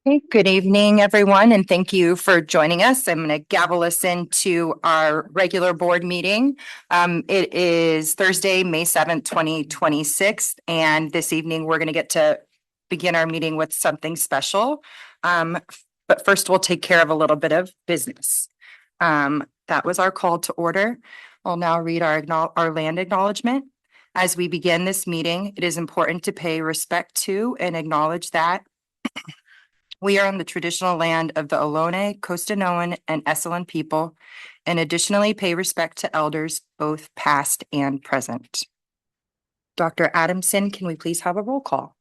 Hey, good evening, everyone, and thank you for joining us. I'm going to gavel us into our regular board meeting. It is Thursday, May 7th, 2026, and this evening we're going to get to begin our meeting with something special. But first, we'll take care of a little bit of business. That was our call to order. I'll now read our land acknowledgement. As we begin this meeting, it is important to pay respect to and acknowledge that we are on the traditional land of the Ohlone, Costanoan, and Esselen people, and additionally pay respect to elders, both past and present. Dr. Adamson, can we please have a roll call?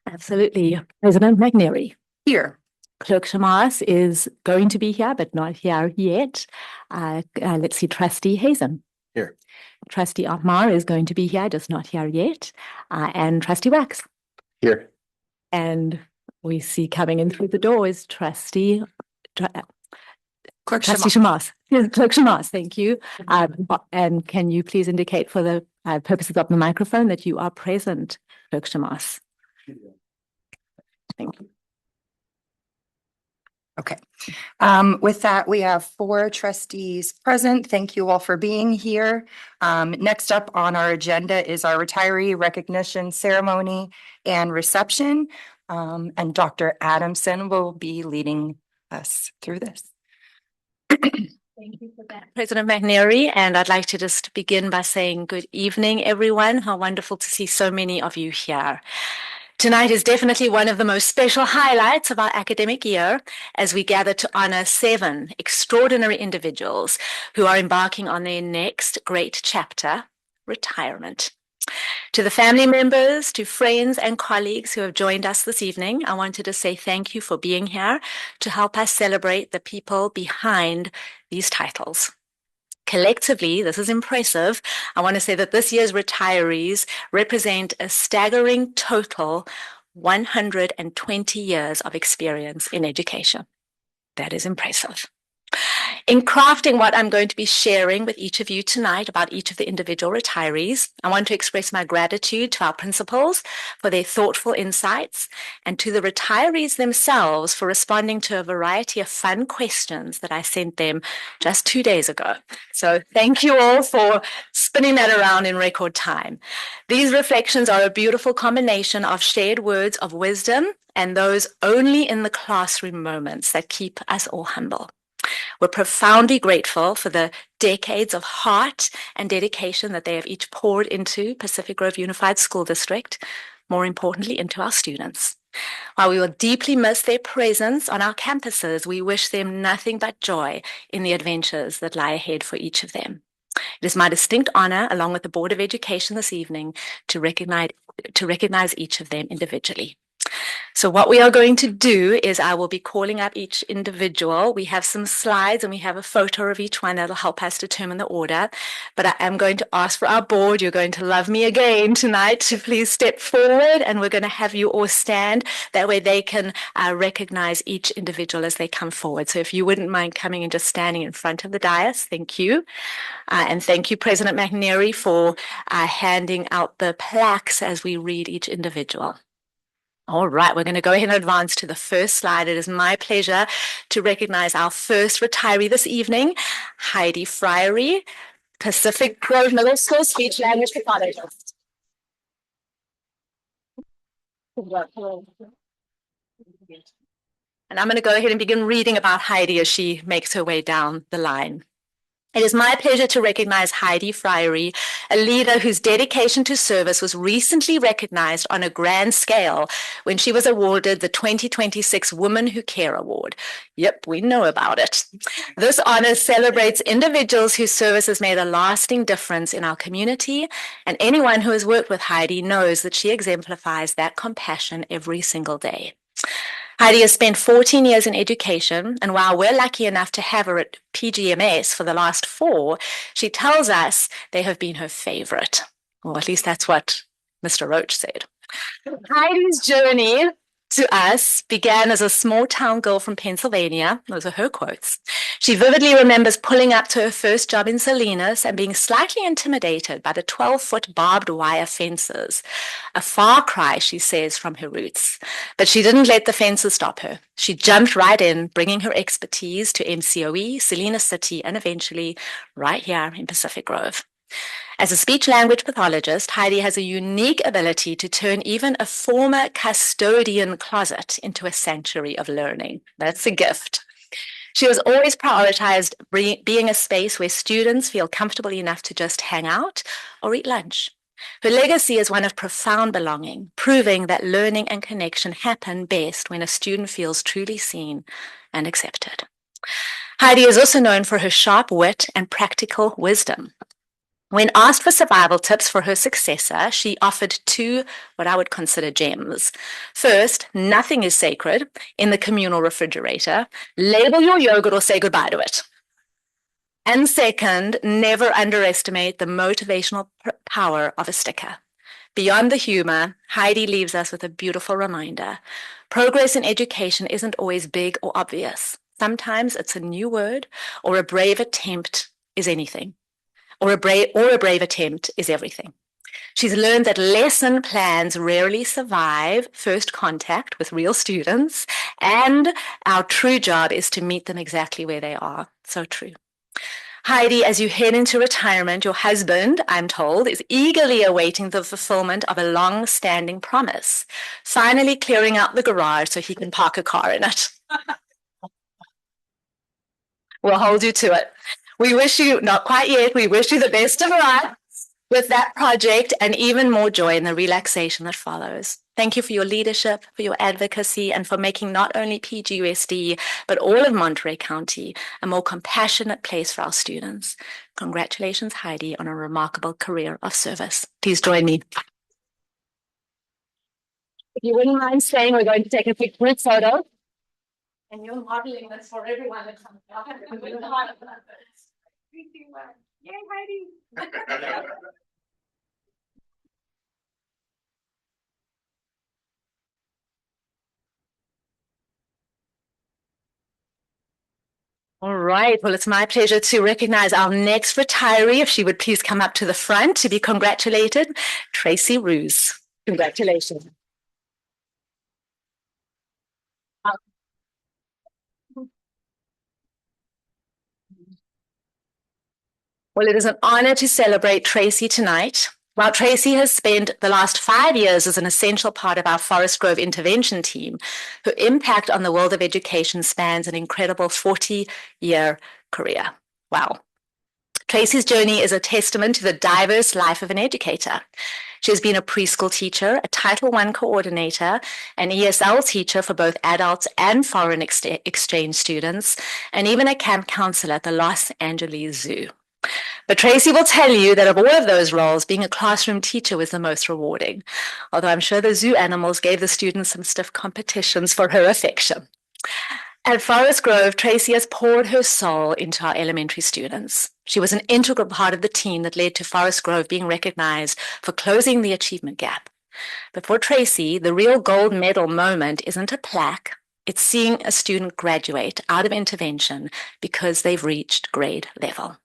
Absolutely. President McNary. Here. Clerk Shamas is going to be here, but not here yet. Let's see, Trustee Hazen. Here. Trustee Otmar is going to be here, just not here yet. And Trustee Wax. Here. And we see coming in through the door is Clerk Shamas. Yes, Clerk Shamas, thank you. And can you please indicate for the purposes of the microphone that you are present, Clerk Shamas? Thank you. Okay. With that, we have 4 trustees present. Thank you all for being here. Next up on our agenda is our retiree recognition ceremony and reception. And Dr. Adamson will be leading us through this. Thank you for that, President McNary. And I'd like to just begin by saying good evening, everyone. How wonderful to see so many of you here. Tonight is definitely one of the most special highlights of our academic year as we gather to honor 7 extraordinary individuals who are embarking on their next great chapter, retirement. To the family members, to friends and colleagues who have joined us this evening, I wanted to say thank you for being here to help us celebrate the people behind these titles. Collectively, this is impressive. I want to say that this year's retirees represent a staggering total 120 years of experience in education. That is impressive. In crafting what I'm going to be sharing with each of you tonight about each of the individual retirees, I want to express my gratitude to our principals for their thoughtful insights and to the retirees themselves for responding to a variety of fun questions that I sent them just 2 days ago. So thank you all for spinning that around in record time. These reflections are a beautiful combination of shared words of wisdom and those only in the classroom moments that keep us all humble. We're profoundly grateful for the decades of heart and dedication that they have each poured into Pacific Grove Unified School District, more importantly, into our students. While we will deeply miss their presence on our campuses, we wish them nothing but joy in the adventures that lie ahead for each of them. It is my distinct honor, along with the Board of Education this evening, to recognize each of them individually. So what we are going to do is I will be calling up each individual. We have some slides and we have a photo of each one that'll help us determine the order. But I am going to ask for our board, you're going to love me again tonight, to please step forward, and we're going to have you all stand. That way they can recognize each individual as they come forward. So if you wouldn't mind coming and just standing in front of the dais, thank you. And thank you, President McNary, for handing out the plaques as we read each individual. All right, we're going to go ahead and advance to the first slide. It is my pleasure to recognize our first retiree this evening, Heidi Fryery, Pacific Grove Middle School speech language pathologist. And I'm going to go ahead and begin reading about Heidi as she makes her way down the line. It is my pleasure to recognize Heidi Fryery, a leader whose dedication to service was recently recognized on a grand scale when she was awarded the 2026 Women Who Care Award. Yep, we know about it. This honor celebrates individuals whose service has made a lasting difference in our community, and anyone who has worked with Heidi knows that she exemplifies that compassion every single day. Heidi has spent 14 years in education, and while we're lucky enough to have her at PGMS for the last 4, she tells us they have been her favorite. Or at least that's what Mr. Roach said. Heidi's journey to us began as a small town girl from Pennsylvania. Those are her quotes. She vividly remembers pulling up to her first job in Salinas and being slightly intimidated by the 12-foot barbed wire fences. A far cry, she says, from her roots. But she didn't let the fences stop her. She jumped right in, bringing her expertise to MCOE, Salinas City, and eventually right here in Pacific Grove. As a speech-language pathologist, Heidi has a unique ability to turn even a former custodian closet into a sanctuary of learning. That's a gift. She has always prioritized being a space where students feel comfortable enough to just hang out or eat lunch. Her legacy is one of profound belonging, proving that learning and connection happen best when a student feels truly seen and accepted. Heidi is also known for her sharp wit and practical wisdom. When asked for survival tips for her successor, she offered two what I would consider gems. First, nothing is sacred in the communal refrigerator. Label your yogurt or say goodbye to it. And second, never underestimate the motivational power of a sticker. Beyond the humor, Heidi leaves us with a beautiful reminder. Progress in education isn't always big or obvious. Sometimes it's a new word or a brave attempt is anything. Or a brave attempt is everything. She's learned that lesson plans rarely survive first contact with real students, and our true job is to meet them exactly where they are. So true. Heidi, as you head into retirement, your husband, I'm told, is eagerly awaiting the fulfillment of a long-standing promise, finally clearing out the garage so he can park a car in it. We'll hold you to it. We wish you, not quite yet, we wish you the best of luck with that project and even more joy in the relaxation that follows. Thank you for your leadership, for your advocacy, and for making not only PGUSD, but all of Monterey County a more compassionate place for our students. Congratulations, Heidi, on a remarkable career of service. Please join me. If you wouldn't mind staying, we're going to take a quick group photo. And you're modeling this for everyone that comes out. Yay, Heidi. All right. Well, it's my pleasure to recognize our next retiree. If she would please come up to the front to be congratulated, Tracy Ruse. Congratulations. Well, it is an honor to celebrate Tracy tonight. While Tracy has spent the last 5 years as an essential part of our Forest Grove intervention team, her impact on the world of education spans an incredible 40-year career. Wow. Tracy's journey is a testament to the diverse life of an educator. She has been a preschool teacher, a Title I coordinator, an ESL teacher for both adults and foreign exchange students, and even a camp counselor at the Los Angeles Zoo. But Tracy will tell you that of all of those roles, being a classroom teacher was the most rewarding, although I'm sure the zoo animals gave the students some stiff competitions for her affection. At Forest Grove, Tracy has poured her soul into our elementary students. She was an integral part of the team that led to Forest Grove being recognized for closing the achievement gap. But for Tracy, the real gold medal moment isn't a plaque. It's seeing a student graduate out of intervention because they've reached grade level.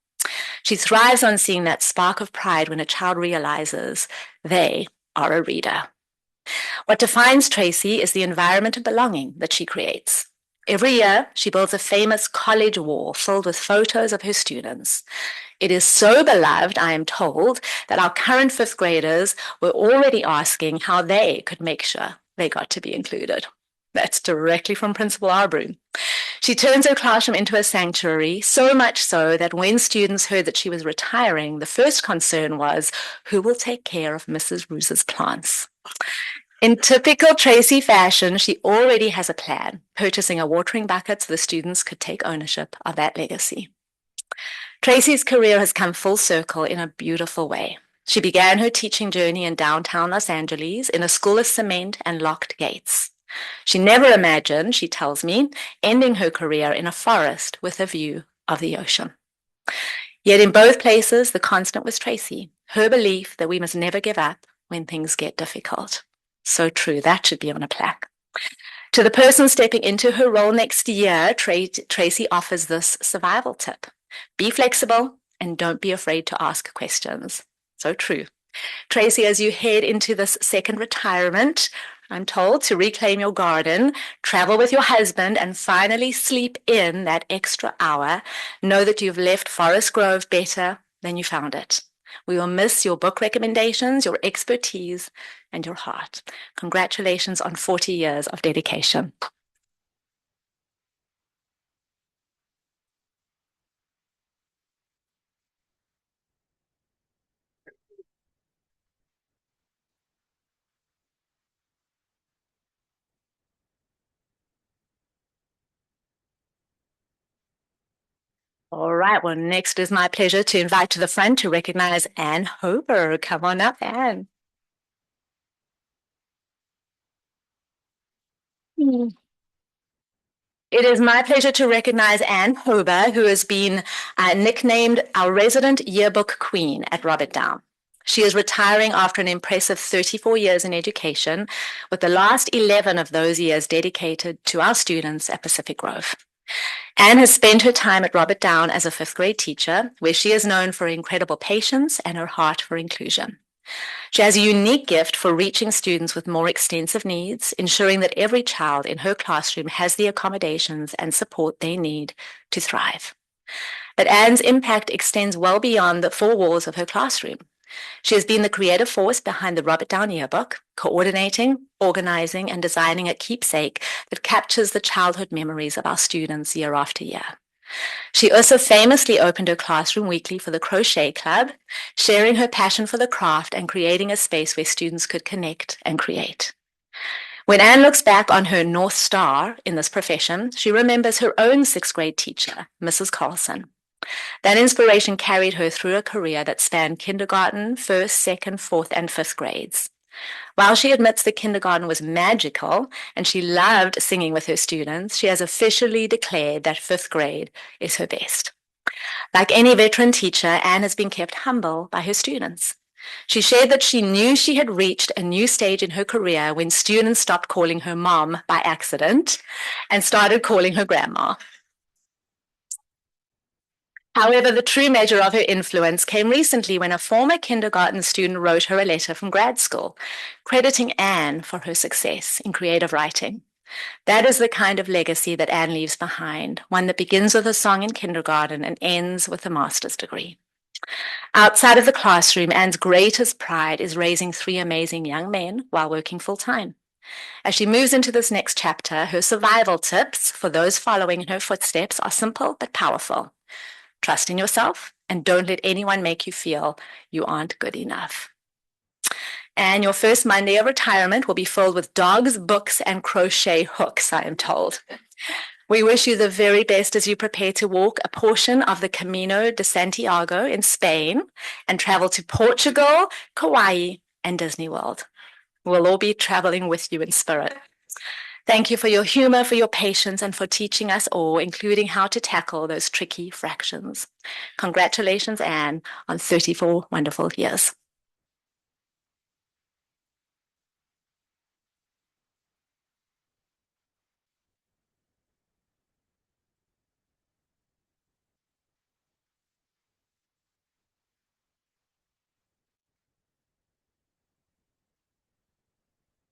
She thrives on seeing that spark of pride when a child realizes they are a reader. What defines Tracy is the environment of belonging that she creates. Every year, she builds a famous college wall filled with photos of her students. It is so beloved, I am told, that our current fifth graders were already asking how they could make sure they got to be included. That's directly from Principal Arbroon. She turns her classroom into a sanctuary, so much so that when students heard that she was retiring, the first concern was, who will take care of Mrs. Ruse's plants? In typical Tracy fashion, she already has a plan, purchasing a watering bucket so the students could take ownership of that legacy. Tracy's career has come full circle in a beautiful way. She began her teaching journey in downtown Los Angeles in a school of cement and locked gates. She never imagined, she tells me, ending her career in a forest with a view of the ocean. Yet in both places, the constant was Tracy, her belief that we must never give up when things get difficult. So true, that should be on a plaque. To the person stepping into her role next year, Tracy offers this survival tip. Be flexible and don't be afraid to ask questions. So true. Tracy, as you head into this second retirement, I'm told to reclaim your garden, travel with your husband, and finally sleep in that extra hour, know that you've left Forest Grove better than you found it. We will miss your book recommendations, your expertise, and your heart. Congratulations on 40 years of dedication. All right, well, next is my pleasure to invite to the front to recognize Anne Hober. Come on up, Anne. It is my pleasure to recognize Anne Hober, who has been nicknamed our resident yearbook queen at Robert Down. She is retiring after an impressive 34 years in education, with the last 11 of those years dedicated to our students at Pacific Grove. Anne has spent her time at Robert Down as a fifth grade teacher, where she is known for her incredible patience and her heart for inclusion. She has a unique gift for reaching students with more extensive needs, ensuring that every child in her classroom has the accommodations and support they need to thrive. But Anne's impact extends well beyond the four walls of her classroom. She has been the creative force behind the Robert Down Yearbook, coordinating, organizing, and designing a keepsake that captures the childhood memories of our students year after year. She also famously opened her classroom weekly for the Crochet Club, sharing her passion for the craft and creating a space where students could connect and create. When Anne looks back on her North Star in this profession, she remembers her own sixth grade teacher, Mrs. Carlson. That inspiration carried her through a career that spanned kindergarten, first, second, fourth, and fifth grades. While she admits the kindergarten was magical and she loved singing with her students, she has officially declared that fifth grade is her best. Like any veteran teacher, Anne has been kept humble by her students. She shared that she knew she had reached a new stage in her career when students stopped calling her mom by accident and started calling her grandma. However, the true measure of her influence came recently when a former kindergarten student wrote her a letter from grad school, crediting Anne for her success in creative writing. That is the kind of legacy that Anne leaves behind, one that begins with a song in kindergarten and ends with a master's degree. Outside of the classroom, Anne's greatest pride is raising three amazing young men while working full-time. As she moves into this next chapter, her survival tips for those following in her footsteps are simple but powerful. Trust in yourself and don't let anyone make you feel you aren't good enough. And your first Monday of retirement will be filled with dogs, books, and crochet hooks, I am told. We wish you the very best as you prepare to walk a portion of the Camino de Santiago in Spain and travel to Portugal, Kauai, and Disney World. We'll all be traveling with you in spirit. Thank you for your humor, for your patience, and for teaching us all, including how to tackle those tricky fractions. Congratulations, Anne, on 34 wonderful years.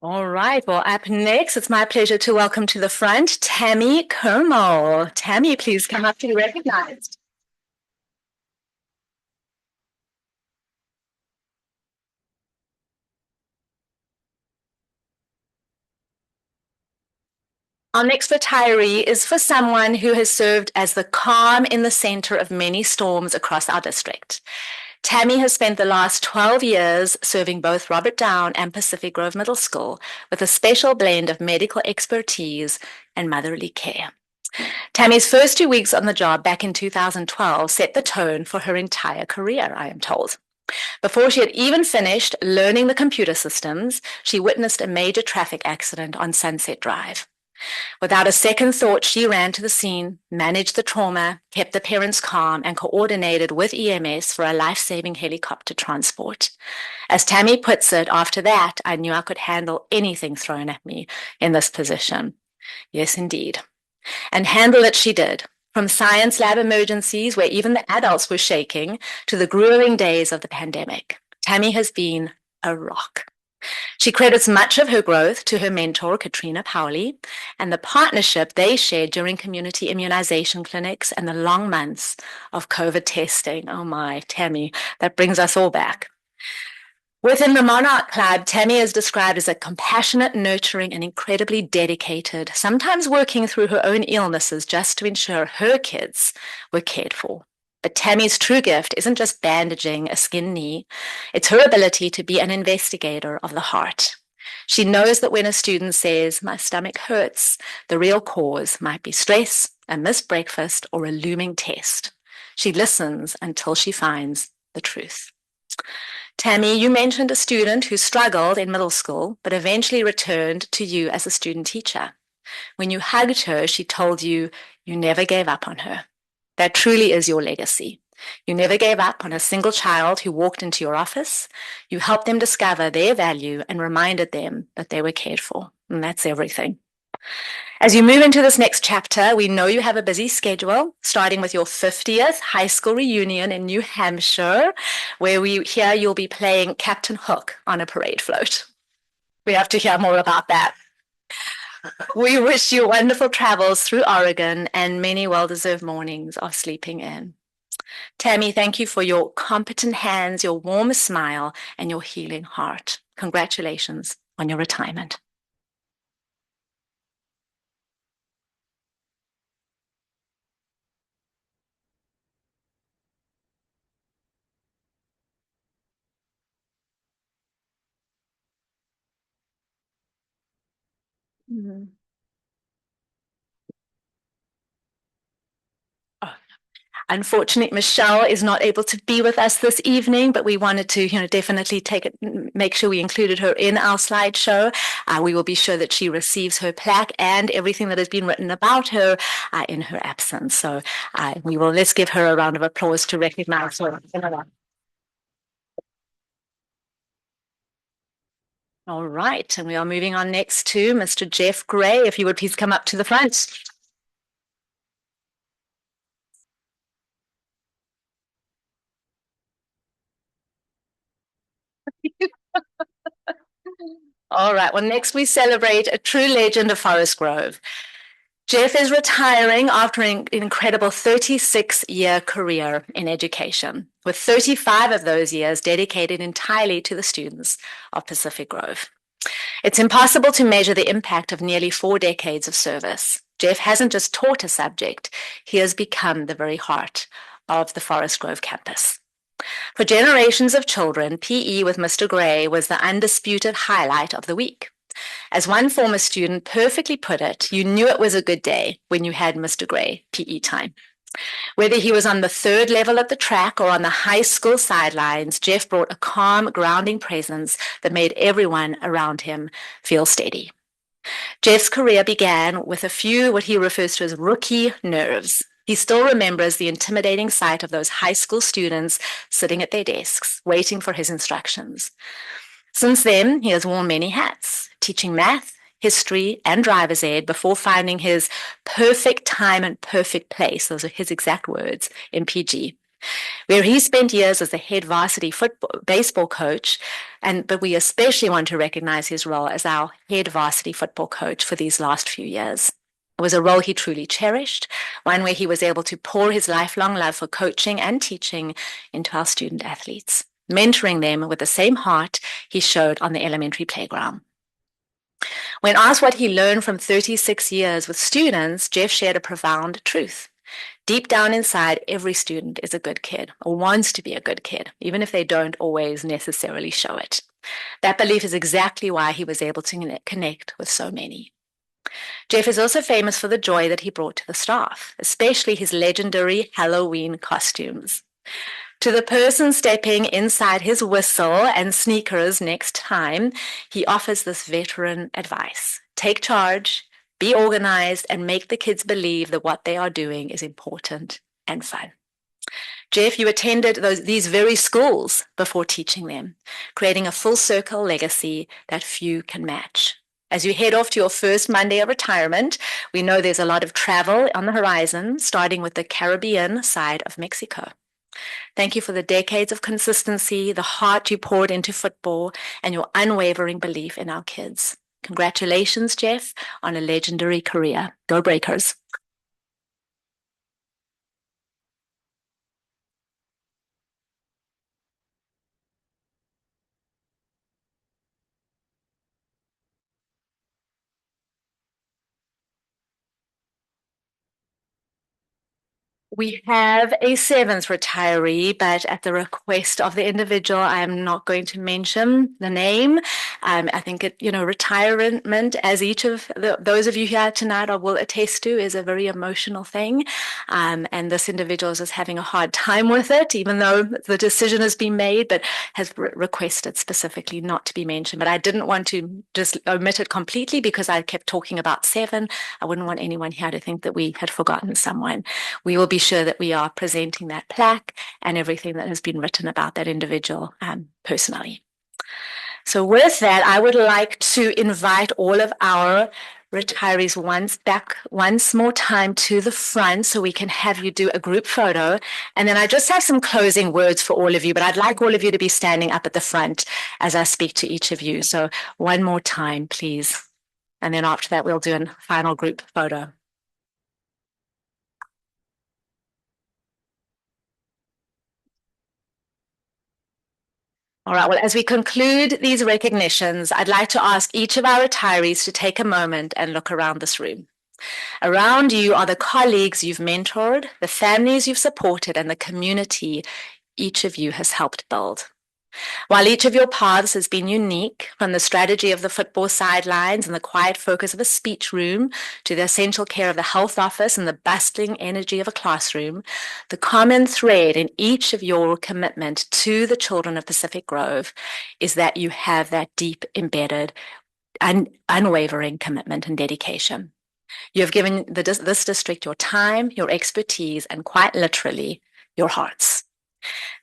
All right, well, up next, it's my pleasure to welcome to the front, Tammy Kermel. Tammy, please come up to be recognized. Our next retiree is for someone who has served as the calm in the center of many storms across our district. Tammy has spent the last 12 years serving both Robert Down and Pacific Grove Middle School with a special blend of medical expertise and motherly care. Tammy's first 2 weeks on the job back in 2012 set the tone for her entire career, I am told. Before she had even finished learning the computer systems, she witnessed a major traffic accident on Sunset Drive. Without a second thought, she ran to the scene, managed the trauma, kept the parents calm, and coordinated with EMS for a life-saving helicopter transport. As Tammy puts it, after that, I knew I could handle anything thrown at me in this position. Yes, indeed. And handle it she did. From science lab emergencies, where even the adults were shaking, to the grueling days of the pandemic. Tammy has been a rock. She credits much of her growth to her mentor, Katrina Powley, and the partnership they shared during community immunization clinics and the long months of COVID testing. Oh my, Tammy, that brings us all back. Within the Monarch Club, Tammy is described as a compassionate, nurturing, and incredibly dedicated, sometimes working through her own illnesses just to ensure her kids were cared for. But Tammy's true gift isn't just bandaging a skinned knee, it's her ability to be an investigator of the heart. She knows that when a student says, "My stomach hurts," the real cause might be stress, a missed breakfast, or a looming test. She listens until she finds the truth. Tammy, you mentioned a student who struggled in middle school, but eventually returned to you as a student teacher. When you hugged her, she told you you never gave up on her. That truly is your legacy. You never gave up on a single child who walked into your office. You helped them discover their value and reminded them that they were cared for. And that's everything. As you move into this next chapter, we know you have a busy schedule, starting with your 50th high school reunion in New Hampshire, where we hear you'll be playing Captain Hook on a parade float. We have to hear more about that. We wish you wonderful travels through Oregon and many well-deserved mornings of sleeping in. Tammy, thank you for your competent hands, your warm smile, and your healing heart. Congratulations on your retirement. Mm. Oh. Unfortunately, Michelle is not able to be with us this evening, but we wanted to, definitely make sure we included her in our slideshow. We will be sure that she receives her plaque and everything that has been written about her in her absence. So let's give her a round of applause to recognize her. All right, and we are moving on next to Mr. Jeff Gray. If you would please come up to the front. All right, well, next we celebrate a true legend of Forest Grove. Jeff is retiring after an incredible 36-year career in education, with 35 of those years dedicated entirely to the students of Pacific Grove. It's impossible to measure the impact of nearly 4 decades of service. Jeff hasn't just taught a subject, he has become the very heart of the Forest Grove campus. For generations of children, PE with Mr. Gray was the undisputed highlight of the week. As one former student perfectly put it, you knew it was a good day when you had Mr. Gray PE time. Whether he was on the 3rd level at the track or on the high school sidelines, Jeff brought a calm, grounding presence that made everyone around him feel steady. Jeff's career began with a few what he refers to as rookie nerves. He still remembers the intimidating sight of those high school students sitting at their desks, waiting for his instructions. Since then, he has worn many hats, teaching math, history, and driver's ed before finding his perfect time and perfect place, those are his exact words, in PG, where he spent years as the head varsity baseball coach, but we especially want to recognize his role as our head varsity football coach for these last few years. It was a role he truly cherished, one where he was able to pour his lifelong love for coaching and teaching into our student athletes, mentoring them with the same heart he showed on the elementary playground. When asked what he learned from 36 years with students, Jeff shared a profound truth. Deep down inside, every student is a good kid or wants to be a good kid, even if they don't always necessarily show it. That belief is exactly why he was able to connect with so many. Jeff is also famous for the joy that he brought to the staff, especially his legendary Halloween costumes. To the person stepping inside his whistle and sneakers next time, he offers this veteran advice. Take charge, be organized, and make the kids believe that what they are doing is important and fun. Jeff, you attended these very schools before teaching them, creating a full circle legacy that few can match. As you head off to your first Monday of retirement, we know there's a lot of travel on the horizon, starting with the Caribbean side of Mexico. Thank you for the decades of consistency, the heart you poured into football, and your unwavering belief in our kids. Congratulations, Jeff, on a legendary career. Go Breakers. We have a seventh retiree, but at the request of the individual, I'm not going to mention the name. I think retirement, as each of those of you here tonight will attest to, is a very emotional thing. And this individual is just having a hard time with it, even though the decision has been made, but has requested specifically not to be mentioned. But I didn't want to just omit it completely because I kept talking about seven. I wouldn't want anyone here to think that we had forgotten someone. We will be sure that we are presenting that plaque and everything that has been written about that individual personally. So with that, I would like to invite all of our retirees once more time to the front so we can have you do a group photo. And then I just have some closing words for all of you, but I'd like all of you to be standing up at the front as I speak to each of you. So one more time, please. And then after that, we'll do a final group photo. All right, well, as we conclude these recognitions, I'd like to ask each of our retirees to take a moment and look around this room. Around you are the colleagues you've mentored, the families you've supported, and the community each of you has helped build. While each of your paths has been unique, from the strategy of the football sidelines and the quiet focus of a speech room to the essential care of the health office and the bustling energy of a classroom, the common thread in each of your commitment to the children of Pacific Grove is that you have that deep, embedded, unwavering commitment and dedication. You have given this district your time, your expertise, and quite literally, your hearts.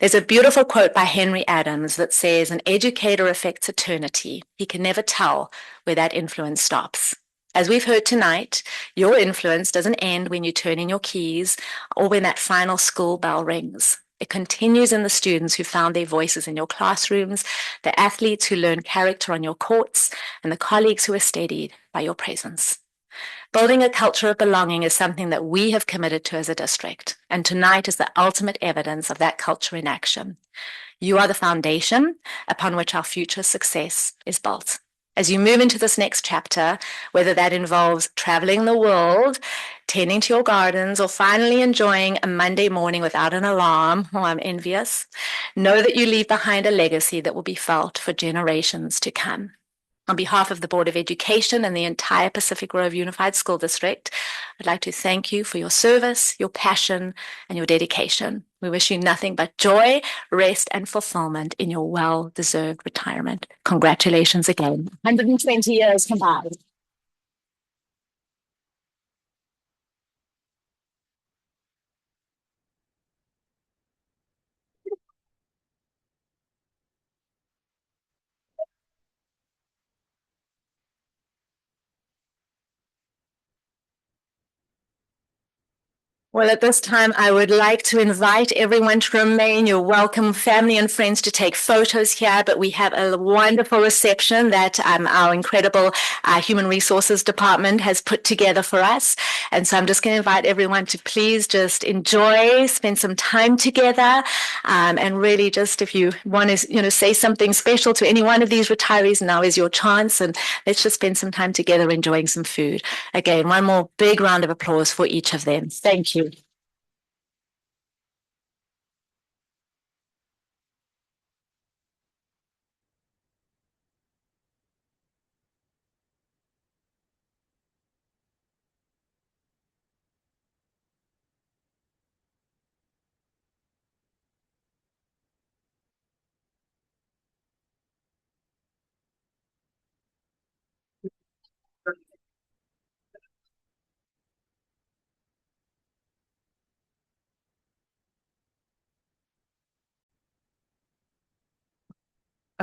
There's a beautiful quote by Henry Adams that says, "An educator affects eternity. He can never tell where that influence stops." As we've heard tonight, your influence doesn't end when you turn in your keys or when that final school bell rings. It continues in the students who found their voices in your classrooms, the athletes who learned character on your courts, and the colleagues who are steadied by your presence. Building a culture of belonging is something that we have committed to as a district, and tonight is the ultimate evidence of that culture in action. You are the foundation upon which our future success is built. As you move into this next chapter, whether that involves traveling the world, tending to your gardens, or finally enjoying a Monday morning without an alarm, oh, I'm envious, know that you leave behind a legacy that will be felt for generations to come. On behalf of the Board of Education and the entire Pacific Grove Unified School District, I'd like to thank you for your service, your passion, and your dedication. We wish you nothing but joy, rest, and fulfillment in your well-deserved retirement. Congratulations again. 120 years combined. Well, at this time, I would like to invite everyone to remain. You're welcome, family and friends, to take photos here, but we have a wonderful reception that our incredible Human Resources Department has put together for us. And so I'm just going to invite everyone to please just enjoy, spend some time together, and really just if you want to, say something special to any one of these retirees, now is your chance. And let's just spend some time together enjoying some food. Again, one more big round of applause for each of them. Thank you.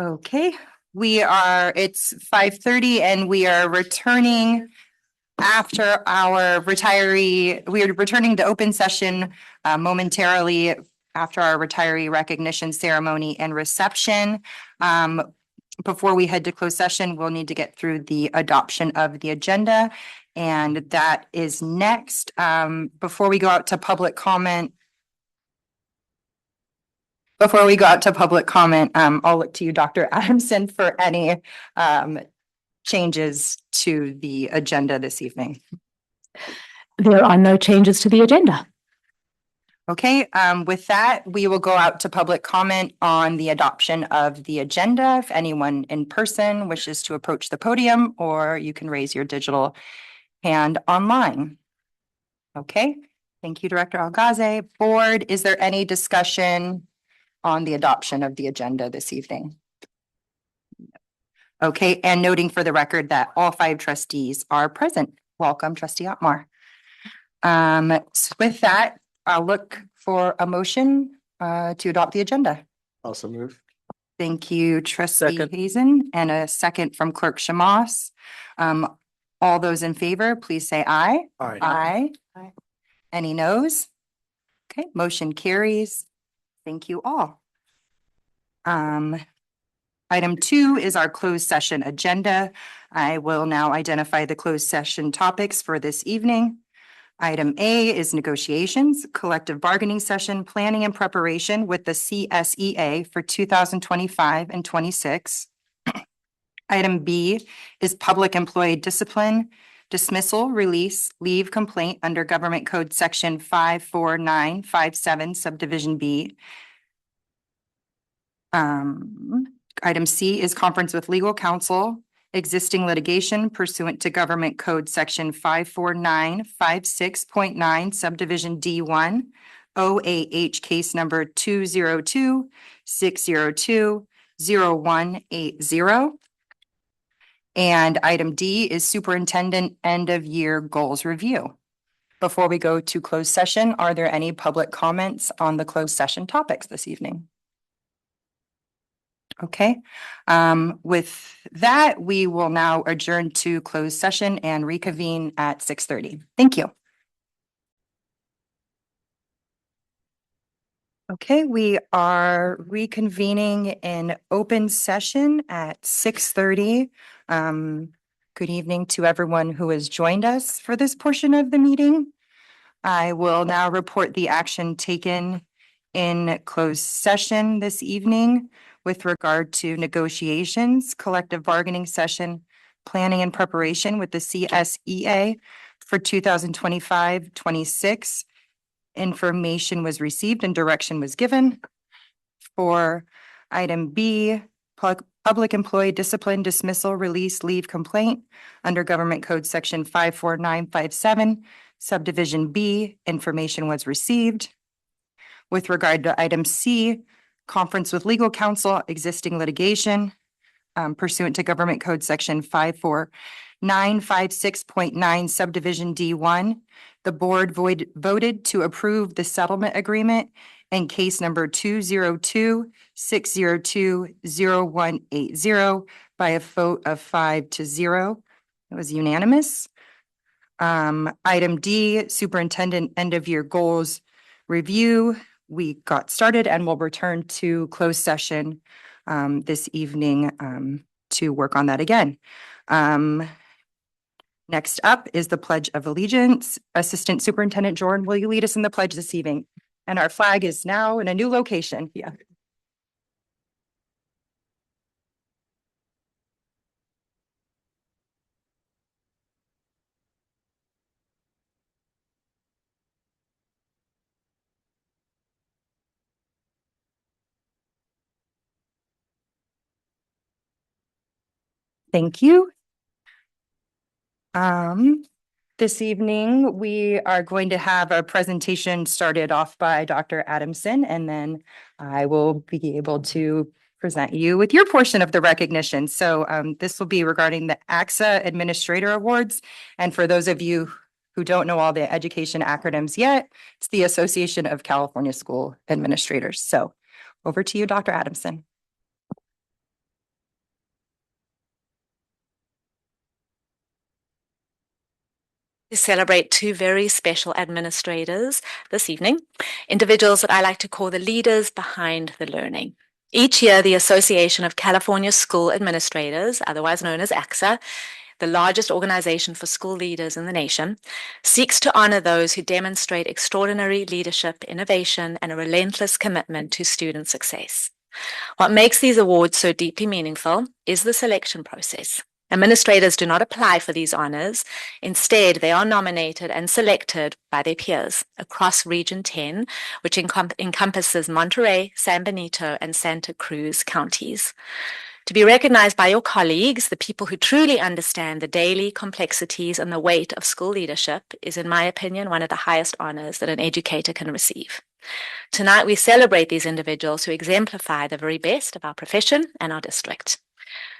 Okay, it's 5:30 and we are returning after our we are returning to open session momentarily after our retiree recognition ceremony and reception. Before we head to closed session, we'll need to get through the adoption of the agenda, and that is next. Before we go out to public comment, I'll look to you, Dr. Adamson, for any changes to the agenda this evening. There are no changes to the agenda. Okay, with that, we will go out to public comment on the adoption of the agenda. If anyone in person wishes to approach the podium, or you can raise your digital hand online. Okay, thank you, Director Algaze. Board, is there any discussion on the adoption of the agenda this evening? Okay, and noting for the record that all 5 trustees are present. Welcome, Trustee Otmar. So with that, I'll look for a motion to adopt the agenda. Also move. Thank you, Trustee Second. Hazen, and a second from Clerk Shamas. All those in favor, please say aye. Aye. Aye. Any noes? Okay, motion carries. Thank you all. Item 2 is our closed session agenda. I will now identify the closed session topics for this evening. Item A is negotiations, collective bargaining session, planning and preparation with the CSEA for 2025 and 26. Item B is public employee discipline, dismissal, release, leave complaint under Government Code Section 54957, Subdivision B. Item C is conference with legal counsel, existing litigation pursuant to Government Code Section 54956.9, Subdivision D1, OAH case number 202-602-0180. And item D is superintendent end of year goals review. Before we go to closed session, are there any public comments on the closed session topics this evening? Okay, with that, we will now adjourn to closed session and reconvene at 6:30. Thank you. Okay, we are reconvening in open session at 6:30. Good evening to everyone who has joined us for this portion of the meeting. I will now report the action taken in closed session this evening with regard to negotiations, collective bargaining session, planning and preparation with the CSEA for 2025-26. Information was received and direction was given. For item B, public employee discipline, dismissal, release, leave complaint under Government Code Section 54957, Subdivision B, information was received. With regard to item C, conference with legal counsel, existing litigation pursuant to Government Code Section 54956.9, Subdivision D1. The board voted to approve the settlement agreement in case number 202-602-0180 by a vote of 5-0. It was unanimous. Item D, superintendent end of year goals review. We got started and will return to closed session this evening to work on that again. Next up is the Pledge of Allegiance. Assistant Superintendent Jordan, will you lead us in the pledge this evening? And our flag is now in a new location. Yeah. Thank you. This evening, we are going to have a presentation started off by Dr. Adamson, and then I will be able to present you with your portion of the recognition. So this will be regarding the AXA Administrator Awards. And for those of you who don't know all the education acronyms yet, it's the Association of California School Administrators. So over to you, Dr. Adamson. To celebrate two very special administrators this evening, individuals that I like to call the leaders behind the learning. Each year, the Association of California School Administrators, otherwise known as ACSA, the largest organization for school leaders in the nation, seeks to honor those who demonstrate extraordinary leadership, innovation, and a relentless commitment to student success. What makes these awards so deeply meaningful is the selection process. Administrators do not apply for these honors. Instead, they are nominated and selected by their peers across Region 10, which encompasses Monterey, San Benito, and Santa Cruz counties. To be recognized by your colleagues, the people who truly understand the daily complexities and the weight of school leadership, is, in my opinion, one of the highest honors that an educator can receive. Tonight, we celebrate these individuals who exemplify the very best of our profession and our district.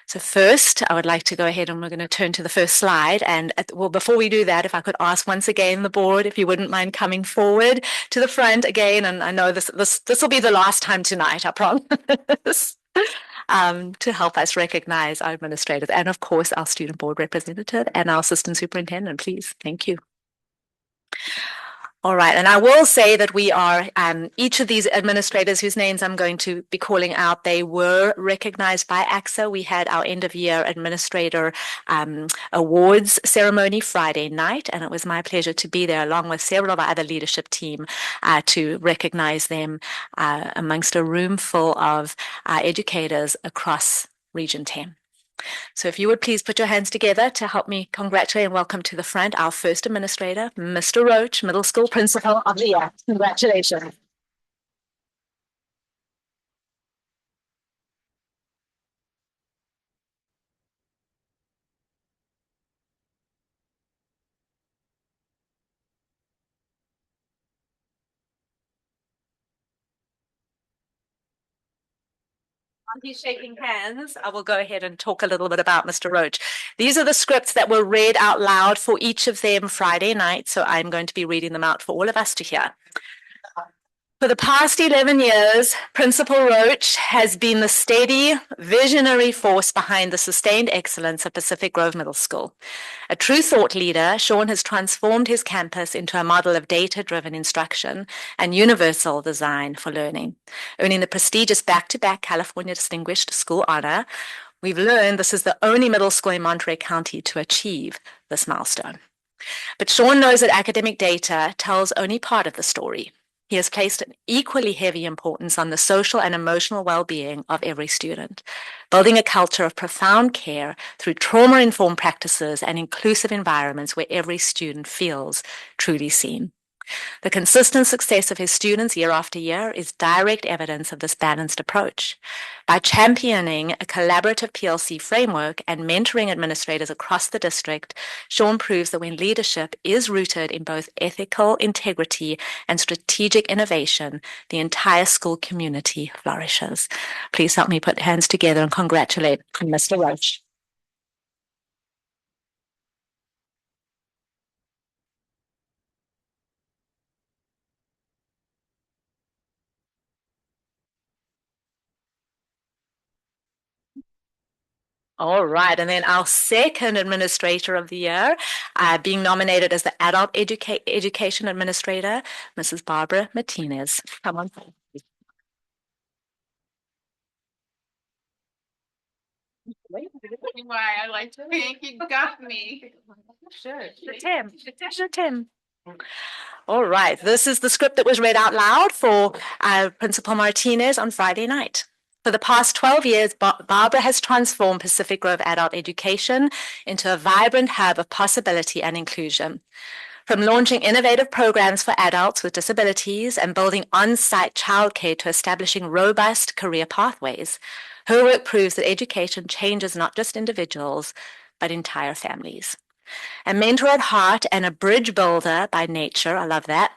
So first, I would like to go ahead and we're going to turn to the first slide. And before we do that, if I could ask once again the board, if you wouldn't mind coming forward to the front again. And I know this will be the last time tonight, I promise. To help us recognize our administrators and, of course, our student board representative and our assistant superintendent, please. Thank you. All right, and I will say that we are, each of these administrators whose names I'm going to be calling out, they were recognized by ACSA. We had our end of year administrator awards ceremony Friday night, and it was my pleasure to be there along with several of our other leadership team to recognize them amongst a room full of educators across Region 10. So if you would please put your hands together to help me congratulate and welcome to the front our first administrator, Mr. Roach, Middle School Principal of the Year. Congratulations. While he's shaking hands, I will go ahead and talk a little bit about Mr. Roach. These are the scripts that were read out loud for each of them Friday night, so I'm going to be reading them out for all of us to hear. For the past 11 years, Principal Roach has been the steady, visionary force behind the sustained excellence of Pacific Grove Middle School. A true thought leader, Sean has transformed his campus into a model of data-driven instruction and universal design for learning. Earning the prestigious back-to-back California Distinguished School Honor, we've learned this is the only middle school in Monterey County to achieve this milestone. But Sean knows that academic data tells only part of the story. He has placed an equally heavy importance on the social and emotional well-being of every student, building a culture of profound care through trauma-informed practices and inclusive environments where every student feels truly seen. The consistent success of his students year after year is direct evidence of this balanced approach. By championing a collaborative PLC framework and mentoring administrators across the district, Sean proves that when leadership is rooted in both ethical integrity and strategic innovation, the entire school community flourishes. Please help me put hands together and congratulate Mr. Roach. All right, and then our second administrator of the year, being nominated as the Adult Education Administrator, Mrs. Barbara Martinez. Come on. Why I like to think you got me. Sure, Tim. All right, this is the script that was read out loud for Principal Martinez on Friday night. For the past 12 years, Barbara has transformed Pacific Grove Adult Education into a vibrant hub of possibility and inclusion. From launching innovative programs for adults with disabilities and building on-site childcare to establishing robust career pathways, her work proves that education changes not just individuals, but entire families. A mentor at heart and a bridge builder by nature, I love that,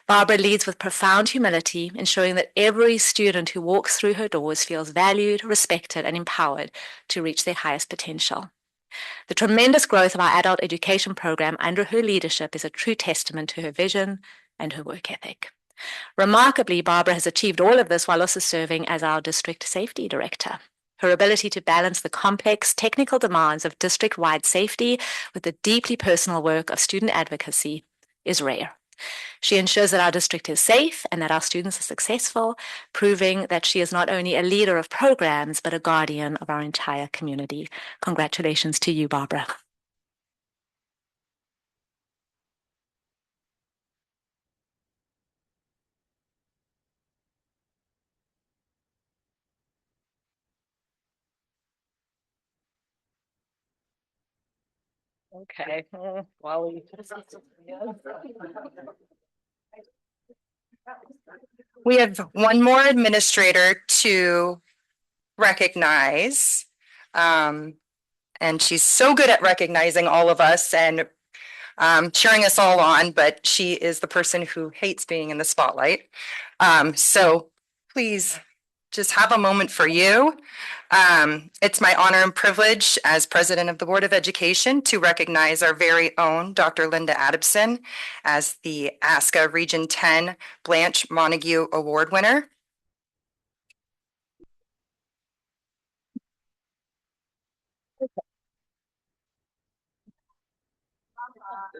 Barbara leads with profound humility, ensuring that every student who walks through her doors feels valued, respected, and empowered to reach their highest potential. The tremendous growth of our adult education program under her leadership is a true testament to her vision and her work ethic. Remarkably, Barbara has achieved all of this while also serving as our district safety director. Her ability to balance the complex technical demands of district-wide safety with the deeply personal work of student advocacy is rare. She ensures that our district is safe and that our students are successful, proving that she is not only a leader of programs, but a guardian of our entire community. Congratulations to you, Barbara. Okay. We have one more administrator to recognize. And she's so good at recognizing all of us and cheering us all on, but she is the person who hates being in the spotlight. So please just have a moment for you. It's my honor and privilege as president of the Board of Education to recognize our very own Dr. Linda Adamson as the ASCA Region 10 Blanche Montague Award winner.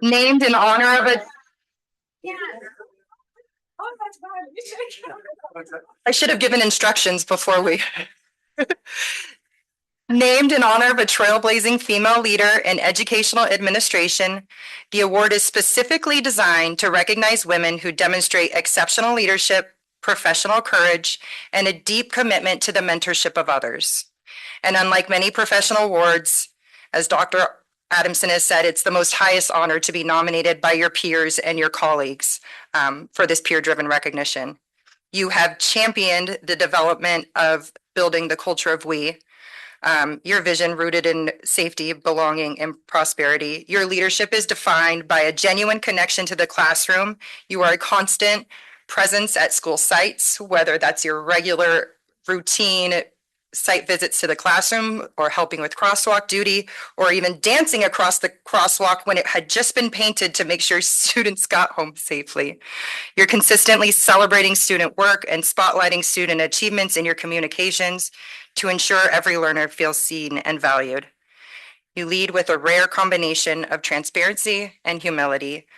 Named in honor of a I should have given instructions before we. Named in honor of a trailblazing female leader in educational administration, the award is specifically designed to recognize women who demonstrate exceptional leadership, professional courage, and a deep commitment to the mentorship of others. And unlike many professional awards, as Dr. Adamson has said, it's the most highest honor to be nominated by your peers and your colleagues for this peer-driven recognition. You have championed the development of building the culture of we. Your vision rooted in safety, belonging, and prosperity. Your leadership is defined by a genuine connection to the classroom. You are a constant presence at school sites, whether that's your regular routine site visits to the classroom or helping with crosswalk duty, or even dancing across the crosswalk when it had just been painted to make sure students got home safely. You're consistently celebrating student work and spotlighting student achievements in your communications to ensure every learner feels seen and valued. You lead with a rare combination of transparency and humility,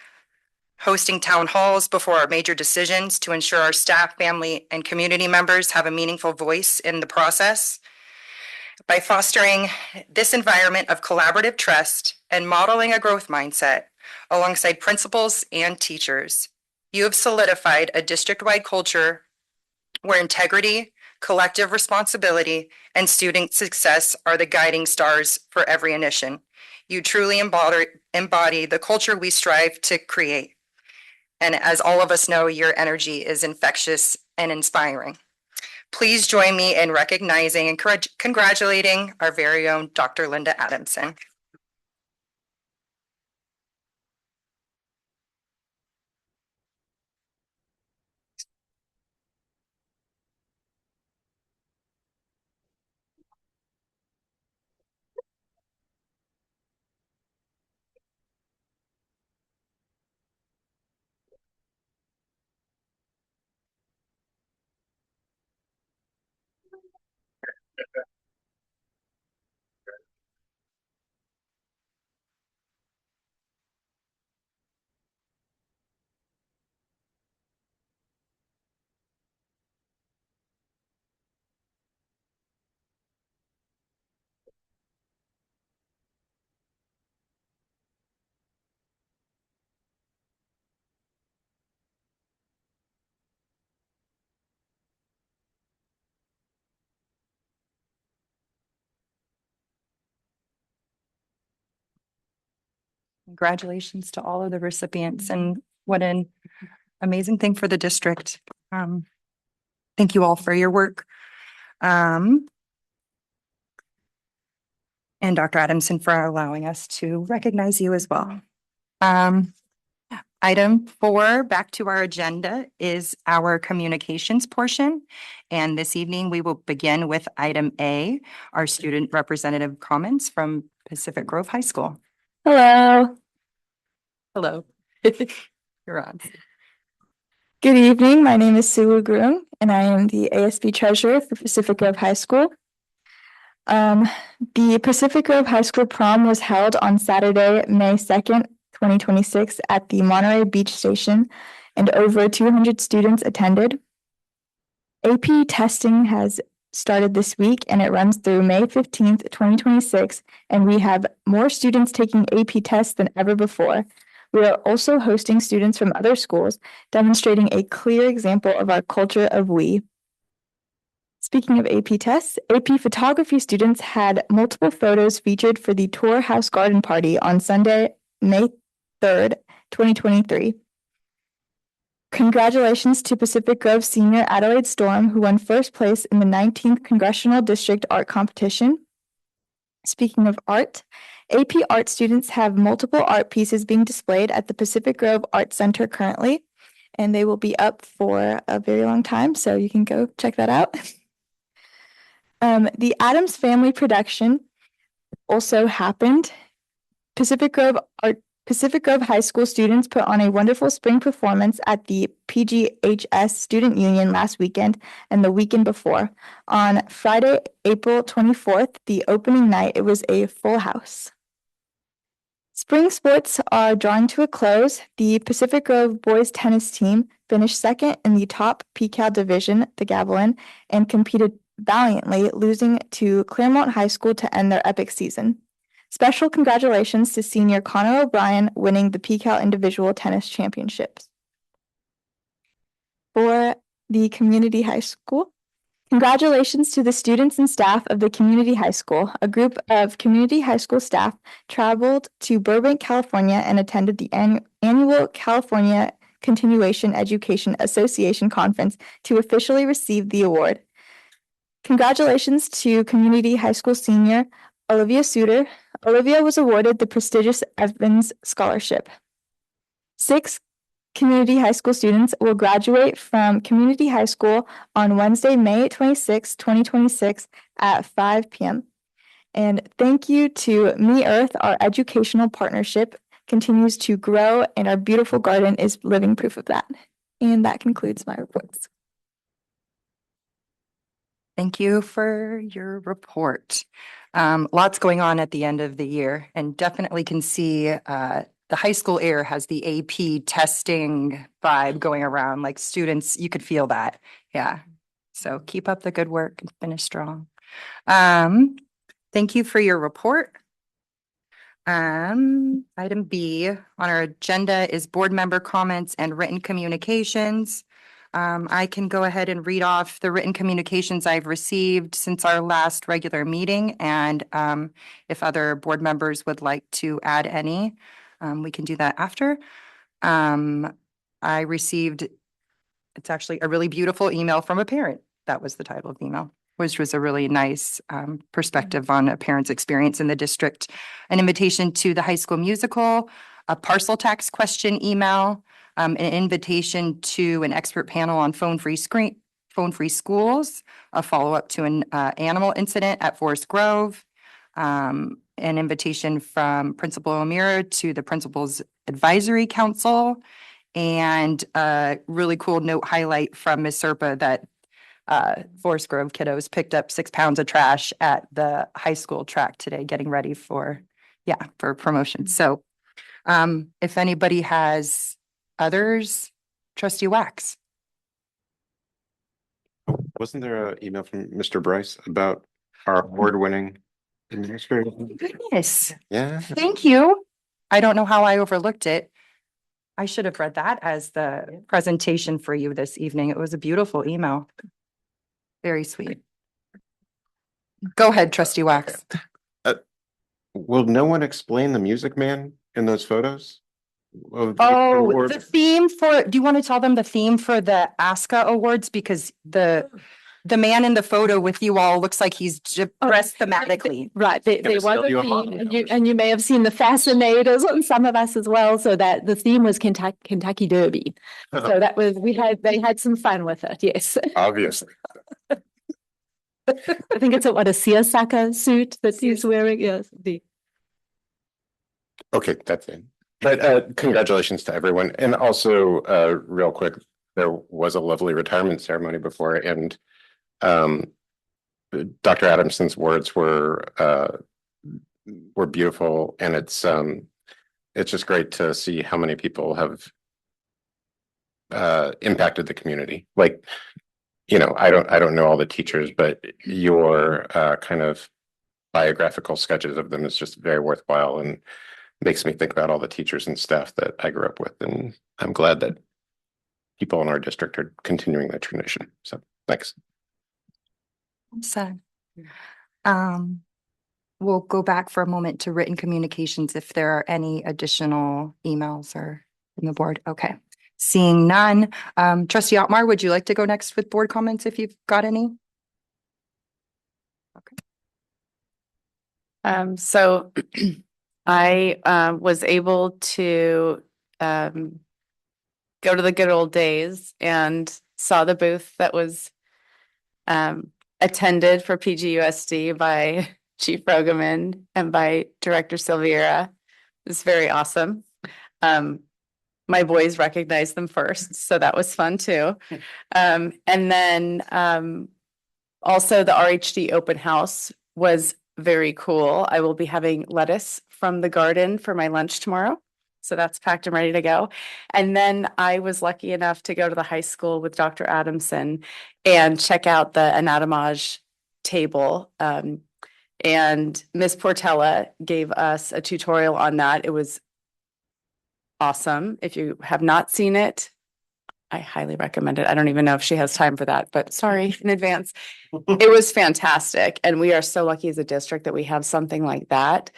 hosting town halls before our major decisions to ensure our staff, family, and community members have a meaningful voice in the process. By fostering this environment of collaborative trust and modeling a growth mindset alongside principals and teachers, you have solidified a district-wide culture where integrity, collective responsibility, and student success are the guiding stars for every mission. You truly embody the culture we strive to create. And as all of us know, your energy is infectious and inspiring. Please join me in recognizing and congratulating our very own Dr. Linda Adamson. Congratulations to all of the recipients, and what an amazing thing for the district. Thank you all for your work. And Dr. Adamson for allowing us to recognize you as well. Item 4, back to our agenda, is our communications portion. And this evening, we will begin with item A, our student representative comments from Pacific Grove High School. Hello. Hello. You're on. Good evening. My name is Sue Groom, and I am the ASB treasurer for Pacific Grove High School. The Pacific Grove High School prom was held on Saturday, May 2nd, 2026 at the Monterey Beach Station, and over 200 students attended. AP testing has started this week and it runs through May 15th, 2026, and we have more students taking AP tests than ever before. We are also hosting students from other schools, demonstrating a clear example of our culture of we. Speaking of AP tests, AP photography students had multiple photos featured for the Tour House Garden Party on Sunday, May 3rd, 2023. Congratulations to Pacific Grove senior Adelaide Storm, who won first place in the 19th Congressional District Art Competition. Speaking of art, AP art students have multiple art pieces being displayed at the Pacific Grove Art Center currently, and they will be up for a very long time, so you can go check that out. The Addams Family production also happened. Pacific Grove High School students put on a wonderful spring performance at the PGHS Student Union last weekend and the weekend before. On Friday, April 24th, the opening night, it was a full house. Spring sports are drawing to a close. The Pacific Grove boys tennis team finished second in the top PCAL division, the Gavilan, and competed valiantly, losing to Claremont High School to end their epic season. Special congratulations to senior Connor O'Brien winning the PCAL Individual Tennis Championships. For the community high school, congratulations to the students and staff of the community high school. A group of community high school staff traveled to Burbank, California and attended the annual California Continuation Education Association conference to officially receive the award. Congratulations to community high school senior Olivia Suter. Olivia was awarded the prestigious Evans Scholarship. 6 community high school students will graduate from community high school on Wednesday, May 26, 2026 at 5 p.m. And thank you to Me Earth, our educational partnership continues to grow and our beautiful garden is living proof of that. And that concludes my reports. Thank you for your report. Lots going on at the end of the year and definitely can see the high school air has the AP testing vibe going around, like students, you could feel that. Yeah. So keep up the good work and finish strong. Thank you for your report. Item B on our agenda is board member comments and written communications. I can go ahead and read off the written communications I've received since our last regular meeting. And if other board members would like to add any, we can do that after. I received, it's actually a really beautiful email from a parent. That was the title of the email, which was a really nice perspective on a parent's experience in the district. An invitation to the high school musical, a parcel tax question email, an invitation to an expert panel on phone-free schools, a follow-up to an animal incident at Forest Grove, an invitation from Principal O'Meara to the Principal's Advisory Council, and a really cool note highlight from Ms. Serpa that Forest Grove kiddos picked up 6 pounds of trash at the high school track today, getting ready for promotion. So if anybody has others, Trustee Wax. Wasn't there an email from Mr. Bryce about our award-winning administrator? Goodness. Yeah. Thank you. I don't know how I overlooked it. I should have read that as the presentation for you this evening. It was a beautiful email. Very sweet. Go ahead, Trustee Wax. Will no one explain the Music Man in those photos? Oh, the theme for, do you want to tell them the theme for the ASCA awards? Because the man in the photo with you all looks like he's dressed thematically. Right, there was a theme, and you may have seen the fascinators on some of us as well, so that the theme was Kentucky Derby. So that was, they had some fun with it, yes. Obviously. I think it's a seersucker suit that he's wearing, yes. Okay, that's it. But congratulations to everyone. And also, real quick, there was a lovely retirement ceremony before, and Dr. Adamson's words were beautiful, and it's just great to see how many people have impacted the community. Like, I don't know all the teachers, but your kind of biographical sketches of them is just very worthwhile and makes me think about all the teachers and staff that I grew up with. And I'm glad that people in our district are continuing that tradition. So thanks. So, we'll go back for a moment to written communications if there are any additional emails or from the board. Okay. Seeing none, Trustee Otmar, would you like to go next with board comments if you've got any? So I was able to go to the good old days and saw the booth that was attended for PGUSD by Chief Rogaman and by Director Silveira. It was very awesome. My boys recognized them first, so that was fun too. And then also the RHD open house was very cool. I will be having lettuce from the garden for my lunch tomorrow. So that's packed and ready to go. And then I was lucky enough to go to the high school with Dr. Adamson and check out the anatomage table. And Miss Portella gave us a tutorial on that. It was awesome. If you have not seen it, I highly recommend it. I don't even know if she has time for that, but sorry in advance. It was fantastic. And we are so lucky as a district that we have something like that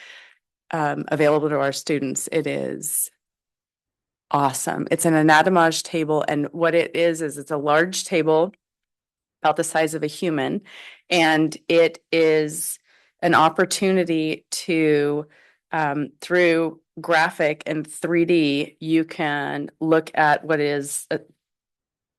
available to our students. It is awesome. It's an anatomage table. And what it is it's a large table about the size of a human. And it is an opportunity to, through graphic and 3D, you can look at what is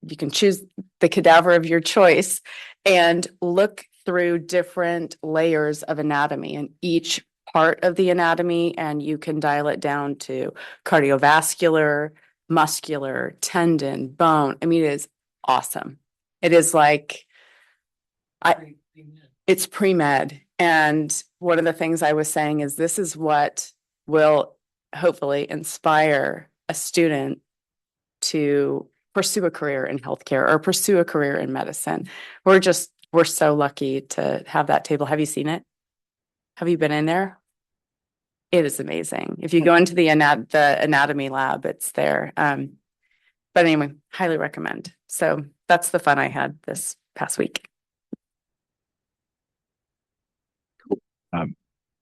you can choose the cadaver of your choice and look through different layers of anatomy and each part of the anatomy, and you can dial it down to cardiovascular, muscular, tendon, bone. I mean, it is awesome. It is like it's pre-med. And one of the things I was saying is this is what will hopefully inspire a student to pursue a career in healthcare or pursue a career in medicine. We're so lucky to have that table. Have you seen it? Have you been in there? It is amazing. If you go into the anatomy lab, it's there. But anyway, highly recommend. So that's the fun I had this past week.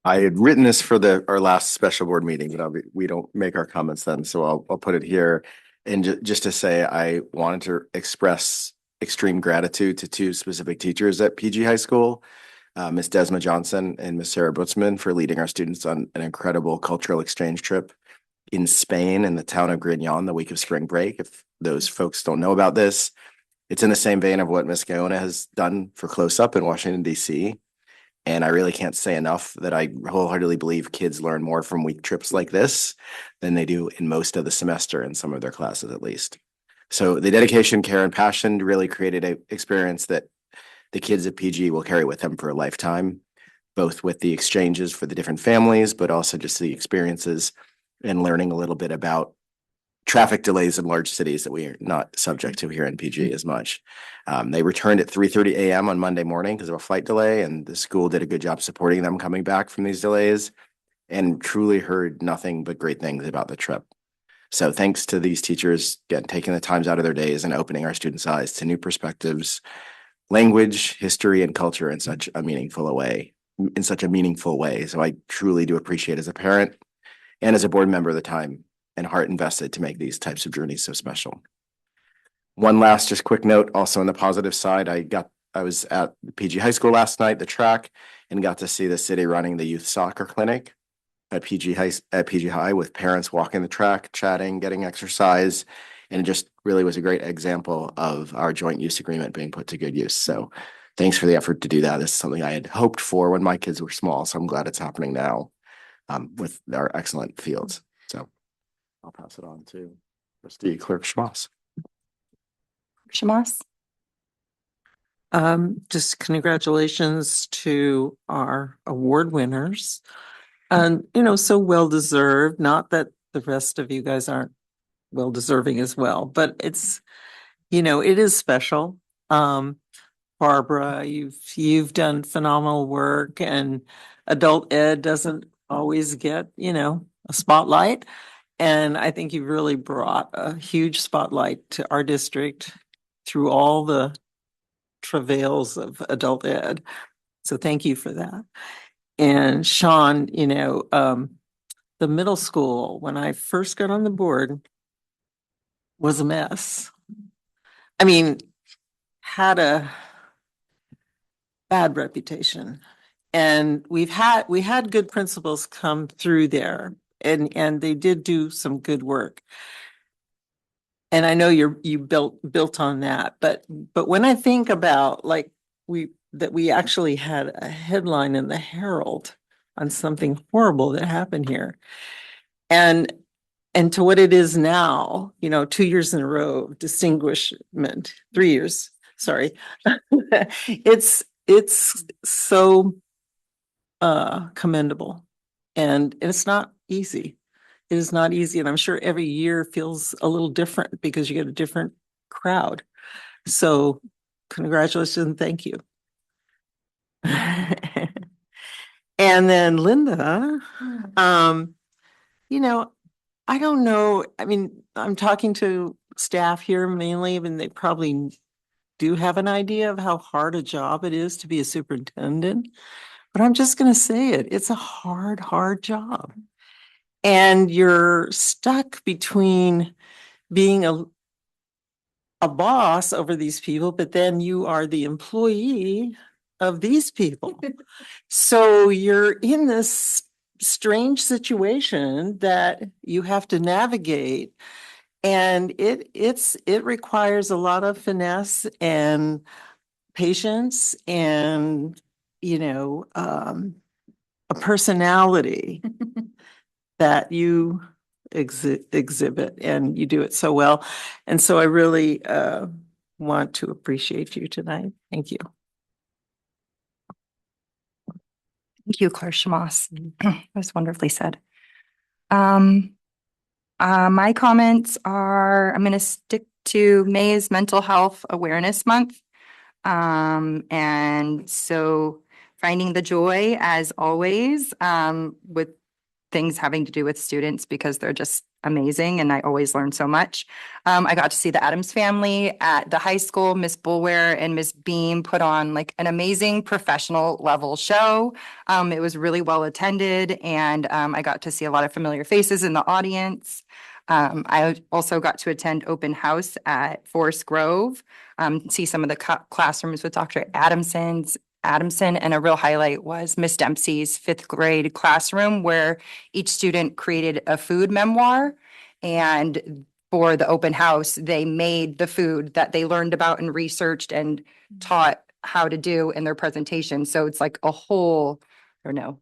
I had written this for our last special board meeting, but we don't make our comments then, so I'll put it here. And just to say, I wanted to express extreme gratitude to two specific teachers at PG High School, Miss Desma Johnson and Miss Sarah Butzman, for leading our students on an incredible cultural exchange trip in Spain in the town of Grignon the week of spring break. If those folks don't know about this, it's in the same vein of what Miss Gaona has done for Close Up in Washington, D.C. And I really can't say enough that I wholeheartedly believe kids learn more from week trips like this than they do in most of the semester in some of their classes, at least. So the dedication, care, and passion really created an experience that the kids at PG will carry with them for a lifetime, both with the exchanges for the different families, but also just the experiences and learning a little bit about traffic delays in large cities that we are not subject to here in PG as much. They returned at 3:30 a.m. on Monday morning because of a flight delay, and the school did a good job supporting them coming back from these delays, and truly heard nothing but great things about the trip. So thanks to these teachers, again, taking the times out of their days and opening our students' eyes to new perspectives, language, history, and culture in such a meaningful way. So I truly do appreciate as a parent and as a board member the time and heart invested to make these types of journeys so special. One last just quick note, also on the positive side, I was at PG High School last night, the track, and got to see the city running the youth soccer clinic at PG High with parents walking the track, chatting, getting exercise, and it just really was a great example of our joint use agreement being put to good use. So thanks for the effort to do that. This is something I had hoped for when my kids were small, so I'm glad it's happening now with our excellent fields. So I'll pass it on to Trustee Clerk Schmoss. Shamas? Just congratulations to our award winners. And, you know, so well deserved. Not that the rest of you guys aren't well deserving as well, but it's, you know, it is special. Barbara, you've done phenomenal work, and adult ed doesn't always get, you know, a spotlight. And I think you've really brought a huge spotlight to our district through all the travails of adult ed. So thank you for that. And Sean, you know, the middle school, when I first got on the board, was a mess. I mean, had a bad reputation. And we had good principals come through there, and they did do some good work. And I know you built on that, but when I think about like we actually had a headline in the Herald on something horrible that happened here, and to what it is now, you know, 2 years in a row of distinguishment, 3 years, sorry. It's so commendable, and it's not easy. It is not easy, and I'm sure every year feels a little different because you get a different crowd. So congratulations and thank you. And then Linda, you know, I don't know. I mean, I'm talking to staff here mainly, and they probably do have an idea of how hard a job it is to be a superintendent. But I'm just going to say it. It's a hard, hard job. And you're stuck between being a boss over these people, but then you are the employee of these people. So you're in this strange situation that you have to navigate. And it requires a lot of finesse and patience and, you know, a personality that you exhibit, and you do it so well. And so I really want to appreciate you tonight. Thank you. Thank you, Claire Shamos. That was wonderfully said. My comments are, I'm going to stick to May is Mental Health Awareness Month. And so finding the joy as always, with things having to do with students because they're just amazing and I always learn so much. I got to see the Addams family at the high school. Miss Bulware and Miss Beam put on like an amazing professional level show. It was really well attended, and I got to see a lot of familiar faces in the audience. I also got to attend open house at Forest Grove, see some of the classrooms with Dr. Adamson, and a real highlight was Miss Dempsey's 5th grade classroom where each student created a food memoir. And for the open house, they made the food that they learned about and researched and taught how to do in their presentation. So it's like a whole, I don't know,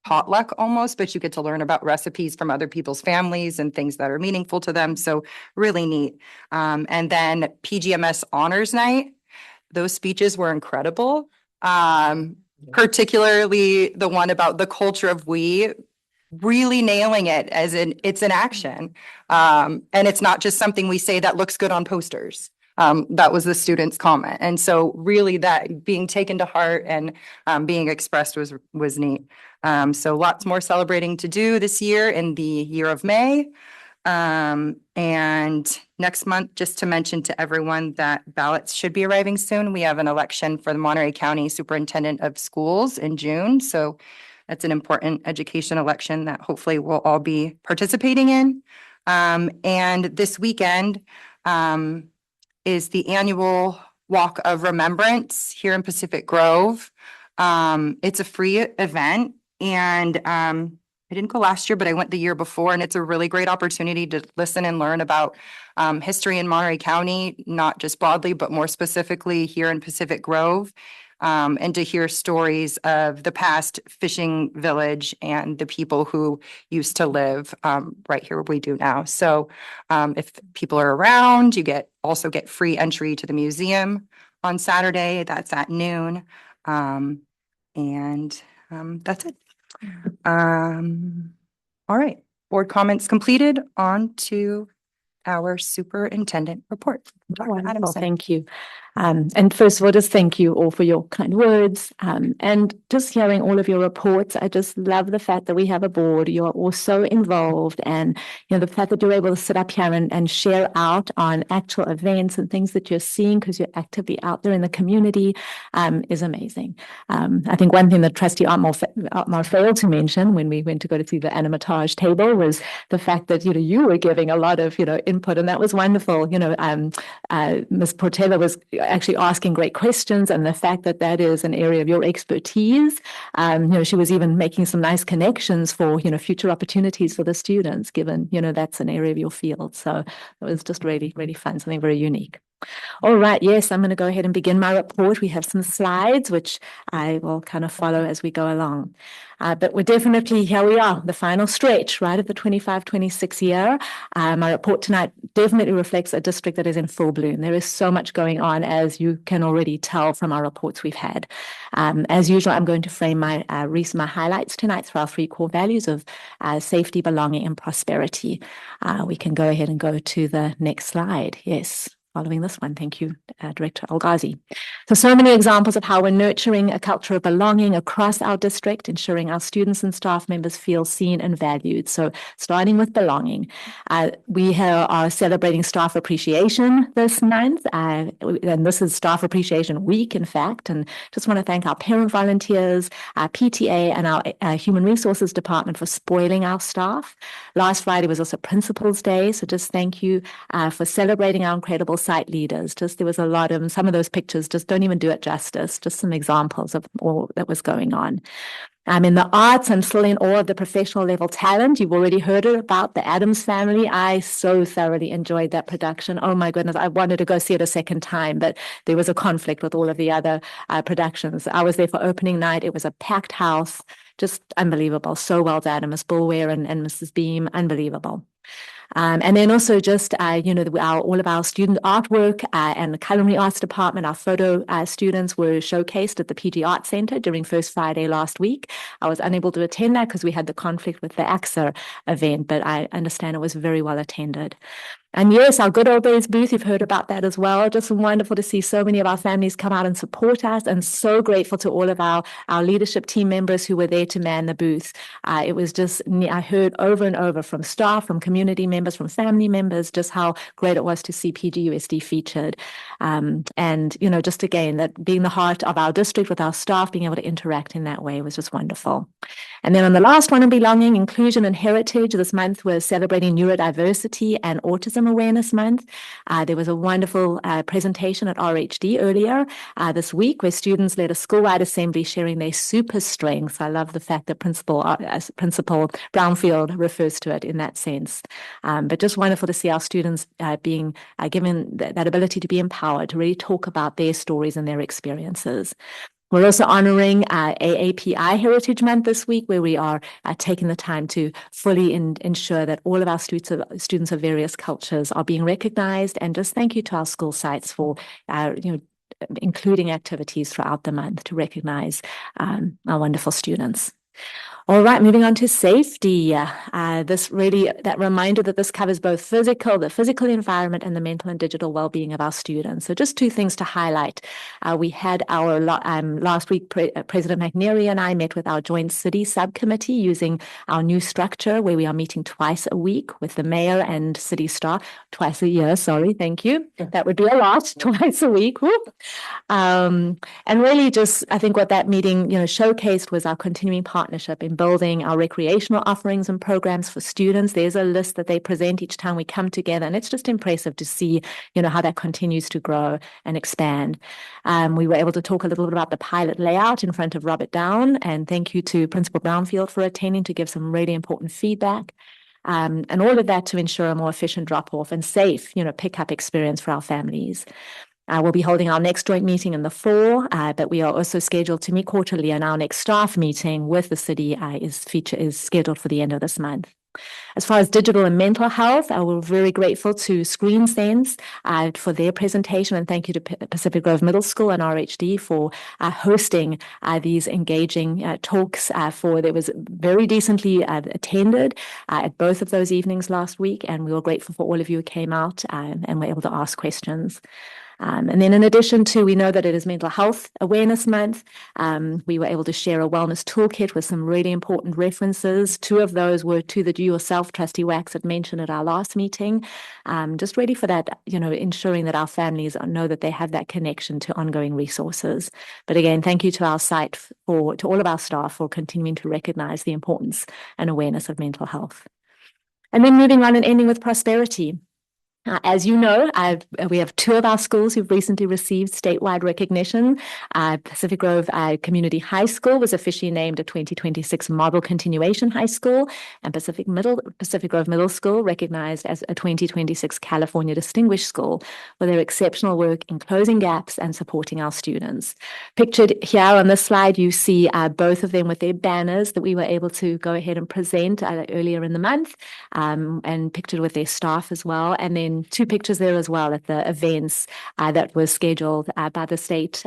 potluck almost, but you get to learn about recipes from other people's families and things that are meaningful to them. So really neat. And then PGMS Honors Night, those speeches were incredible. Particularly the one about the culture of we, really nailing it as it's an action. And it's not just something we say that looks good on posters. That was the student's comment. And so really that being taken to heart and being expressed was neat. So lots more celebrating to do this year in the year of May. And next month, just to mention to everyone that ballots should be arriving soon. We have an election for the Monterey County Superintendent of Schools in June. So that's an important education election that hopefully we'll all be participating in. And this weekend is the annual Walk of Remembrance here in Pacific Grove. It's a free event, and I didn't go last year, but I went the year before, and it's a really great opportunity to listen and learn about history in Monterey County, not just broadly, but more specifically here in Pacific Grove, and to hear stories of the past fishing village and the people who used to live right here where we do now. So if people are around, you also get free entry to the museum on Saturday. That's at noon. That's it. All right, board comments completed. On to our superintendent report. Dr. Wonderful, Adamson. thank you. And first of all, just thank you all for your kind words. And just hearing all of your reports, I just love the fact that we have a board. You're all so involved, and the fact that you're able to sit up here and share out on actual events and things that you're seeing because you're actively out there in the community is amazing. I think one thing that Trustee Otmar failed to mention when we went to go to see the animatage table was the fact that you were giving a lot of input, and that was wonderful. Ms. Portela was actually asking great questions, and the fact that that is an area of your expertise. She was even making some nice connections for future opportunities for the students, given that's an area of your field. So it was just really, really fun, something very unique. All right, yes, I'm going to go ahead and begin my report. We have some slides, which I will kind of follow as we go along. But we're definitely, here we are, the final stretch, right, of the 25-26 year. My report tonight definitely reflects a district that is in full bloom. There is so much going on, as you can already tell from our reports we've had. As usual, I'm going to frame my highlights tonight through our 3 core values of safety, belonging, and prosperity. We can go ahead and go to the next slide. Yes. Following this one. Thank you, Director Al-Ghazi. So many examples of how we're nurturing a culture of belonging across our district, ensuring our students and staff members feel seen and valued. So starting with belonging, we are celebrating Staff Appreciation this month, and this is Staff Appreciation Week, in fact, and just want to thank our parent volunteers, our PTA, and our Human Resources Department for spoiling our staff. Last Friday was also Principals Day, so just thank you for celebrating our incredible site leaders. Just there was a lot of some of those pictures just don't even do it justice. Just some examples of all that was going on. In the arts, I'm still in awe of the professional level talent. You've already heard about the Addams Family. I so thoroughly enjoyed that production. Oh my goodness, I wanted to go see it a second time, but there was a conflict with all of the other productions. I was there for opening night. It was a packed house, just unbelievable. So well done. And Ms. Bulware and Mrs. Beam, unbelievable. And then also just, all of our student artwork and the culinary arts department, our photo students were showcased at the PG Arts Center during First Friday last week. I was unable to attend that because we had the conflict with the AXA event, but I understand it was very well attended. And yes, our Good Old Days booth, you've heard about that as well. Just wonderful to see so many of our families come out and support us, and so grateful to all of our leadership team members who were there to man the booth. It was just, I heard over and over from staff, from community members, from family members, just how great it was to see PGUSD featured. And, just again, that being the heart of our district with our staff, being able to interact in that way was just wonderful. And then on the last one on belonging, inclusion and heritage, this month we're celebrating neurodiversity and autism awareness month. There was a wonderful presentation at RHD earlier this week where students led a school-wide assembly sharing their super strengths. I love the fact that Principal Brownfield refers to it in that sense. But just wonderful to see our students being given that ability to be empowered, to really talk about their stories and their experiences. We're also honoring AAPI Heritage Month this week, where we are taking the time to fully ensure that all of our students of various cultures are being recognized. And just thank you to our school sites for including activities throughout the month to recognize our wonderful students. All right, moving on to safety. That reminder that this covers both the physical environment and the mental and digital well-being of our students. So just 2 things to highlight. We had our last week, President McNeary and I met with our joint city subcommittee using our new structure where we are meeting twice a week with the mayor and city staff, twice a year, sorry, thank you. That would be a lot, twice a week. And really just, I think what that meeting, showcased was our continuing partnership in building our recreational offerings and programs for students. There's a list that they present each time we come together, and it's just impressive to see, how that continues to grow and expand. We were able to talk a little bit about the pilot layout in front of Robert Down, and thank you to Principal Brownfield for attending to give some really important feedback. And all of that to ensure a more efficient drop-off and safe, pickup experience for our families. We'll be holding our next joint meeting in the fall, but we are also scheduled to meet quarterly, and our next staff meeting with the city is scheduled for the end of this month. As far as digital and mental health, we're very grateful to Screen Sense for their presentation, and thank you to Pacific Grove Middle School and RHD for hosting these engaging talks that was very decently attended at both of those evenings last week, and we were grateful for all of you who came out and were able to ask questions. And then in addition to, we know that it is Mental Health Awareness Month, we were able to share a wellness toolkit with some really important references. 2 of those were to the Do Yourself Trustee Wax had mentioned at our last meeting, just ready for that, ensuring that our families know that they have that connection to ongoing resources. But again, thank you to our site to all of our staff for continuing to recognize the importance and awareness of mental health. And then moving on and ending with prosperity. As you know, we have 2 of our schools who've recently received statewide recognition. Pacific Grove Community High School was officially named a 2026 Model Continuation High School, and Pacific Grove Middle School recognized as a 2026 California Distinguished School for their exceptional work in closing gaps and supporting our students. Pictured here on this slide, you see both of them with their banners that we were able to go ahead and present earlier in the month, and pictured with their staff as well. And then 2 pictures there as well at the events that were scheduled by the state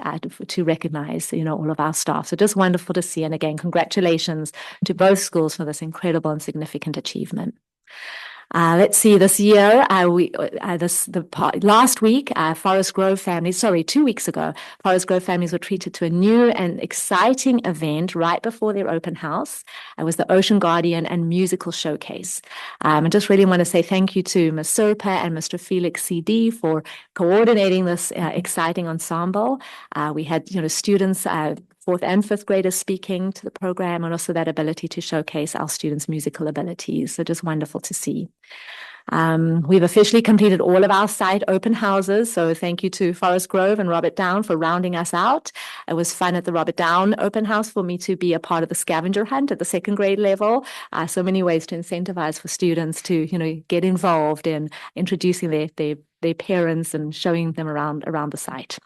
to recognize, all of our staff. So just wonderful to see. And again, congratulations to both schools for this incredible and significant achievement. Let's see, this year, last week, Forest Grove families, 2 weeks ago, Forest Grove families were treated to a new and exciting event right before their open house. It was the Ocean Guardian and Musical Showcase. I just really want to say thank you to Ms. Serpa and Mr. Felix CD for coordinating this exciting ensemble. We had, students, 4th and 5th graders speaking to the program, and also that ability to showcase our students' musical abilities. So just wonderful to see. We've officially completed all of our site open houses. So thank you to Forest Grove and Robert Down for rounding us out. It was fun at the Robert Down open house for me to be a part of the scavenger hunt at the 2nd grade level. So many ways to incentivize for students to, get involved in introducing their parents and showing them around the site.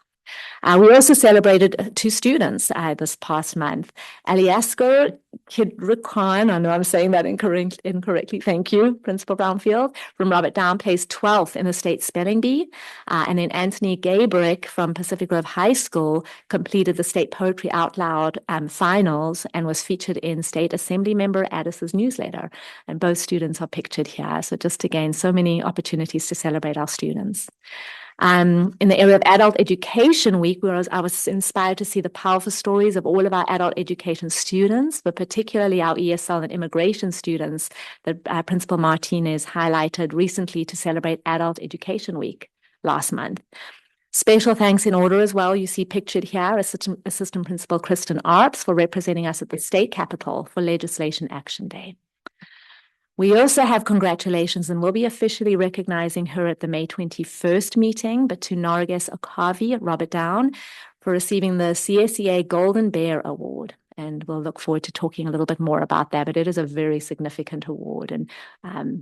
We also celebrated 2 students this past month. Aliasco Kidrikhan, I know I'm saying that incorrectly, thank you, Principal Brownfield, from Robert Down, placed 12th in the state spelling bee. And then Anthony Gabrick from Pacific Grove High School completed the State Poetry Out Loud finals and was featured in State Assembly Member Addis's newsletter. And both students are pictured here. So just again, so many opportunities to celebrate our students. In the area of Adult Education Week, I was inspired to see the powerful stories of all of our adult education students, but particularly our ESL and immigration students that Principal Martinez highlighted recently to celebrate Adult Education Week last month. Special thanks in order as well. You see pictured here Assistant Principal Kristen Arps for representing us at the state capitol for Legislation Action Day. We also have congratulations, and we'll be officially recognizing her at the May 21st meeting, but to Narges Okavi at Robert Down for receiving the CSEA Golden Bear Award. And we'll look forward to talking a little bit more about that, but it is a very significant award, and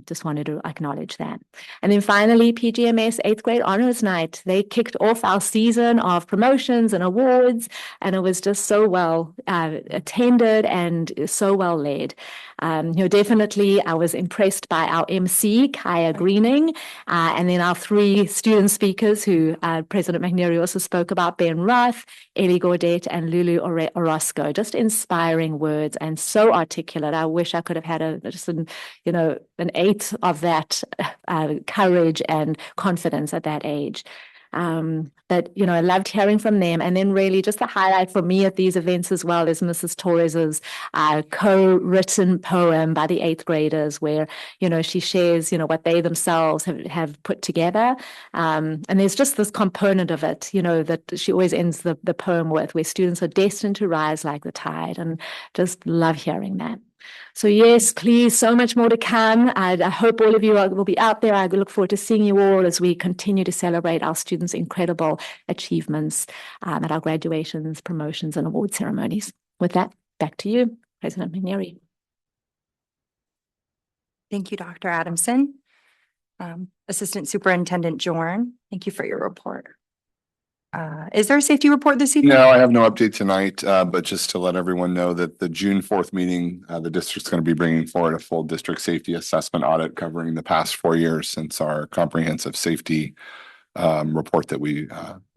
just wanted to acknowledge that. And then finally, PGMS 8th grade honors night. They kicked off our season of promotions and awards, and it was just so well attended and so well led. Definitely I was impressed by our MC, Kaya Greening, and then our 3 student speakers who President McNeary also spoke about, Ben Roth, Ellie Gaudet, and Lulu Orozco. Just inspiring words and so articulate. I wish I could have had an 8th of that courage and confidence at that age. But, I loved hearing from them. And then really just the highlight for me at these events as well is Mrs. Torres's co-written poem by the 8th graders where, she shares, what they themselves have put together. And there's just this component of it, that she always ends the poem with, where students are destined to rise like the tide, and just love hearing that. So yes, please, so much more to come. I hope all of you will be out there. I look forward to seeing you all as we continue to celebrate our students' incredible achievements at our graduations, promotions, and award ceremonies. With that, back to you, President McNeary. Thank you, Dr. Adamson. Assistant Superintendent Jorn, thank you for your report. Is there a safety report this evening? No, I have no update tonight, but just to let everyone know that the June 4th meeting, the district's going to be bringing forward a full district safety assessment audit covering the past 4 years since our comprehensive safety report that we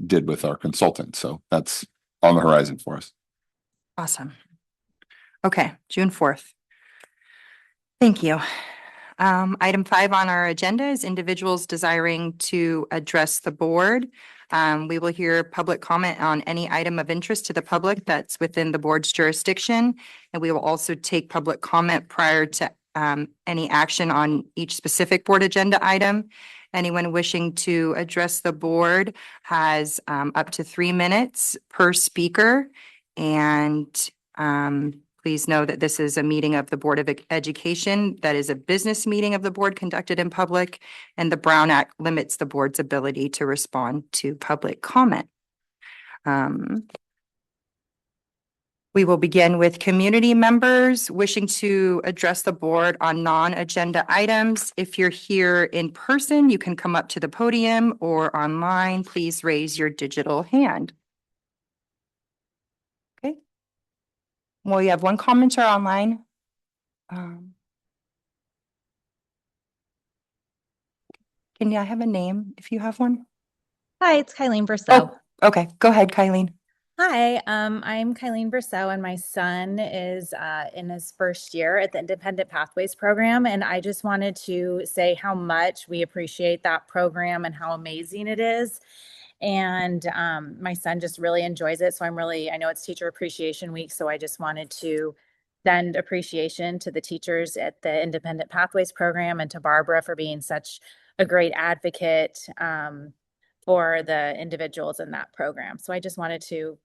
did with our consultant. So that's on the horizon for us. Awesome. Okay, June 4th. Thank you. Item 5 on our agenda is individuals desiring to address the board. We will hear public comment on any item of interest to the public that's within the board's jurisdiction. And we will also take public comment prior to any action on each specific board agenda item. Anyone wishing to address the board has up to 3 minutes per speaker. And please know that this is a meeting of the Board of Education. That is a business meeting of the board conducted in public, and the Brown Act limits the board's ability to respond to public comment. We will begin with community members wishing to address the board on non-agenda items. If you're here in person, you can come up to the podium, or online, please raise your digital hand. Okay. Well, you have one commenter online. Can I have a name if you have one? Hi, it's Kylene Verso. Oh, okay. Go ahead, Kylene. Hi, I'm Kylene Verso, and my son is in his first year at the Independent Pathways program. And I just wanted to say how much we appreciate that program and how amazing it is. And my son just really enjoys it. So I know it's Teacher Appreciation Week. So I just wanted to send appreciation to the teachers at the Independent Pathways program and to Barbara for being such a great advocate for the individuals in that program. So I just wanted to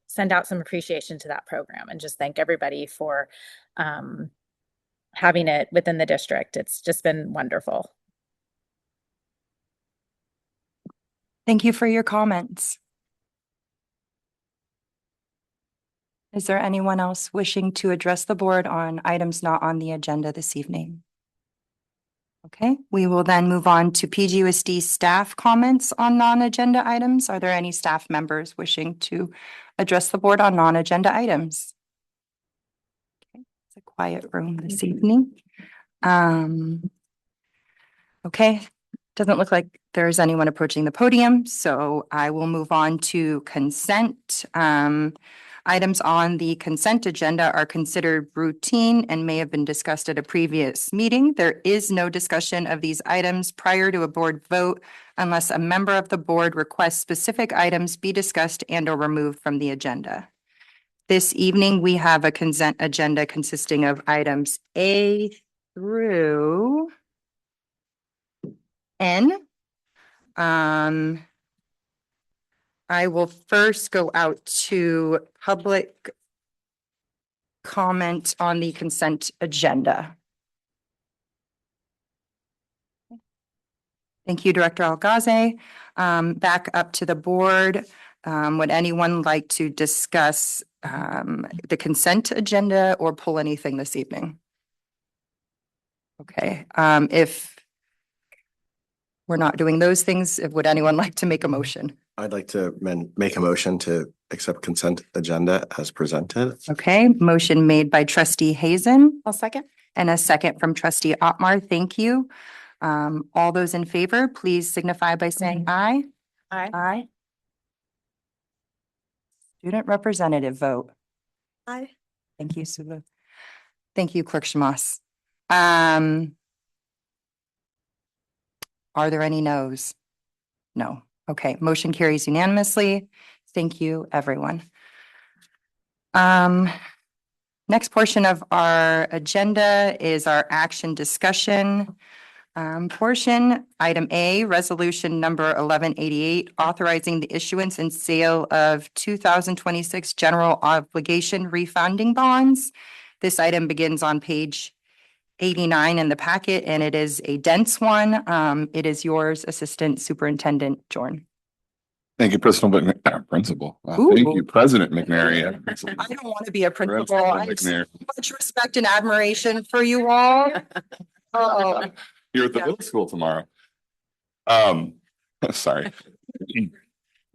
send out some appreciation to that program and just thank everybody for having it within the district. It's just been wonderful. Thank you for your comments. Is there anyone else wishing to address the board on items not on the agenda this evening? Okay, we will then move on to PGUSD staff comments on non-agenda items. Are there any staff members wishing to address the board on non-agenda items? Okay, it's a quiet room this evening. Okay, doesn't look like there's anyone approaching the podium, so I will move on to consent. Items on the consent agenda are considered routine and may have been discussed at a previous meeting. There is no discussion of these items prior to a board vote unless a member of the board requests specific items be discussed and or removed from the agenda. This evening, we have a consent agenda consisting of items A through N. I will first go out to public comment on the consent agenda. Thank you, Director Algaze. Back up to the board. Would anyone like to discuss the consent agenda or pull anything this evening? Okay, if we're not doing those things, would anyone like to make a motion? I'd like to make a motion to accept consent agenda as presented. Okay, motion made by Trustee Hazen. I'll second. And a second from Trustee Otmar. Thank you. All those in favor, please signify by saying aye. Aye. Aye. Student representative vote. Aye. Thank you, Sulu. Thank you, Clerk Shamas. Are there any no's? No. Okay, motion carries unanimously. Thank you, everyone. Next portion of our agenda is our action discussion portion. Item A, resolution number 1188, authorizing the issuance and sale of 2026 general obligation refunding bonds. This item begins on page 89 in the packet, and it is a dense one. It is yours, Assistant Superintendent Jordan. Thank you, Principal. Thank you, President McNary. I don't want to be a principal. I have so McNary. much respect and admiration for you all. Oh, You're at the middle school tomorrow. Sorry.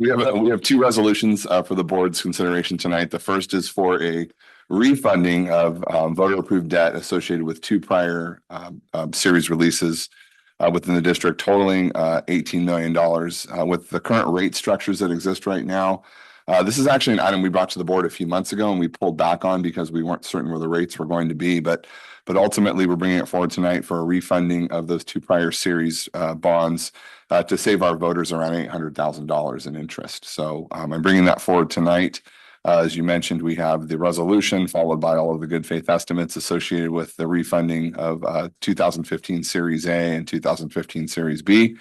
We have two resolutions for the board's consideration tonight. The first is for a refunding of voter approved debt associated with two prior series releases within the district totaling $18 million. With the current rate structures that exist right now, this is actually an item we brought to the board a few months ago and we pulled back on because we weren't certain where the rates were going to be. But ultimately, we're bringing it forward tonight for a refunding of those two prior series bonds to save our voters around $800,000 in interest. So I'm bringing that forward tonight. As you mentioned, we have the resolution followed by all of the good faith estimates associated with the refunding of 2015 Series A and 2015 Series B.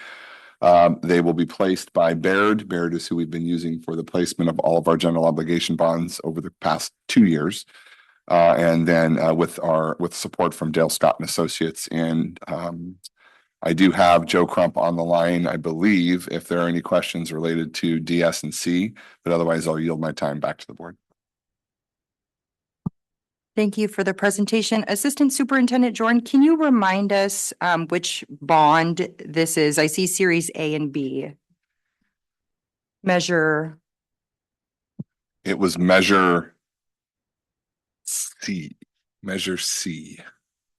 They will be placed by Baird. Baird is who we've been using for the placement of all of our general obligation bonds over the past 2 years. And then with support from Dale Scott and Associates. And I do have Joe Crump on the line, I believe, if there are any questions related to DS and C, but otherwise I'll yield my time back to the board. Thank you for the presentation. Assistant Superintendent Jordan, can you remind us which bond this is? I see Series A and B. Measure. It was Measure C,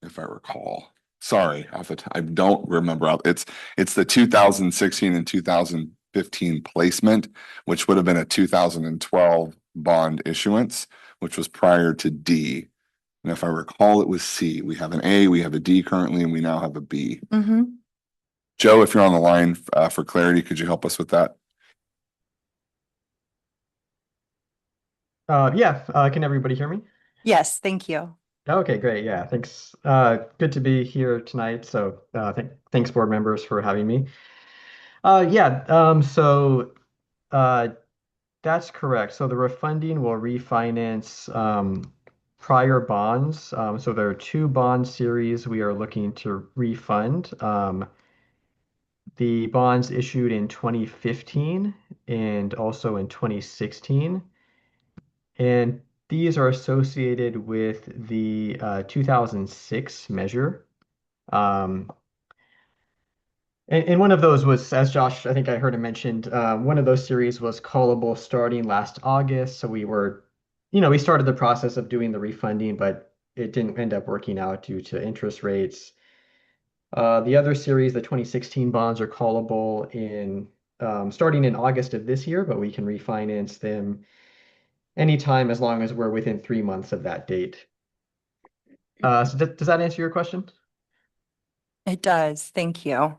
if I recall. Sorry, I don't remember. It's the 2016 and 2015 placement, which would have been a 2012 bond issuance, which was prior to D. And if I recall, it was C. We have an A, we have a D currently, and we now have a B. Mm-hmm. Joe, if you're on the line for clarity, could you help us with that? Can everybody hear me? Yes, thank you. Okay, great. Yeah, thanks. Good to be here tonight. So thanks board members for having me. That's correct. So the refunding will refinance prior bonds. So there are two bond series we are looking to refund. The bonds issued in 2015 and also in 2016. And these are associated with the 2006 measure. And one of those was, as Josh, I think I heard him mentioned, one of those series was callable starting last August. So we started the process of doing the refunding, but it didn't end up working out due to interest rates. The other series, the 2016 bonds, are callable starting in August of this year, but we can refinance them anytime as long as we're within 3 months of that date. So does that answer your question? It does. Thank you.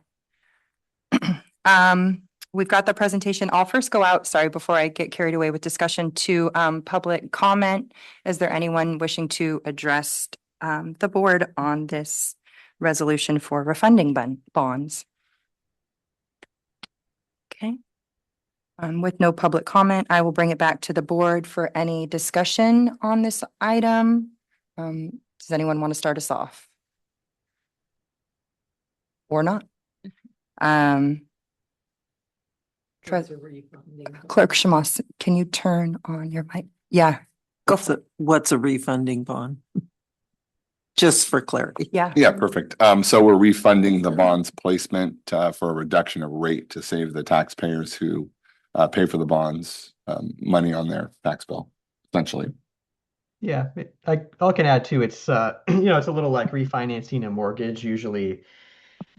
We've got the presentation. I'll first go out, sorry, before I get carried away with discussion to public comment. Is there anyone wishing to address the board on this resolution for refunding bonds? Okay. With no public comment, I will bring it back to the board for any discussion on this item. Does anyone want to start us off? Or not? Clerk Shamos, can you turn on your mic? Yeah, go for it. What's a refunding bond? Just for clarity. Yeah. Yeah, perfect. So we're refunding the bonds placement for a reduction of rate to save the taxpayers who pay for the bonds money on their tax bill, essentially. Yeah, I can add too. It's it's a little like refinancing a mortgage. Usually,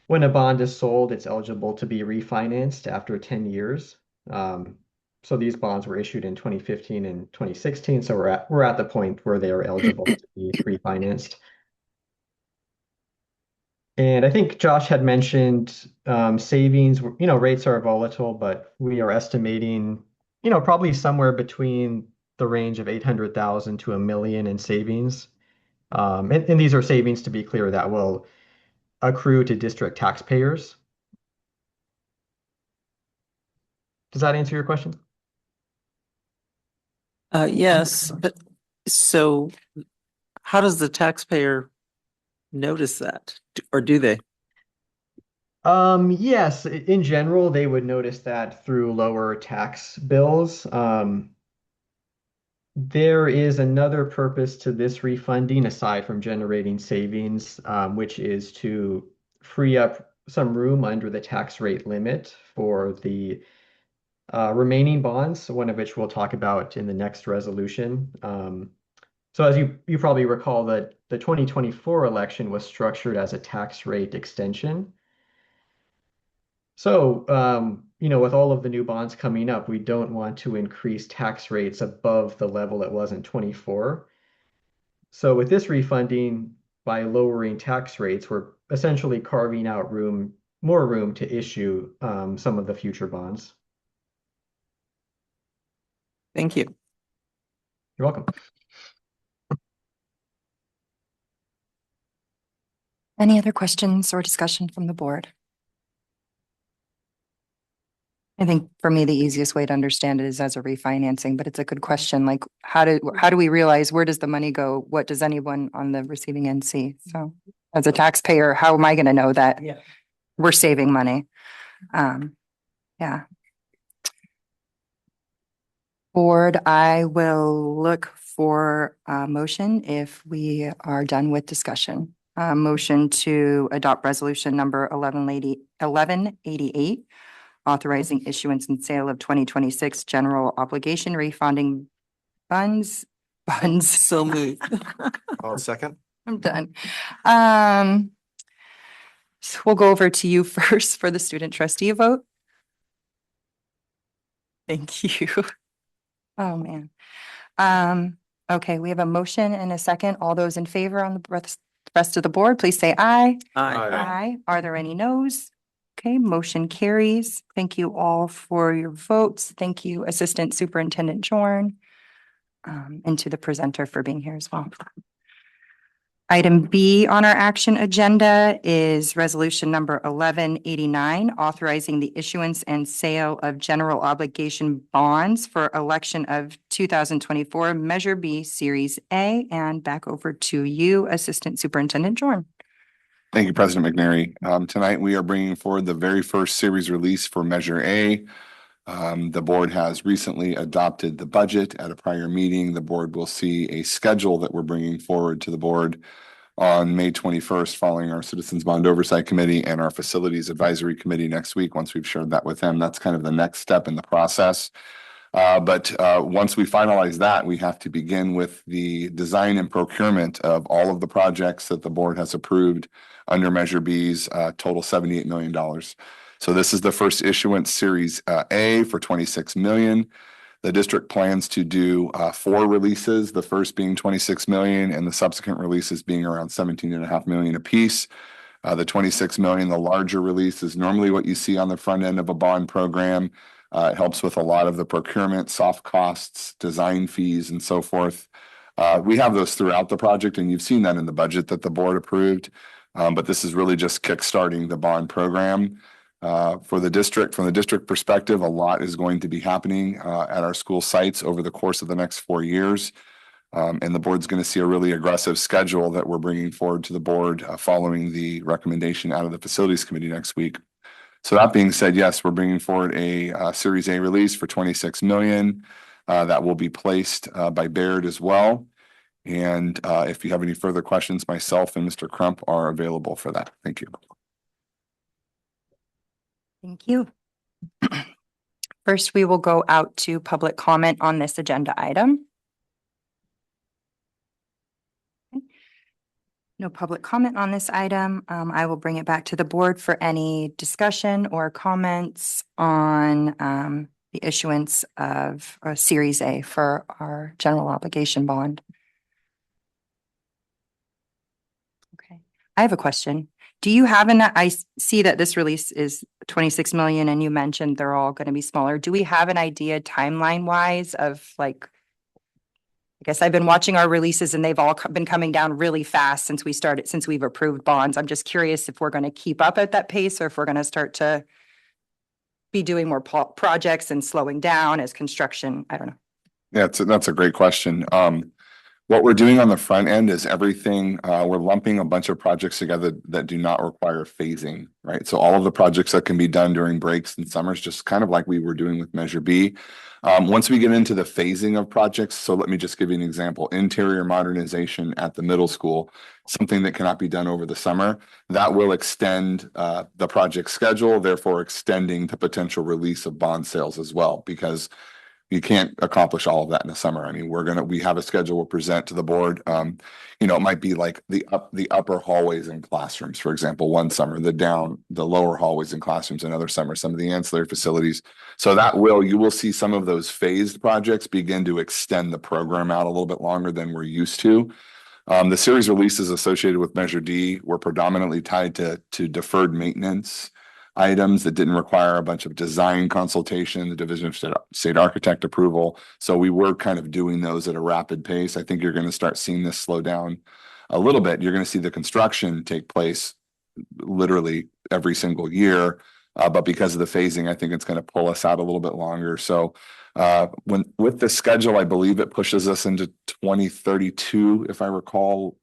when a bond is sold, it's eligible to be refinanced after 10 years. So these bonds were issued in 2015 and 2016. So we're at the point where they are eligible to be refinanced. And I think Josh had mentioned savings. Rates are volatile, but we are estimating, probably somewhere between the range of 800,000 to $1 million in savings. And these are savings, to be clear, that will accrue to district taxpayers. Does that answer your question? Yes, but so how does the taxpayer notice that, or do they? Yes, in general, they would notice that through lower tax bills. There is another purpose to this refunding aside from generating savings, which is to free up some room under the tax rate limit for the remaining bonds, one of which we'll talk about in the next resolution. So as you probably recall that the 2024 election was structured as a tax rate extension. So, with all of the new bonds coming up, we don't want to increase tax rates above the level it was in 24. So with this refunding, by lowering tax rates, we're essentially carving out more room to issue some of the future bonds. Thank you. You're welcome. Any other questions or discussion from the board? I think for me, the easiest way to understand it is as a refinancing, but it's a good question. Like, how do we realize, where does the money go? What does anyone on the receiving end see? So as a taxpayer, how am I going to know that we're saving money? Yeah. Board, I will look for a motion if we are done with discussion. Motion to adopt resolution number 1188, authorizing issuance and sale of 2026 general obligation refunding funds. So moved. I'll second. I'm done. So we'll go over to you first for the student trustee vote. Thank you. Oh, man. Okay, we have a motion and a second. All those in favor on the rest of the board, please say aye. Aye. Aye. Are there any noes? Okay, motion carries. Thank you all for your votes. Thank you, Assistant Superintendent Jorn, and to the presenter for being here as well. Item B on our action agenda is resolution number 1189, authorizing the issuance and sale of general obligation bonds for election of 2024 Measure B Series A. And back over to you, Assistant Superintendent Jorn. Thank you, President McNary. Tonight, we are bringing forward the very first series release for Measure A. The board has recently adopted the budget at a prior meeting. The board will see a schedule that we're bringing forward to the board on May 21st, following our Citizens Bond Oversight Committee and our Facilities Advisory Committee next week. Once we've shared that with them, that's kind of the next step in the process. But once we finalize that, we have to begin with the design and procurement of all of the projects that the board has approved under Measure B's total $78 million. So this is the first issuance, Series A, for $26 million. The district plans to do 4 releases, the first being $26 million and the subsequent releases being around $17.5 million apiece. The $26 million, the larger release, is normally what you see on the front end of a bond program. It helps with a lot of the procurement, soft costs, design fees, and so forth. We have those throughout the project, and you've seen that in the budget that the board approved. But this is really just kickstarting the bond program. For the district, from the district perspective, a lot is going to be happening at our school sites over the course of the next 4 years. And the board's going to see a really aggressive schedule that we're bringing forward to the board following the recommendation out of the Facilities Committee next week. So that being said, yes, we're bringing forward a Series A release for $26 million that will be placed by Baird as well. And if you have any further questions, myself and Mr. Crump are available for that. Thank you. Thank you. First, we will go out to public comment on this agenda item. No public comment on this item. I will bring it back to the board for any discussion or comments on the issuance of a Series A for our general obligation bond. Okay, I have a question. Do you have I see that this release is 26 million and you mentioned they're all going to be smaller. Do we have an idea timeline wise of like, I guess I've been watching our releases and they've all been coming down really fast since we've approved bonds. I'm just curious if we're going to keep up at that pace or if we're going to start to be doing more projects and slowing down as construction. I don't know. Yeah, that's a great question. What we're doing on the front end is everything, we're lumping a bunch of projects together that do not require phasing, right? So all of the projects that can be done during breaks and summers, just kind of like we were doing with Measure B. Once we get into the phasing of projects, so let me just give you an example, interior modernization at the middle school, something that cannot be done over the summer, that will extend the project schedule, therefore extending the potential release of bond sales as well, because you can't accomplish all of that in the summer. I mean, we have a schedule we'll present to the board. You know, it might be like the upper hallways in classrooms, for example, one summer, the lower hallways in classrooms another summer, some of the ancillary facilities. So you will see some of those phased projects begin to extend the program out a little bit longer than we're used to. The series releases associated with Measure D were predominantly tied to deferred maintenance items that didn't require a bunch of design consultation, the Division of State Architect approval. So we were kind of doing those at a rapid pace. I think you're going to start seeing this slow down a little bit. You're going to see the construction take place literally every single year. But because of the phasing, I think it's going to pull us out a little bit longer. So with the schedule, I believe it pushes us into 2032, if I recall.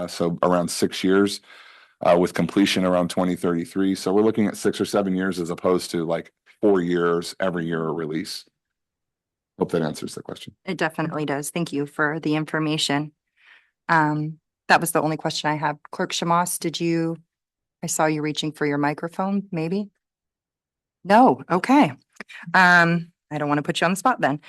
So around 6 years. With completion around 2033. So we're looking at 6 or 7 years as opposed to like 4 years, every year a release. Hope that answers the question. It definitely does. Thank you for the information. That was the only question I have. Clerk Shamas, I saw you reaching for your microphone, maybe? No, okay. I don't want to put you on the spot then.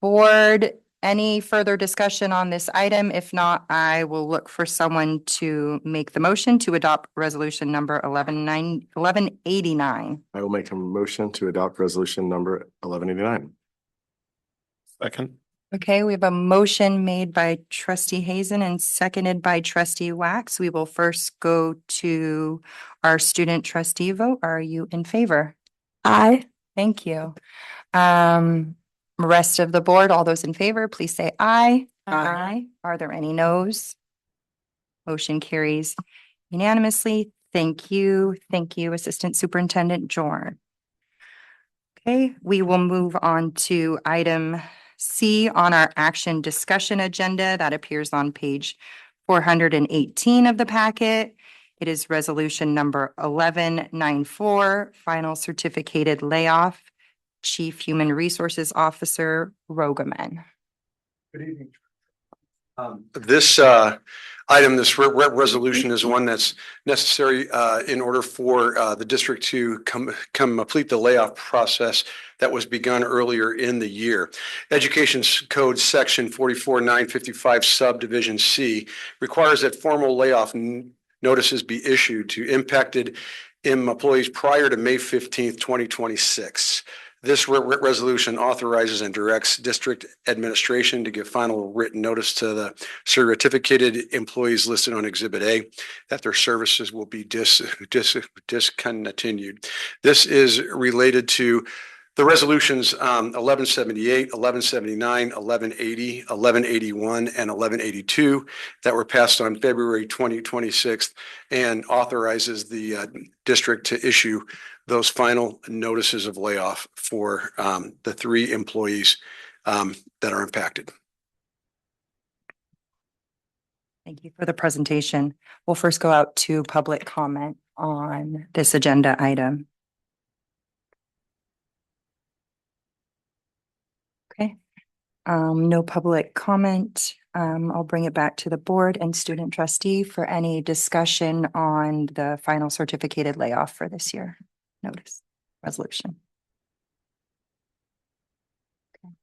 Board, any further discussion on this item? If not, I will look for someone to make the motion to adopt resolution number 1189. I will make a motion to adopt resolution number 1189. Second. Okay, we have a motion made by trustee Hazen and seconded by trustee Wax. We will first go to our student trustee vote. Are you in favor? Aye. Thank you. Rest of the board, all those in favor, please say aye. Aye. Are there any noes? Motion carries unanimously. Thank you. Thank you, Assistant Superintendent Jorn. Okay, we will move on to item C on our action discussion agenda that appears on page 418 of the packet. It is resolution number 1194, final certificated layoff, Chief Human Resources Officer Rogaman. Good evening. This item, this resolution is one that's necessary in order for the district to complete the layoff process that was begun earlier in the year. Education Code Section 44955 Subdivision C requires that formal layoff notices be issued to impacted employees prior to May 15th, 2026. This resolution authorizes and directs district administration to give final written notice to the certificated employees listed on Exhibit A that their services will be discontinued. This is related to the resolutions 1178, 1179, 1180, 1181, and 1182 that were passed on February 2026 and authorizes the district to issue those final notices of layoff for the 3 employees that are impacted. Thank you for the presentation. We'll first go out to public comment on this agenda item. Okay, no public comment. I'll bring it back to the board and student trustee for any discussion on the final certificated layoff for this year. Notice resolution. Okay.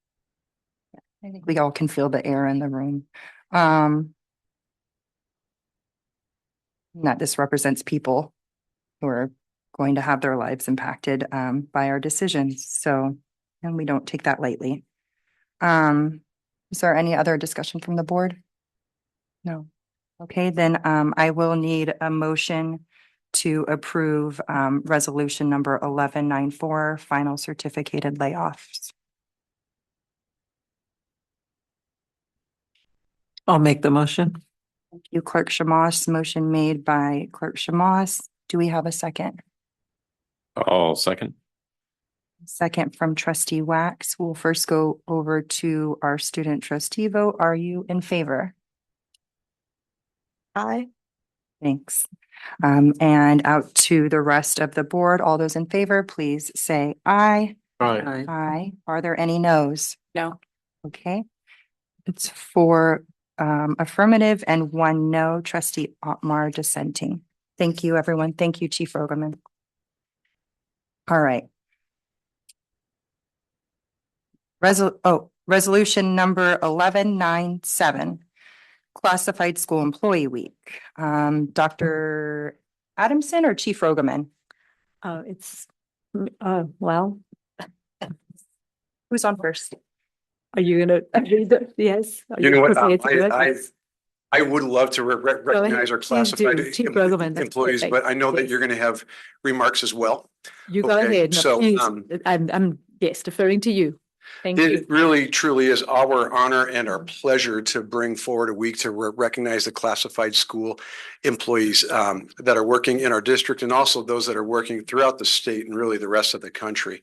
Yeah, I think we all can feel the air in the room. That this represents people who are going to have their lives impacted by our decisions. So, and we don't take that lightly. Is there any other discussion from the board? No. Okay, then I will need a motion to approve resolution number 1194, final certificated layoffs. I'll make the motion. Thank you, Clerk Shamas. Motion made by Clerk Shamas. Do we have a second? I'll second. Second from trustee Wax. We'll first go over to our student trustee vote. Are you in favor? Aye. Thanks. And out to the rest of the board, all those in favor, please say aye. Aye. Aye. Are there any noes? No. Okay. It's four affirmative and one no. Trustee Otmar dissenting. Thank you, everyone. Thank you, Chief Rogerman. All right. Resolution number 1197, Classified School Employee Week. Dr. Adamson or Chief Rogerman? It's, well, Who's on first? are you gonna read it? Yes. Are You know what? prepared to do it? I would love to recognize our Please do. classified Chief Rogerman, that's employees, perfect. but I know that Yes. you're going to have remarks as well. You go Okay, ahead. No, so, please. I'm yes, deferring to you. Thank you. It really truly is our honor and our pleasure to bring forward a week to recognize the classified school employees that are working in our district and also those that are working throughout the state and really the rest of the country.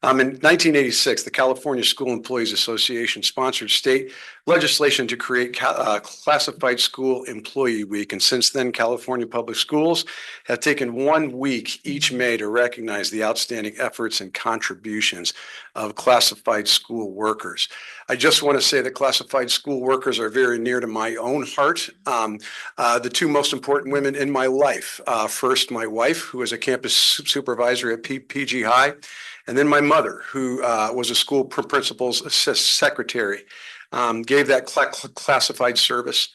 In 1986, the California School Employees Association sponsored state legislation to create Classified School Employee Week. And since then, California Public Schools have taken 1 week each May to recognize the outstanding efforts and contributions of classified school workers. I just want to say that classified school workers are very near to my own heart. The two most important women in my life, first, my wife, who is a campus supervisor at PG High, and then my mother, who was a school principal's secretary, gave that classified service.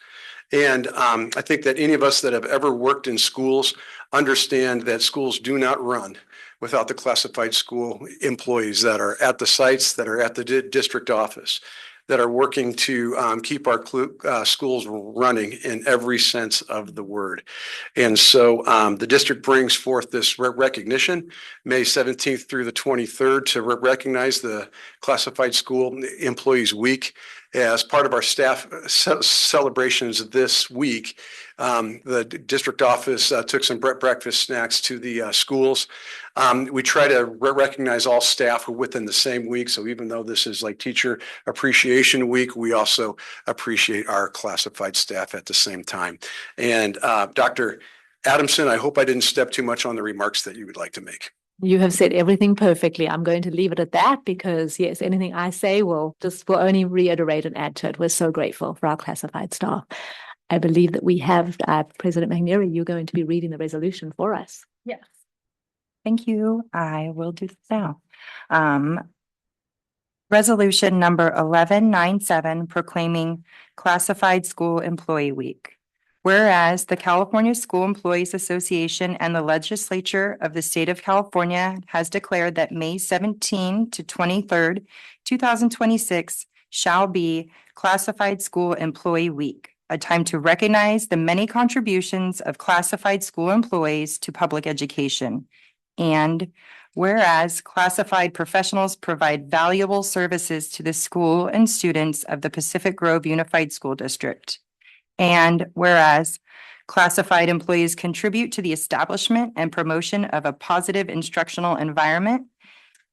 And I think that any of us that have ever worked in schools understand that schools do not run without the classified school employees that are at the sites, that are at the district office, that are working to keep our schools running in every sense of the word. And so the district brings forth this recognition, May 17th through the 23rd, to recognize the Classified School Employees Week. As part of our staff celebrations this week, the district office took some breakfast snacks to the schools. We try to recognize all staff within the same week. So even though this is like Teacher Appreciation Week, we also appreciate our classified staff at the same time. And Dr. Adamson, I hope I didn't step too much on the remarks that you would like to make. You have said everything perfectly. I'm going to leave it at that because yes, anything I say will only reiterate and add to it. We're so grateful for our classified staff. I believe that we have President McNary, you're going to be reading the resolution for us. Yes. Thank you. I will do this now. Resolution number 1197, proclaiming Classified School Employee Week. Whereas the California School Employees Association and the Legislature of the State of California has declared that May 17 to 23rd, 2026 shall be Classified School Employee Week, a time to recognize the many contributions of classified school employees to public education. And whereas classified professionals provide valuable services to the school and students of the Pacific Grove Unified School District. And whereas classified employees contribute to the establishment and promotion of a positive instructional environment.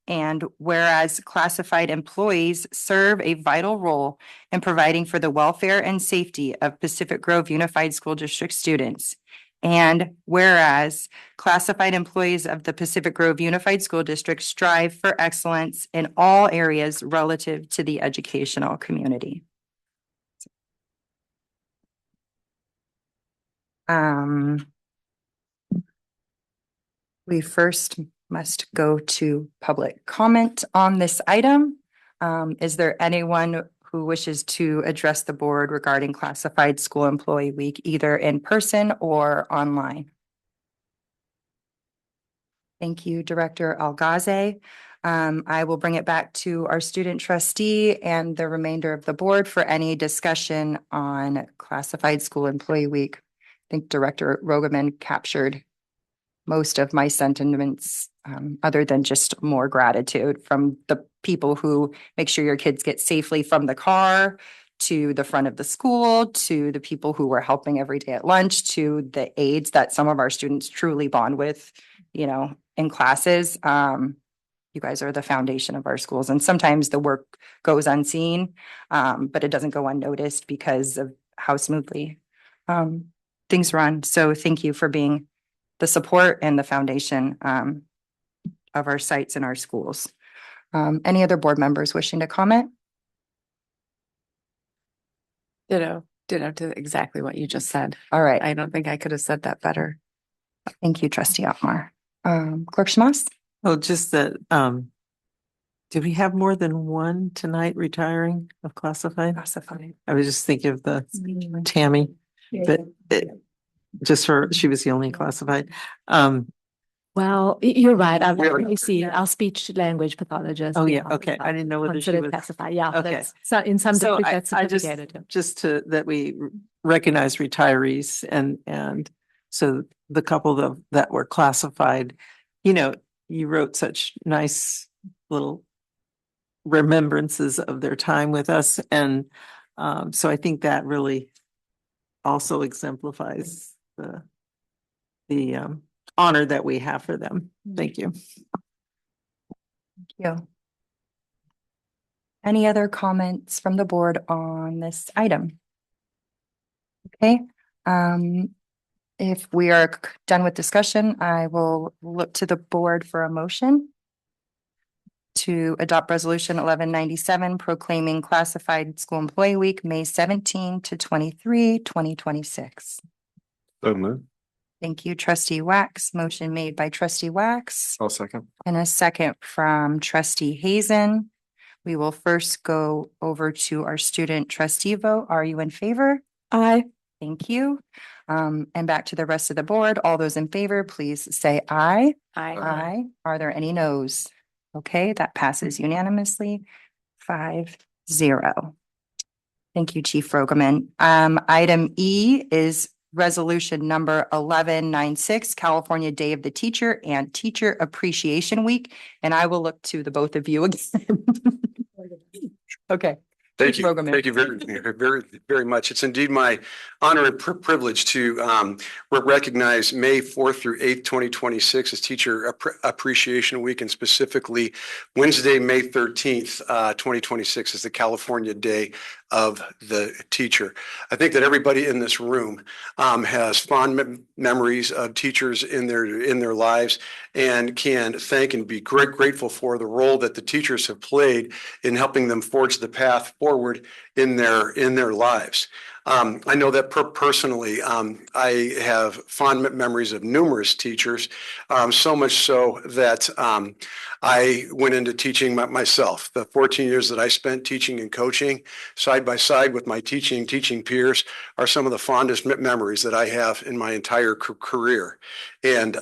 And whereas classified employees serve a vital role in providing for the welfare and safety of Pacific Grove Unified School District students. And whereas classified employees of the Pacific Grove Unified School District strive for excellence in all areas relative to the educational community. We first must go to public comment on this item. Is there anyone who wishes to address the board regarding Classified School Employee Week, either in person or online? Thank you, Director Algaze. I will bring it back to our student trustee and the remainder of the board for any discussion on Classified School Employee Week. I think Director Rogerman captured most of my sentiments, other than just more gratitude from the people who make sure your kids get safely from the car to the front of the school, to the people who are helping every day at lunch, to the aides that some of our students truly bond with, in classes. You guys are the foundation of our schools, and sometimes the work goes unseen, but it doesn't go unnoticed because of how smoothly things run. So thank you for being the support and the foundation of our sites and our schools. Any other board members wishing to comment? Ditto to exactly what you just said. All right. I don't think I could have said that better. Thank you, Trustee Otmar. Clerk Schmass? Oh, just that, did we have more than one tonight retiring of classified? Classified. I was just thinking of the Tammy, but just her, she was the only classified. Well, you're right. I've Yeah. really seen our speech language pathologist. Oh, yeah, okay. I didn't know whether she Considered was. classified. Yeah, Okay. that's, so in some So districts that's I just, certificated. just to, that we recognize retirees and so the couple that were classified, you know, you wrote such nice little remembrances of their time with us. And so I think that really also exemplifies the honor that we have for them. Thank you. Thank you. Any other comments from the board on this item? Okay, if we are done with discussion, I will look to the board for a motion to adopt resolution 1197 proclaiming classified school employee week, May 17 to 23, 2026. So moved. Thank you, trustee Wax. Motion made by trustee Wax I'll second. and a second from trustee Hazen. We will first go over to our student trustee vote. Are you in favor? Aye. Thank you. And back to the rest of the board. All those in favor, please say aye. Aye. Are there any noes? Okay, that passes unanimously, 5-0. Thank you, Chief Rogaman. Item E is resolution number 1196, California Day of the Teacher and Teacher Appreciation Week. And I will look to the both of you again. Okay. Thank Chief you. Rogaman. Thank you very much. It's indeed my honor and privilege to recognize May 4th through 8th, 2026 as Teacher Appreciation Week, and specifically Wednesday, May 13th, 2026 is the California Day of the Teacher. I think that everybody in this room has fond memories of teachers in their lives and can thank and be grateful for the role that the teachers have played in helping them forge the path forward in their lives. I know that personally, I have fond memories of numerous teachers, so much so that I went into teaching myself. The 14 years that I spent teaching and coaching side by side with my teaching peers are some of the fondest memories that I have in my entire career. And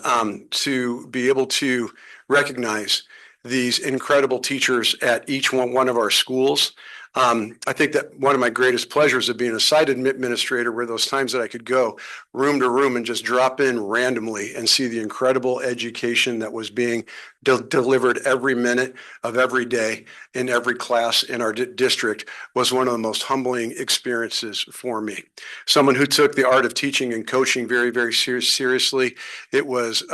to be able to recognize these incredible teachers at each one of our schools. I think that one of my greatest pleasures of being a site administrator were those times that I could go room to room and just drop in randomly and see the incredible education that was being delivered every minute of every day in every class in our district was one of the most humbling experiences for me. Someone who took the art of teaching and coaching very seriously. It was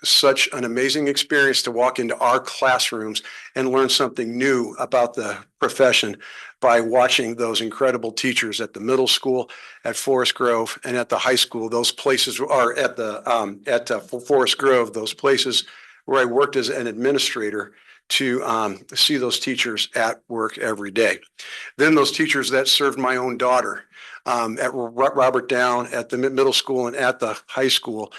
such an amazing experience to walk into our classrooms and learn something new about the profession by watching those incredible teachers at the middle school, at Forest Grove, and at the high school. Those places are at Forest Grove, those places where I worked as an administrator, to see those teachers at work every day. Then those teachers that served my own daughter at Robert Down, at the middle school and at the high school,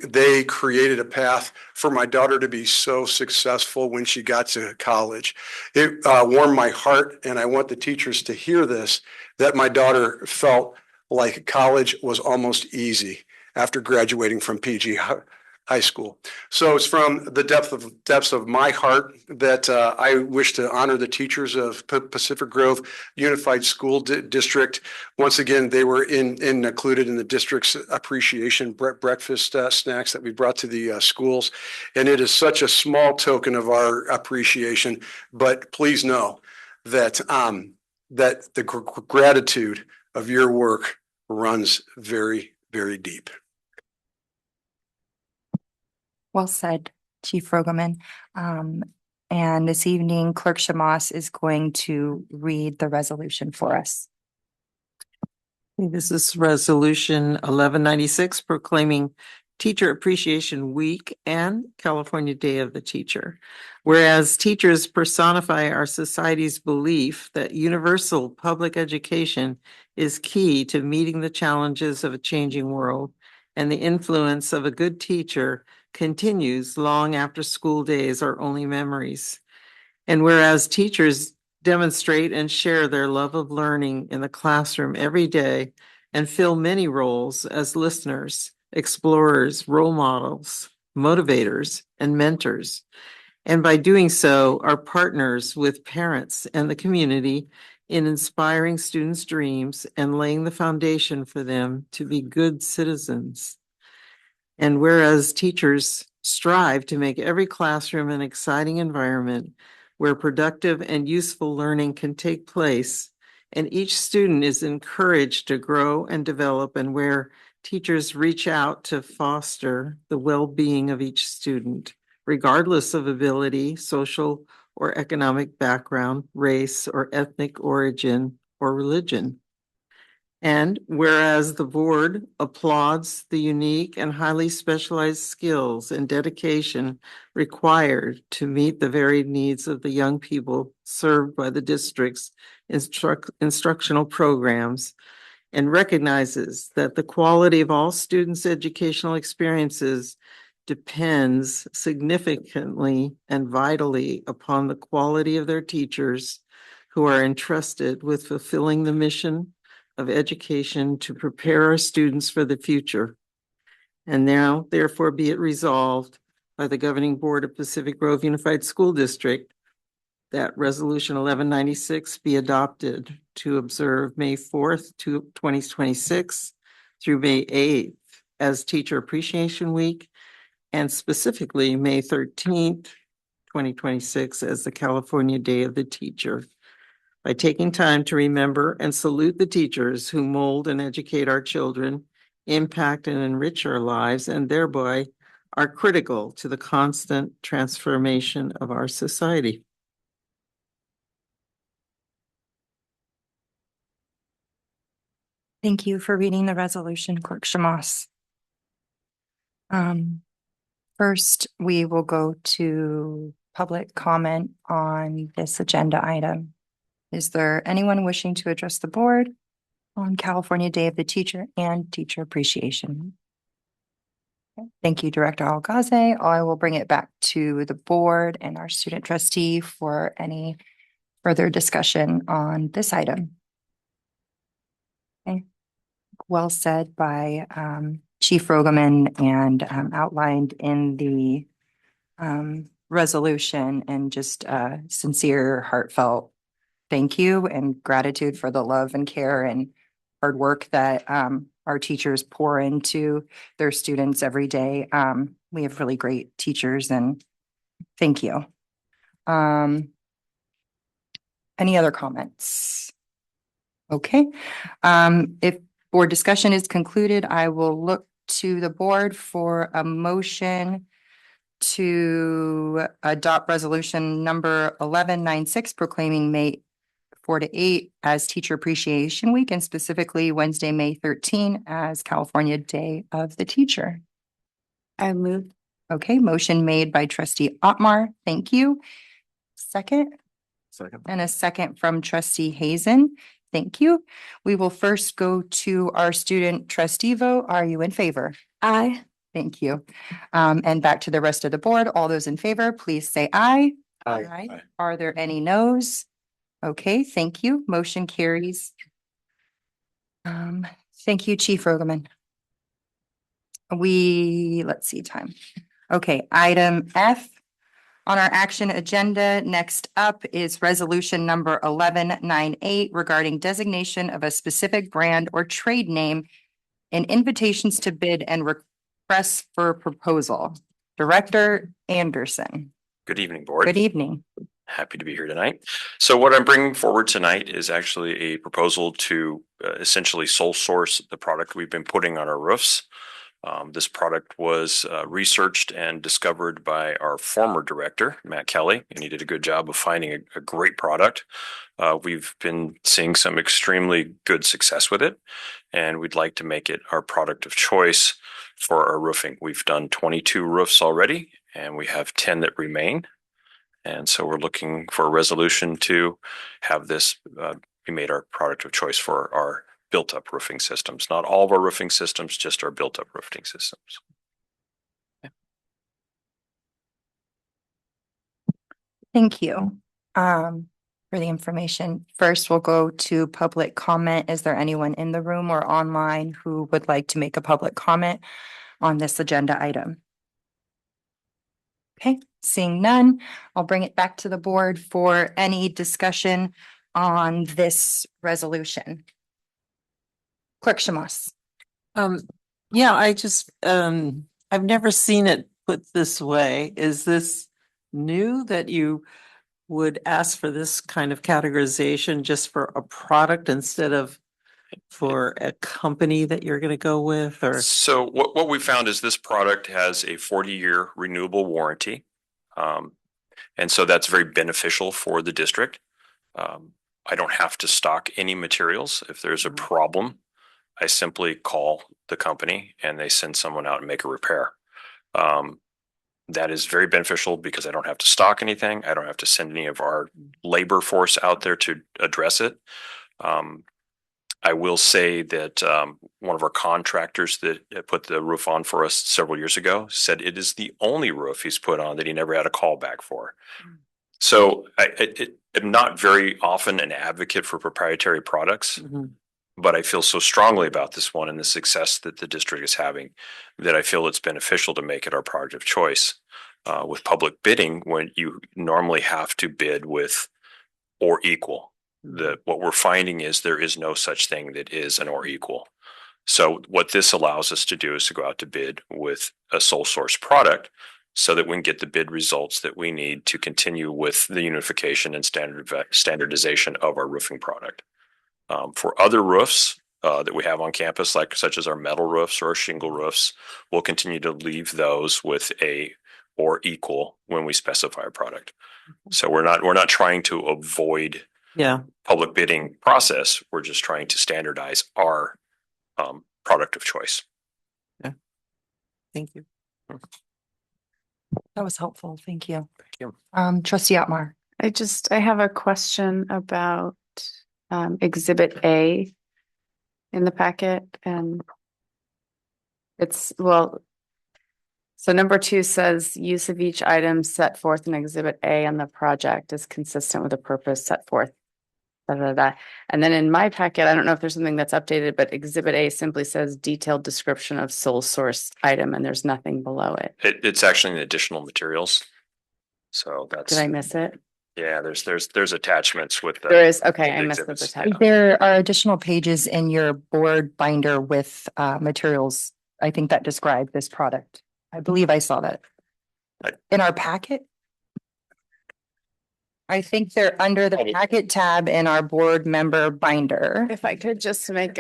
they created a path for my daughter to be so successful when she got to college. It warmed my heart, and I want the teachers to hear this, that my daughter felt like college was almost easy after graduating from PG High School. So it's from the depths of my heart that I wish to honor the teachers of Pacific Grove Unified School District. Once again, they were included in the district's appreciation breakfast snacks that we brought to the schools. And it is such a small token of our appreciation, but please know that that the gratitude of your work runs very deep. Well said, Chief Rogaman. And this evening, Clerk Shamas is going to read the resolution for us. This is Resolution 1196 proclaiming Teacher Appreciation Week and California Day of the Teacher. Whereas teachers personify our society's belief that universal public education is key to meeting the challenges of a changing world, and the influence of a good teacher continues long after school days are only memories. And whereas teachers demonstrate and share their love of learning in the classroom every day and fill many roles as listeners, explorers, role models, motivators, and mentors. And by doing so, are partners with parents and the community in inspiring students' dreams and laying the foundation for them to be good citizens. And whereas teachers strive to make every classroom an exciting environment where productive and useful learning can take place, and each student is encouraged to grow and develop, and where teachers reach out to foster the well-being of each student, regardless of ability, social or economic background, race or ethnic origin, or religion. And whereas the board applauds the unique and highly specialized skills and dedication required to meet the varied needs of the young people served by the district's instructional programs, and recognizes that the quality of all students' educational experiences depends significantly and vitally upon the quality of their teachers, who are entrusted with fulfilling the mission of education to prepare our students for the future. And now, therefore, be it resolved by the Governing Board of Pacific Grove Unified School District that Resolution 1196 be adopted to observe May 4th, 2026 through May 8th as Teacher Appreciation Week, and specifically May 13th, 2026 as the California Day of the Teacher, by taking time to remember and salute the teachers who mold and educate our children, impact and enrich our lives, and thereby are critical to the constant transformation of our society. Thank you for reading the resolution, Clerk Shamas. First, we will go to public comment on this agenda item. Is there anyone wishing to address the board on California Day of the Teacher and Teacher Appreciation? Thank you, Director Algaze. I will bring it back to the board and our student trustee for any further discussion on this item. Okay. Well said by Chief Rogaman and outlined in the resolution, and just sincere, heartfelt thank you and gratitude for the love and care and hard work that our teachers pour into their students every day. We have really great teachers, and thank you. Any other comments? Okay. If board discussion is concluded, I will look to the board for a motion to adopt resolution number 1196 proclaiming May 4 to 8 as Teacher Appreciation Week, and specifically Wednesday, May 13 as California Day of the Teacher. I moved. Okay, motion made by Trustee Otmar. Thank you. Second? Second. And a second from Trustee Hazen. Thank you. We will first go to our student trustee vote. Are you in favor? Aye. Thank you. And back to the rest of the board. All those in favor, please say aye. Aye. Aye. Are there any noes? Okay, thank you. Motion carries. Thank you, Chief Rogaman. Let's see time. Okay, item F on our action agenda. Next up is resolution number 1198 regarding designation of a specific brand or trade name and invitations to bid and requests for proposal. Director Anderson. Good evening, board. Good evening. Happy to be here tonight. So what I'm bringing forward tonight is actually a proposal to essentially sole source the product we've been putting on our roofs This product was researched and discovered by our former director, Matt Kelly, and he did a good job of finding a great product. We've been seeing some extremely good success with it, and we'd like to make it our product of choice for our roofing. We've done 22 roofs already, and we have 10 that remain. And so we're looking for a resolution to have this be made our product of choice for our built-up roofing systems. Not all of our roofing systems, just our built-up roofing systems. Thank you for the information. First, we'll go to public comment. Is there anyone in the room or online who would like to make a public comment on this agenda item? Okay, seeing none, I'll bring it back to the board for any discussion on this resolution. Clerk Shamos. Yeah, I've never seen it put this way. Is this new that you would ask for this kind of categorization just for a product instead of for a company that you're going to go with? Or so what we found is this product has a 40-year renewable warranty. And so that's very beneficial for the district. I don't have to stock any materials. If there's a problem, I simply call the company and they send someone out and make a repair. That is very beneficial because I don't have to stock anything. I don't have to send any of our labor force out there to address it. I will say that one of our contractors that put the roof on for us several years ago said it is the only roof he's put on that he never had a call back for. So I'm not very often an advocate for proprietary products, but I feel so strongly about this one and the success that the district is having that I feel it's beneficial to make it our product of choice. With public bidding, when you normally have to bid with or equal. What we're finding is there is no such thing that is an or equal. So what this allows us to do is to go out to bid with a sole source product so that we can get the bid results that we need to continue with the unification and standardization of our roofing product. For other roofs that we have on campus, like such as our metal roofs or our shingle roofs, we'll continue to leave those with a or equal when we specify a product. So we're not trying to avoid public bidding process. We're just trying to standardize our product of choice. Yeah. Thank you. That was helpful. Thank you. Thank you. Trustee Otmar. I have a question about Exhibit A in the packet, and so number 2 says use of each item set forth in Exhibit A on the project is consistent with the purpose set forth. And then in my packet, I don't know if there's something that's updated, but Exhibit A simply says detailed description of sole source item, and there's nothing below it. It's actually in additional materials. So that's. Did I miss it? Yeah, there's attachments with There is. Okay, I missed the attachment. There are additional pages in your board binder with materials, I think, that describe this product. I believe I saw that in our packet. I think they're under the packet tab in our board member binder. If I could just make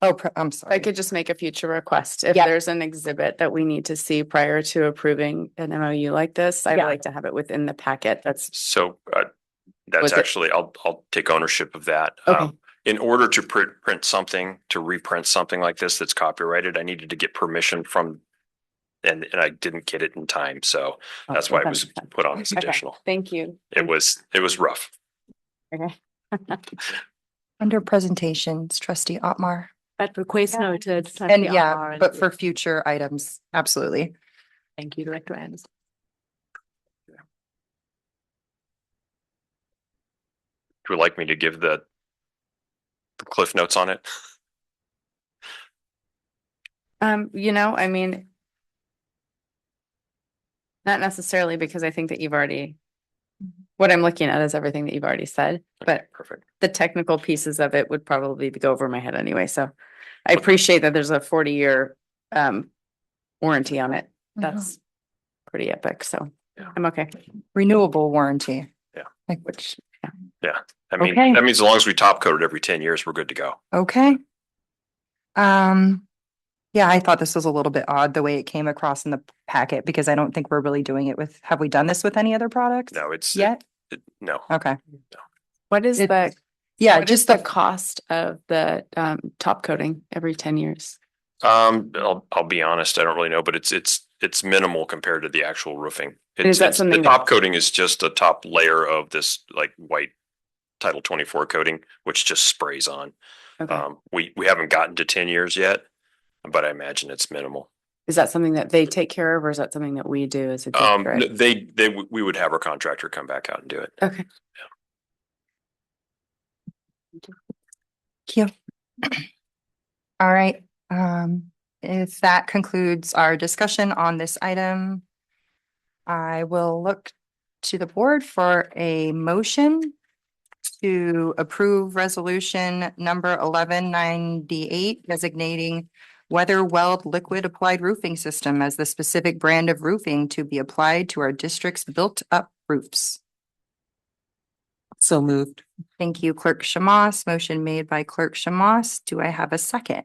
I'm sorry. I could just make a future request. If there's an exhibit that we need to see prior to approving an MOU like this, I'd like to have it within the packet. That's actually, I'll take ownership of that. Okay. In order to print something, to reprint something like this that's copyrighted, I needed to get permission from, and I didn't get it in time. So that's why it was put on as additional. Thank you. It was rough. Okay. Under presentations, Trustee Otmar. That request noted. And but for future items, absolutely. Thank you, Director Anderson. Would you like me to give the cliff notes on it? I mean, not necessarily, because I think that what I'm looking at is everything that you've already said, but Perfect. The technical pieces of it would probably go over my head anyway. So I appreciate that there's a 40-year warranty on it. That's pretty epic. So I'm okay. Renewable warranty. Yeah. Yeah. I mean, that means as long as we top coat it every 10 years, we're good to go. Okay. Yeah, I thought this was a little bit odd, the way it came across in the packet, because I don't think we're really doing it with, have we done this with any other products? No, it's Yet? no. Okay. What is It- the, Yeah, what is just the the, cost of the top coating every 10 years? I'll be honest, I don't really know, but it's minimal compared to the actual roofing. Is that something the top coating is just a top layer of this like white Title 24 coating, which just sprays on. Okay. We haven't gotten to 10 years yet, but I imagine it's minimal. Is that something that they take care of, or is that something that we do as a district? We would have our contractor come back out and do it. Okay. Thank you. All right, if that concludes our discussion on this item, I will look to the board for a motion to approve resolution number 1198, designating Weather Weld Liquid Applied Roofing System as the specific brand of roofing to be applied to our district's built-up roofs. So moved. Thank you, Clerk Shamas. Motion made by Clerk Shamas. Do I have a second?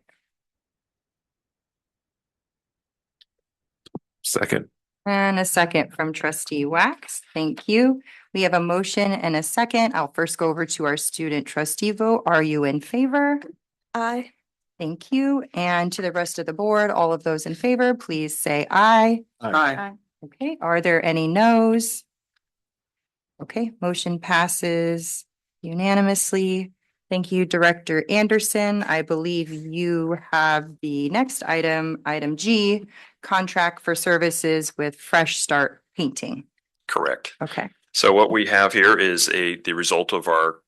Second. And a second from Trustee Wax. Thank you. We have a motion and a second. I'll first go over to our student trustee vote. Are you in favor? Aye. Thank you. And to the rest of the board, all of those in favor, please say aye. Aye. Okay, are there any noes? Okay, motion passes unanimously. Thank you, Director Anderson. I believe you have the next item, item G, contract for services with Fresh Start Painting. Correct. Okay, So what we have here is the result of our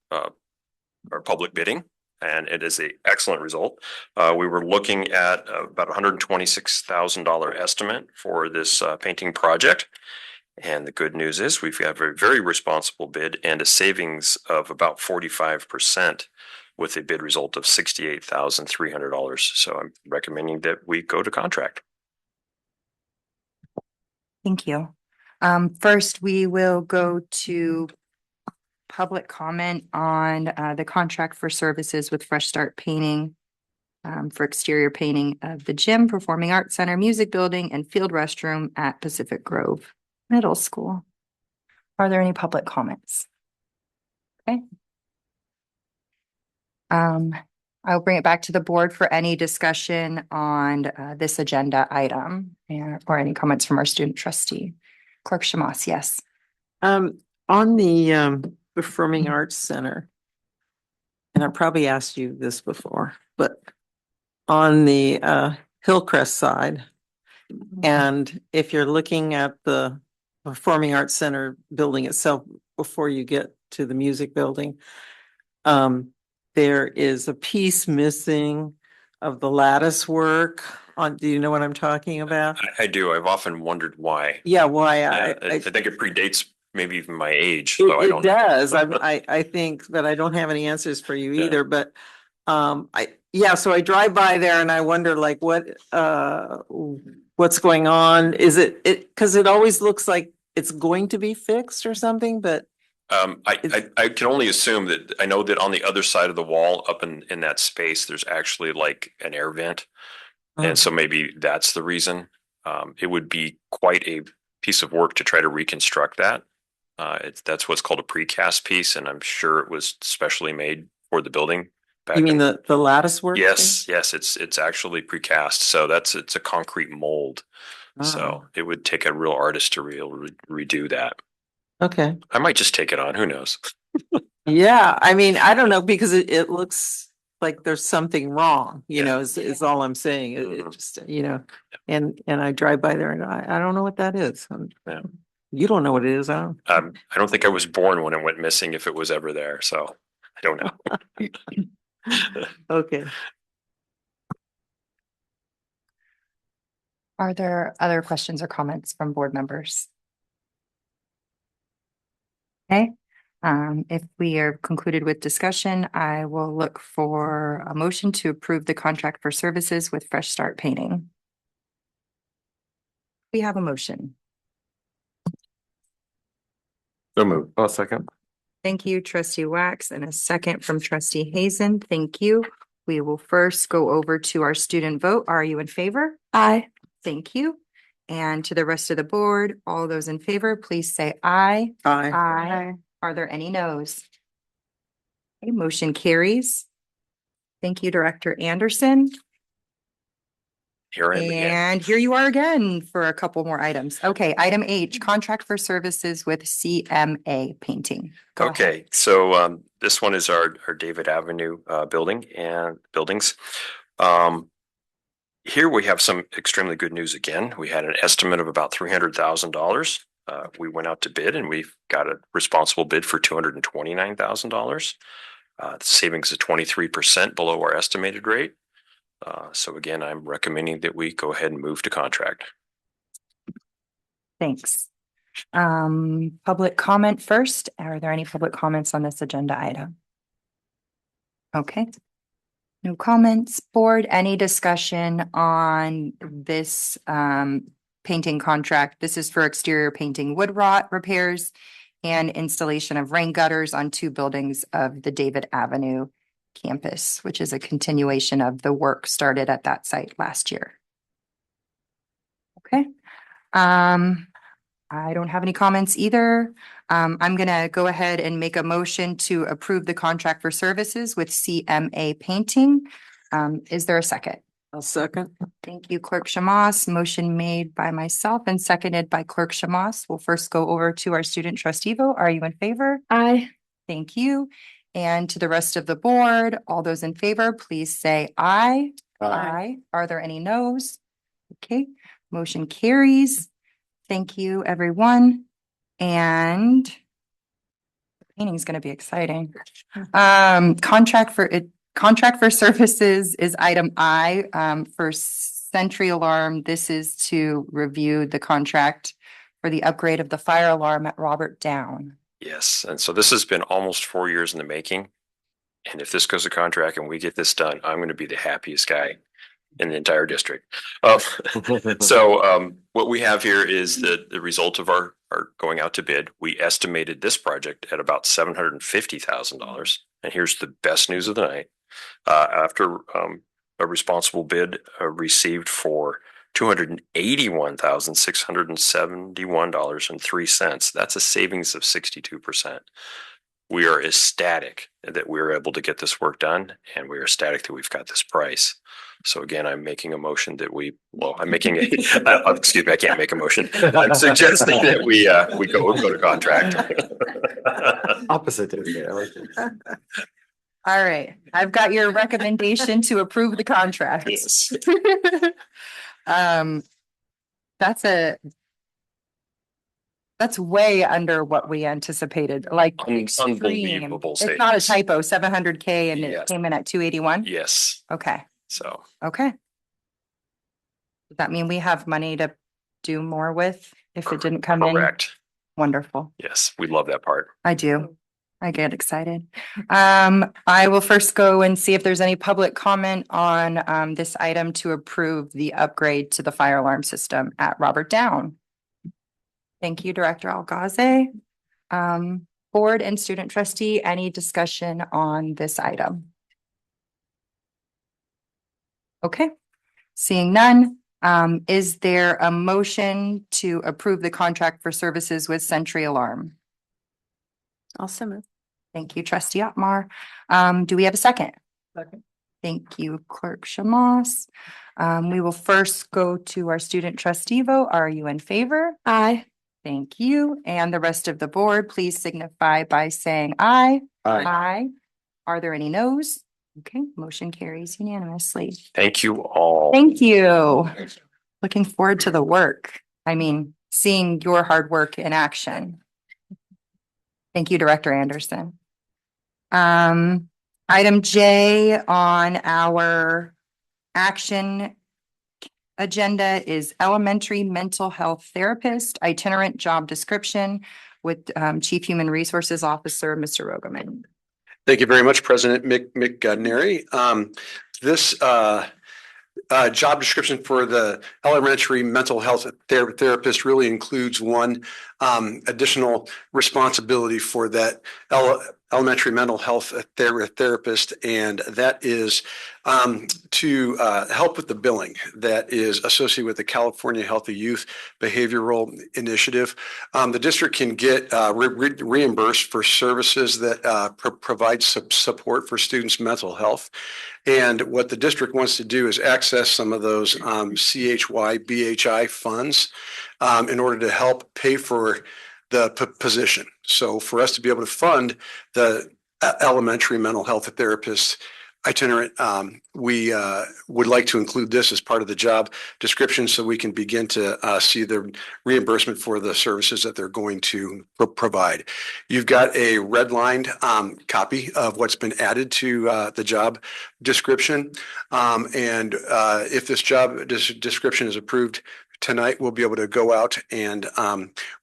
public bidding, and it is an excellent result. We were looking at about $126,000 estimate for this painting project. And the good news is we've got a very responsible bid and a savings of about 45% with a bid result of $68,300. So I'm recommending that we go to contract. thank you. First, we will go to public comment on the contract for services with Fresh Start Painting for exterior painting of the gym, Performing Arts Center, Music Building, and Field Restroom at Pacific Grove Middle School. Are there any public comments? Okay. I'll bring it back to the board for any discussion on this agenda item or any comments from our student trustee. Clerk Shamas, yes. On the Performing Arts Center, and I probably asked you this before, but on the Hillcrest side, and if you're looking at the Performing Arts Center building itself before you get to the music building, there is a piece missing of the lattice work on, do you know what I'm talking about? I do. I've often wondered why. Yeah, why? I think it predates maybe even my age, so I don't It know. does. I think, but I don't have any answers for you Yeah. either, but so I drive by there and I wonder like what's going on? Is it because it always looks like it's going to be fixed or something, but I can only assume that I know that on the other side of the wall up in that space, there's actually like an air vent. And so maybe that's the reason. It would be quite a piece of work to try to reconstruct that. That's what's called a precast piece, and I'm sure it was specially made for the building. you mean the lattice work? Yes, it's actually precast. So it's a concrete mold. So it would take a real artist to redo that. Okay. I might just take it on. Who knows? Yeah, I mean, I don't know because it looks like there's something wrong, is all I'm saying. It just, and I drive by there and I don't know what that is. Yeah. You don't know what it is, I don't think I was born when it went missing, if it was ever there. So I don't know. Okay. Are there other questions or comments from board members? Okay, if we are concluded with discussion, I will look for a motion to approve the contract for services with Fresh Start Painting. We have a motion. So moved. Second. Thank you, Trustee Wax, and a second from Trustee Hazen. Thank you. We will first go over to our student vote. Are you in favor? Aye. Thank you. And to the rest of the board, all those in favor, please say aye. Aye. Aye. Are there any noes? Okay, motion carries. Thank you, Director Anderson. Here I am again. And here you are again for a couple more items. Okay, item H, contract for services with CMA Painting. Go ahead. Okay, so this one is our David Avenue building and buildings. Here we have some extremely good news again. We had an estimate of about $300,000. We went out to bid and we've got a responsible bid for $229,000. The savings is 23% below our estimated rate. So again, I'm recommending that we go ahead and move to contract. Thanks. Public comment first. Are there any public comments on this agenda item? Okay. No comments. Board, any discussion on this painting contract? This is for exterior painting, wood rot repairs and installation of rain gutters on 2 buildings of the David Avenue campus, which is a continuation of the work started at that site last year. Okay. I don't have any comments either. I'm gonna go ahead and make a motion to approve the contract for services with CMA Painting. Is there a second? I'll second. Thank you, Clerk Shamas. Motion made by myself and seconded by Clerk Shamas. We'll first go over to our student trustee vote. Are you in favor? Aye. Thank you. And to the rest of the board, all those in favor, please say aye. Aye. Are there any noes? Okay, motion carries. Thank you, everyone. And the painting is going to be exciting. Contract for services is item I. For Sentry Alarm, this is to review the contract for the upgrade of the fire alarm at Robert Down. Yes, and so this has been almost 4 years in the making. And if this goes to contract and we get this done, I'm going to be the happiest guy in the entire district. So what we have here is the result of our going out to bid. We estimated this project at about $750,000. And here's the best news of the night. After a responsible bid received for $281,671.03. That's a savings of 62%. We are ecstatic that we were able to get this work done, and we are ecstatic that we've got this price. So again, I'm making a motion that I'm making a, excuse me, I can't make a motion. I'm suggesting that we go to contract. Opposite. I like it. All right, I've got your recommendation to approve the contract. Yes. That's way under what we anticipated, like extreme. Unbelievable It's not a savings. typo, 700K and it Yes. came in at 281? Yes, Okay, so okay. Does that mean we have money to do more with if it didn't come in? correct. Wonderful. Yes, we love that part. I do. I get excited. I will first go and see if there's any public comment on this item to approve the upgrade to the fire alarm system at Robert Down. Thank you, Director Algaze. Board and student trustee, any discussion on this item? Okay, seeing none. Is there a motion to approve the contract for services with Sentry Alarm? Also move. Thank you, trustee Otmar. Do we have a second? Second. Thank you, Clerk Shamas. We will first go to our student trustee vote. Are you in favor? Aye. Thank you. And the rest of the board, please signify by saying aye. Aye. Aye. Are there any noes? Okay, motion carries unanimously. Thank you all. Thank you. Looking forward to the work. I mean, seeing your hard work in action. Thank you, Director Anderson. Item J on our action agenda is elementary mental health therapist itinerant job description with Chief Human Resources Officer, Mr. Rogoman. Thank you very much, President McNary. This job description for the elementary mental health therapist really includes one additional responsibility for that elementary mental health therapist, and that is to help with the billing that is associated with the California Healthy Youth Behavioral Initiative. The district can get reimbursed for services that provide support for students' mental health. And what the district wants to do is access some of those CHY, BHI funds in order to help pay for the position. So for us to be able to fund the elementary mental health therapist itinerant, we would like to include this as part of the job description so we can begin to see the reimbursement for the services that they're going to provide. You've got a redlined copy of what's been added to the job description. And if this job description is approved tonight, we'll be able to go out and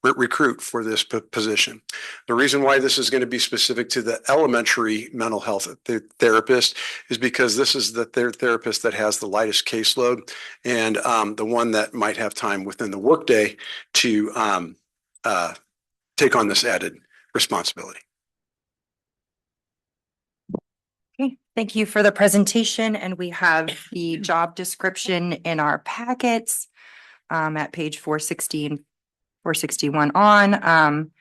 recruit for this position. The reason why this is going to be specific to the elementary mental health therapist is because this is the therapist that has the lightest caseload and the one that might have time within the workday to take on this added responsibility. Okay, thank you for the presentation, and we have the job description in our packets at page 460 461 on.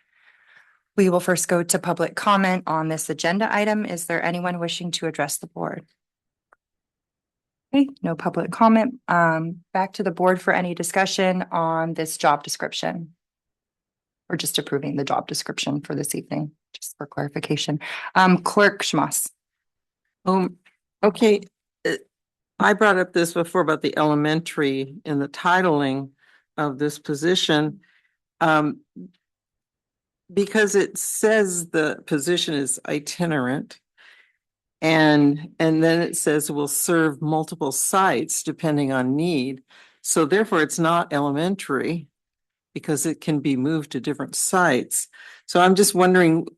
We will first go to public comment on this agenda item. Is there anyone wishing to address the board? Okay, no public comment. Back to the board for any discussion on this job description. Or just approving the job description for this evening, just for clarification. Clerk Schmoss. Okay. I brought up this before about the elementary in the titling of this position. Because it says the position is itinerant. And then it says will serve multiple sites depending on need. So therefore it's not elementary because it can be moved to different sites. So I'm just wondering,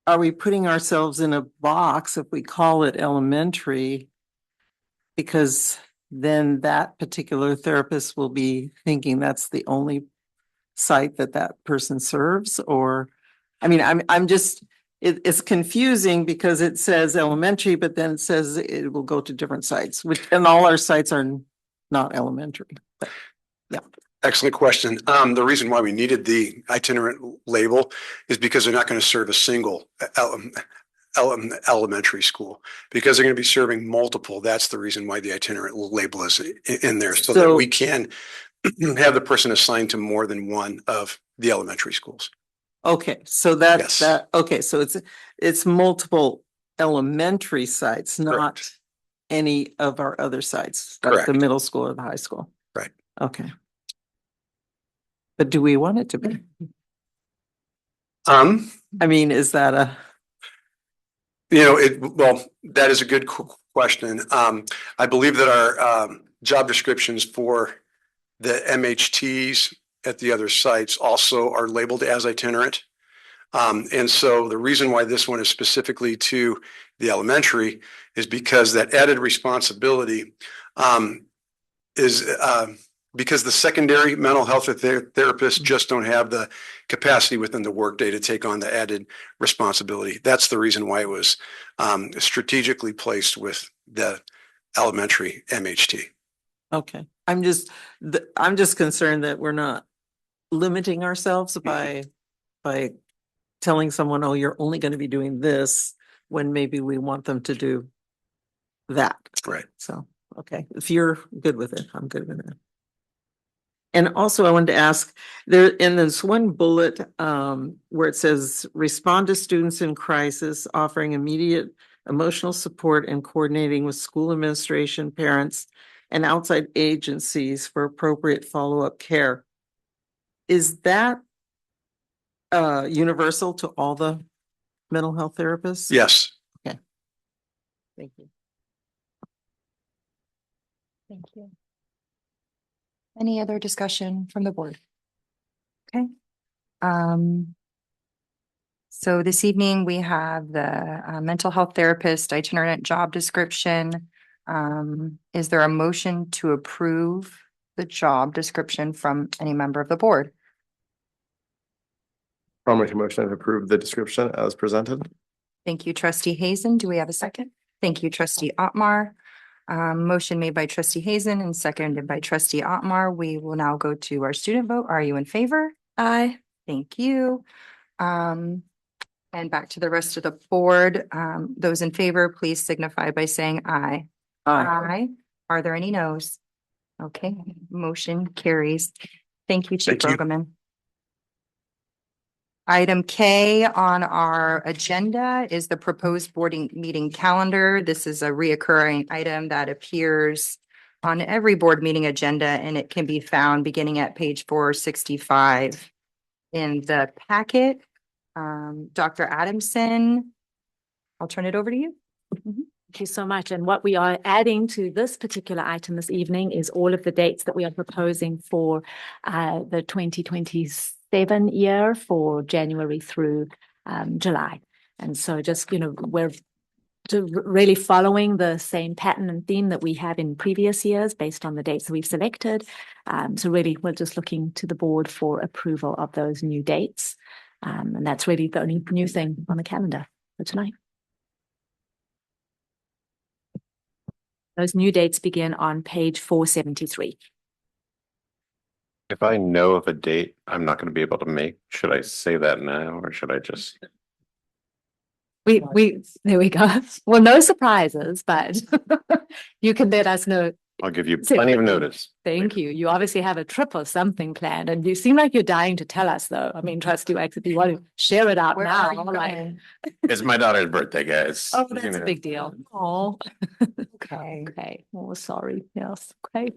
are we putting ourselves in a box if we call it elementary? Because then that particular therapist will be thinking that's the only site that person serves, or, I mean, I'm just, it's confusing because it says elementary, but then it says it will go to different sites, and all our sites are not elementary. But, yeah. Excellent question. The reason why we needed the itinerant label is because they're not going to serve a single elementary school, because they're going to be serving multiple. That's the reason why the itinerant label is in there, so that we can have the person assigned to more than one of the elementary schools. Okay, so that's Yes. okay, so it's multiple elementary sites, not Correct. any of our other sites, like Correct. the middle school or the high school. Right. Okay. But do we want it to be? I mean, is that a? Well, that is a good question. I believe that our job descriptions for the MHTs at the other sites also are labeled as itinerant. And so the reason why this one is specifically to the elementary is because that added responsibility is because the secondary mental health therapists just don't have the capacity within the workday to take on the added responsibility. That's the reason why it was strategically placed with the elementary MHT. Okay, I'm just concerned that we're not limiting ourselves by telling someone, oh, you're only going to be doing this, when maybe we want them to do that. Right. So, okay, if you're good with it, I'm good with it. And also I wanted to ask, there in this one bullet where it says respond to students in crisis, offering immediate emotional support and coordinating with school administration, parents, and outside agencies for appropriate follow-up care. Is that universal to all the mental health therapists? Yes. Okay. Thank you. Thank you. Any other discussion from the board? Okay. So this evening we have the mental health therapist itinerant job description. Is there a motion to approve the job description from any member of the board? I'll make a motion to approve the description as presented. Thank you, trustee Hazen. Do we have a second? Thank you, trustee Otmar. Motion made by trustee Hazen and seconded by trustee Otmar. We will now go to our student vote. Are you in favor? Aye. Thank you. And back to the rest of the board. Those in favor, please signify by saying aye. Aye. Are there any noes? Okay, motion carries. Thank you, Chief Thank you. Rogoman. Item K on our agenda is the proposed boarding meeting calendar. This is a reoccurring item that appears on every board meeting agenda, and it can be found beginning at page 465 in the packet. Dr. Adamson, I'll turn it over to you. Thank you so much. And what we are adding to this particular item this evening is all of the dates that we are proposing for the 2027 year for January through July. And so just, we're really following the same pattern and theme that we have in previous years based on the dates that we've selected. So really, we're just looking to the board for approval of those new dates. And that's really the only new thing on the calendar for tonight. Those new dates begin on page 473. If I know of a date I'm not going to be able to make, should I say that now or should I just? There we go. Well, no surprises, but you can let us know. I'll give you plenty of notice. Thank you. You obviously have a trip or something planned, and you seem like you're dying to tell us, though. I mean, trustee Wax, if you want to share it out Where now, are you going? It's my daughter's birthday, guys. Oh, You that's a know. big deal. Oh, Okay, okay. Oh, sorry. Yes. Okay.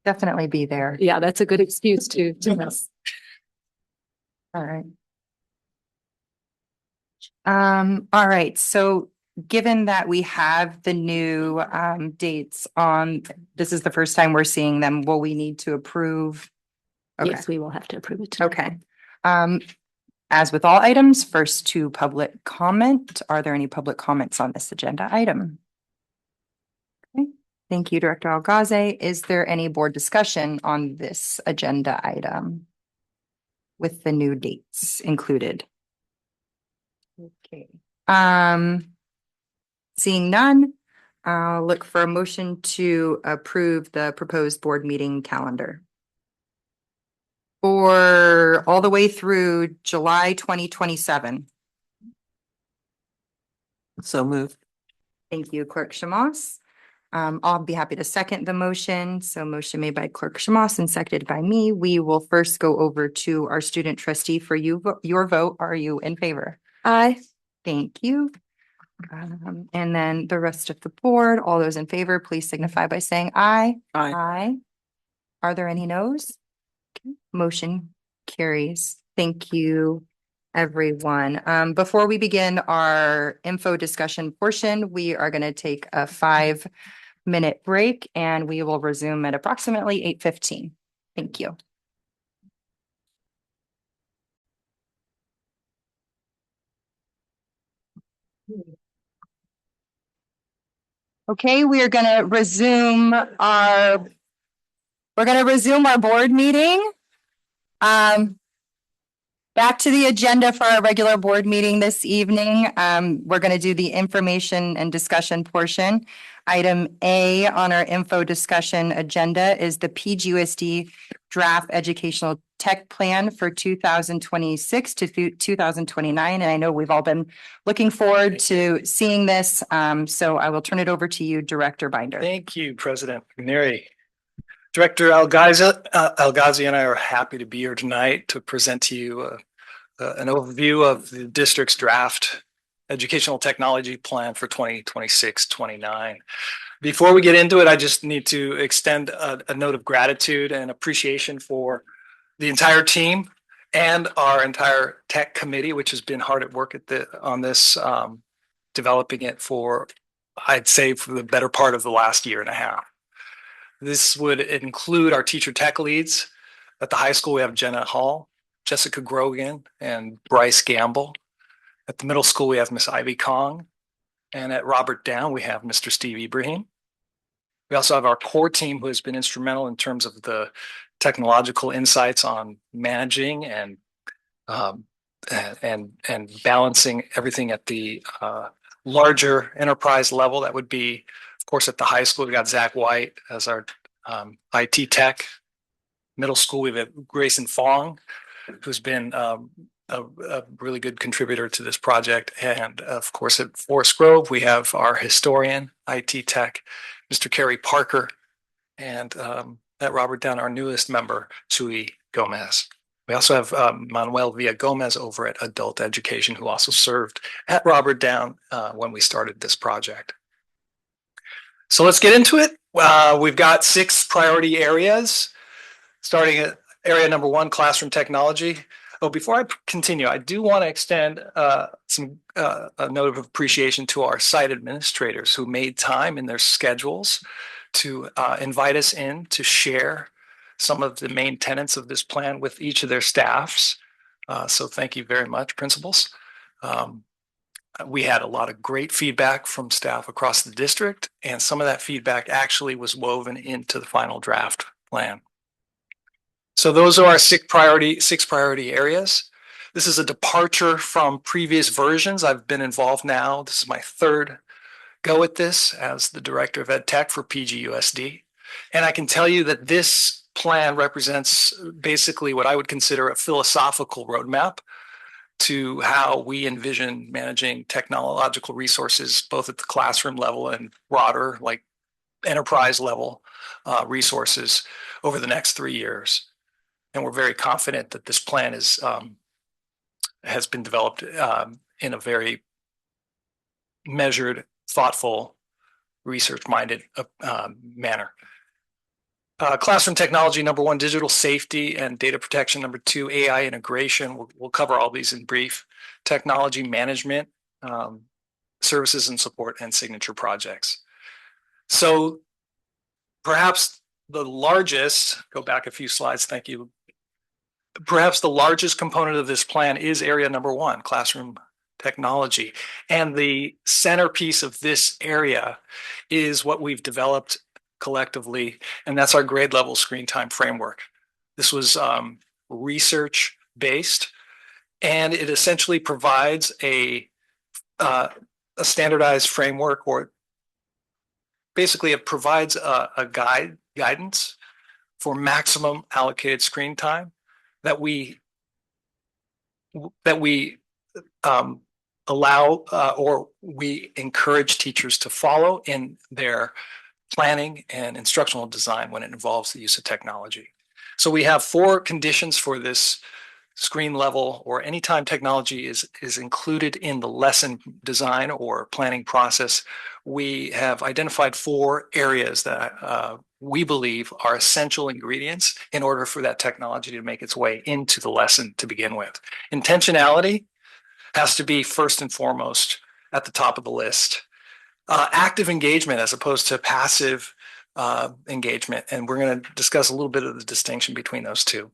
definitely be there. Yeah, that's a good excuse to miss. All right. All right, so given that we have the new dates on, this is the first time we're seeing them, will we need to approve? Okay, Yes, we will have to approve it. tonight. okay. As with all items, first to public comment. Are there any public comments on this agenda item? Okay, thank you, Director Algaze. Is there any board discussion on this agenda item with the new dates included? Okay. Seeing none, I'll look for a motion to approve the proposed board meeting calendar for all the way through July 2027. So moved. Thank you, Clerk Shamos. I'll be happy to second the motion. So motion made by Clerk Shamos and seconded by me. We will first go over to our student trustee for your vote. Are you in favor? Aye. Thank you. And then the rest of the board, all those in favor, please signify by saying aye. Aye. Aye. Are there any noes? Okay, motion carries. Thank you, everyone. Before we begin our info discussion portion, we are going to take a 5-minute break and we will resume at approximately 8:15. Thank you. Okay, we are going to resume our board meeting. Back to the agenda for our regular board meeting this evening. We're going to do the information and discussion portion. Item A on our info discussion agenda is the PGUSD draft educational tech plan for 2026 to 2029. And I know we've all been looking forward to seeing this. So I will turn it over to you, Director Binder. Thank you, President McNary. Director Algazi and I are happy to be here tonight to present to you an overview of the district's draft educational technology plan for 2026-29. Before we get into it, I just need to extend a note of gratitude and appreciation for the entire team and our entire tech committee, which has been hard at work on this, developing it for, I'd say, for the better part of the last year and a half. This would include our teacher tech leads. At the high school, we have Jenna Hall, Jessica Grogan, and Bryce Gamble. At the middle school, we have Miss Ivy Kong. And at Robert Down, we have Mr. Steve Ibrahim. We also have our core team who has been instrumental in terms of the technological insights on managing and and balancing everything at the larger enterprise level. That would be, of course, at the high school, we got Zach White as our IT tech. Middle school, we have Grayson Fong, who's been a really good contributor to this project. And of course, at Forest Grove, we have our historian, IT tech, Mr. Kerry Parker, and at Robert Down, our newest member, Sui Gomez. We also have Manuel Villa Gomez over at Adult Education, who also served at Robert Down when we started this project. So let's get into it. We've got 6 priority areas, starting at area number 1, classroom technology. Oh, before I continue, I do want to extend a note of appreciation to our site administrators who made time in their schedules to invite us in to share some of the main tenets of this plan with each of their staffs. So thank you very much, principals. We had a lot of great feedback from staff across the district, and some of that feedback actually was woven into the final draft plan. So those are our 6 priority areas. This is a departure from previous versions. I've been involved now. This is my 3rd go at this as the director of ed tech for PGUSD. And I can tell you that this plan represents basically what I would consider a philosophical roadmap to how we envision managing technological resources, both at the classroom level and broader, like enterprise level resources over the next 3 years. And we're very confident that this plan is has been developed in a very measured, thoughtful, research-minded manner. Classroom technology, number 1, digital safety and data protection. Number 2, AI integration. We'll cover all these in brief. Technology management, services and support, and signature projects. So perhaps the largest, go back a few slides, thank you. Perhaps the largest component of this plan is area number 1, classroom technology. And the centerpiece of this area is what we've developed collectively, and that's our grade level screen time framework. This was research based, and it essentially provides a standardized framework, or basically it provides a guidance for maximum allocated screen time that we allow or we encourage teachers to follow in their planning and instructional design when it involves the use of technology. So we have 4 conditions for this screen level, or anytime technology is included in the lesson design or planning process. We have identified 4 areas that we believe are essential ingredients in order for that technology to make its way into the lesson to begin with. Intentionality has to be first and foremost at the top of the list. Active engagement as opposed to passive engagement, and we're going to discuss a little bit of the distinction between those two.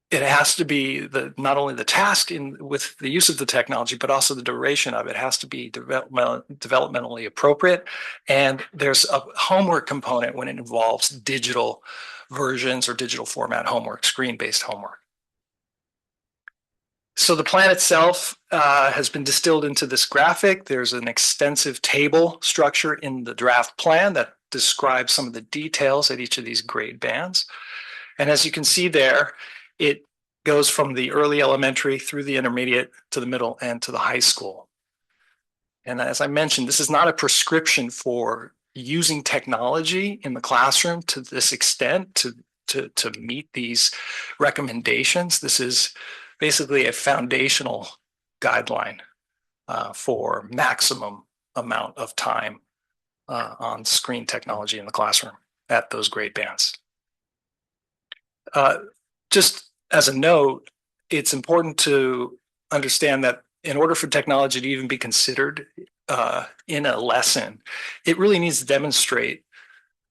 It has to be not only the task with the use of the technology, but also the duration of it has to be developmentally appropriate. And there's a homework component when it involves digital versions or digital format homework, screen-based homework. So the plan itself has been distilled into this graphic. There's an extensive table structure in the draft plan that describes some of the details at each of these grade bands. And as you can see there, it goes from the early elementary through the intermediate to the middle and to the high school. And as I mentioned, this is not a prescription for using technology in the classroom to this extent to meet these recommendations. This is basically a foundational guideline for maximum amount of time on screen technology in the classroom at those grade bands. Just as a note, it's important to understand that in order for technology to even be considered in a lesson, it really needs to demonstrate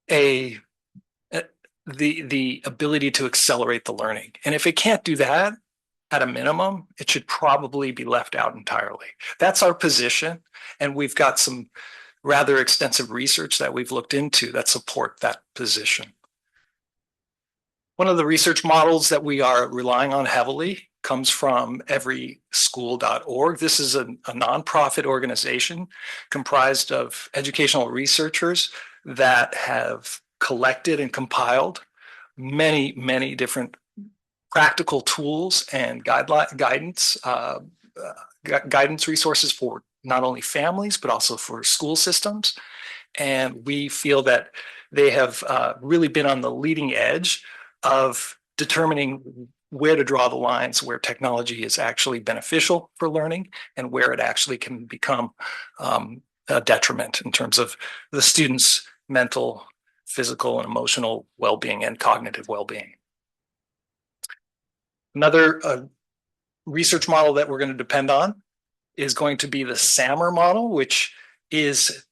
the ability to accelerate the learning. And if it can't do that, at a minimum, it should probably be left out entirely. That's our position, and we've got some rather extensive research that we've looked into that support that position. One of the research models that we are relying on heavily comes from everyschool.org. This is a nonprofit organization comprised of educational researchers that have collected and compiled many different practical tools and guidance resources for not only families, but also for school systems. And we feel that they have really been on the leading edge of determining where to draw the lines, where technology is actually beneficial for learning and where it actually can become a detriment in terms of the student's mental, physical, and emotional well-being and cognitive well-being. Another research model that we're going to depend on is going to be the SAMR model, which is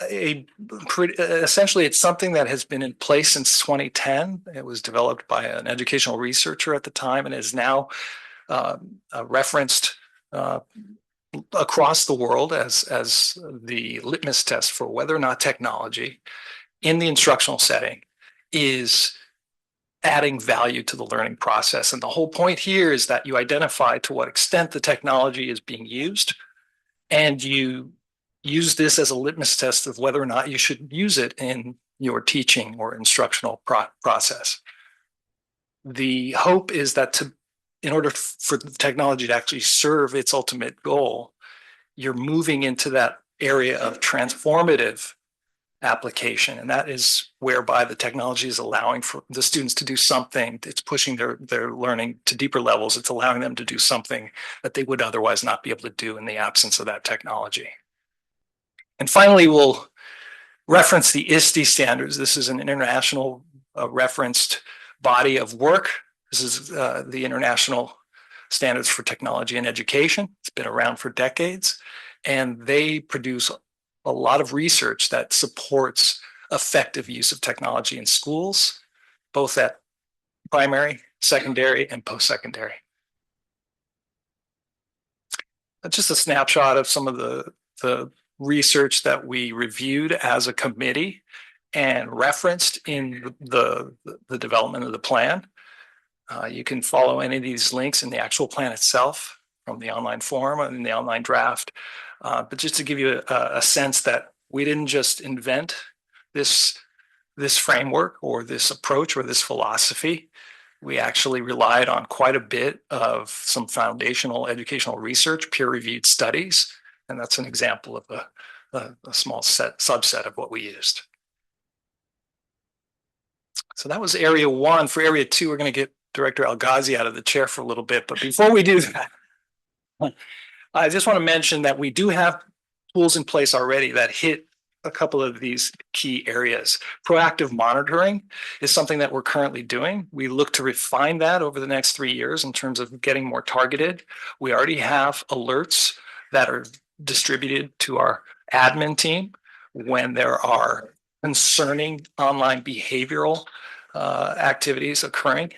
essentially it's something that has been in place since 2010. It was developed by an educational researcher at the time and is now referenced across the world as the litmus test for whether or not technology in the instructional setting is adding value to the learning process. And the whole point here is that you identify to what extent the technology is being used, and you use this as a litmus test of whether or not you should use it in your teaching or instructional process. The hope is that in order for the technology to actually serve its ultimate goal, you're moving into that area of transformative application. And that is whereby the technology is allowing for the students to do something. It's pushing their learning to deeper levels. It's allowing them to do something that they would otherwise not be able to do in the absence of that technology. And finally, we'll reference the ISTE standards. This is an international referenced body of work. This is the International Standards for Technology and Education. It's been around for decades, and they produce a lot of research that supports effective use of technology in schools, both at primary, secondary, and post-secondary. That's just a snapshot of some of the research that we reviewed as a committee and referenced in the development of the plan. You can follow any of these links in the actual plan itself from the online forum and the online draft. But just to give you a sense that we didn't just invent this framework or this approach or this philosophy. We actually relied on quite a bit of some foundational educational research, peer-reviewed studies, and that's an example of a small subset of what we used. So that was area one. For area two, we're going to get Director Algazi out of the chair for a little bit. But before we do that, I just want to mention that we do have tools in place already that hit a couple of these key areas. Proactive monitoring is something that we're currently doing. We look to refine that over the next 3 years in terms of getting more targeted. We already have alerts that are distributed to our admin team when there are concerning online behavioral activities occurring.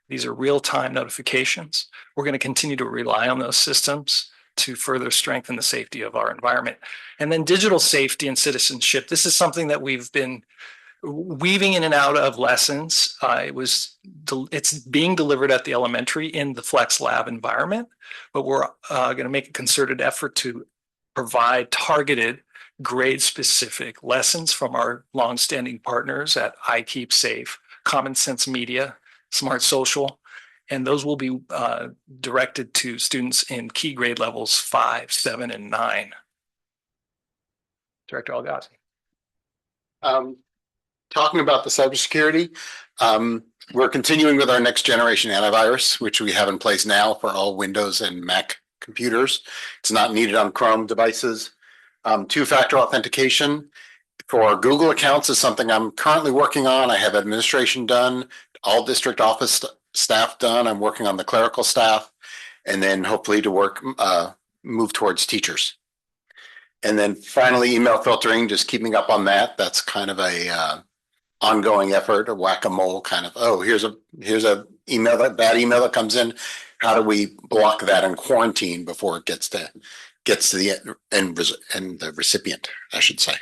These are real-time notifications. We're going to continue to rely on those systems to further strengthen the safety of our environment. And then digital safety and citizenship. This is something that we've been weaving in and out of lessons. It's being delivered at the elementary in the Flex Lab environment, but we're going to make a concerted effort to provide targeted grade-specific lessons from our longstanding partners at iKeepSafe, Common Sense Media, Smart Social, and those will be directed to students in key grade levels 5, 7, and 9. Director Algazi. Talking about the cybersecurity, we're continuing with our next generation antivirus, which we have in place now for all Windows and Mac computers. It's not needed on Chrome devices. Two-factor authentication for Google accounts is something I'm currently working on. I have administration done, all district office staff done. I'm working on the clerical staff, and then hopefully to move towards teachers. And then finally, email filtering, just keeping up on that. That's kind of a ongoing effort, a whack-a-mole kind of, oh, here's a email, that email that comes in. How do we block that and quarantine before it gets to the end and the recipient, I should say.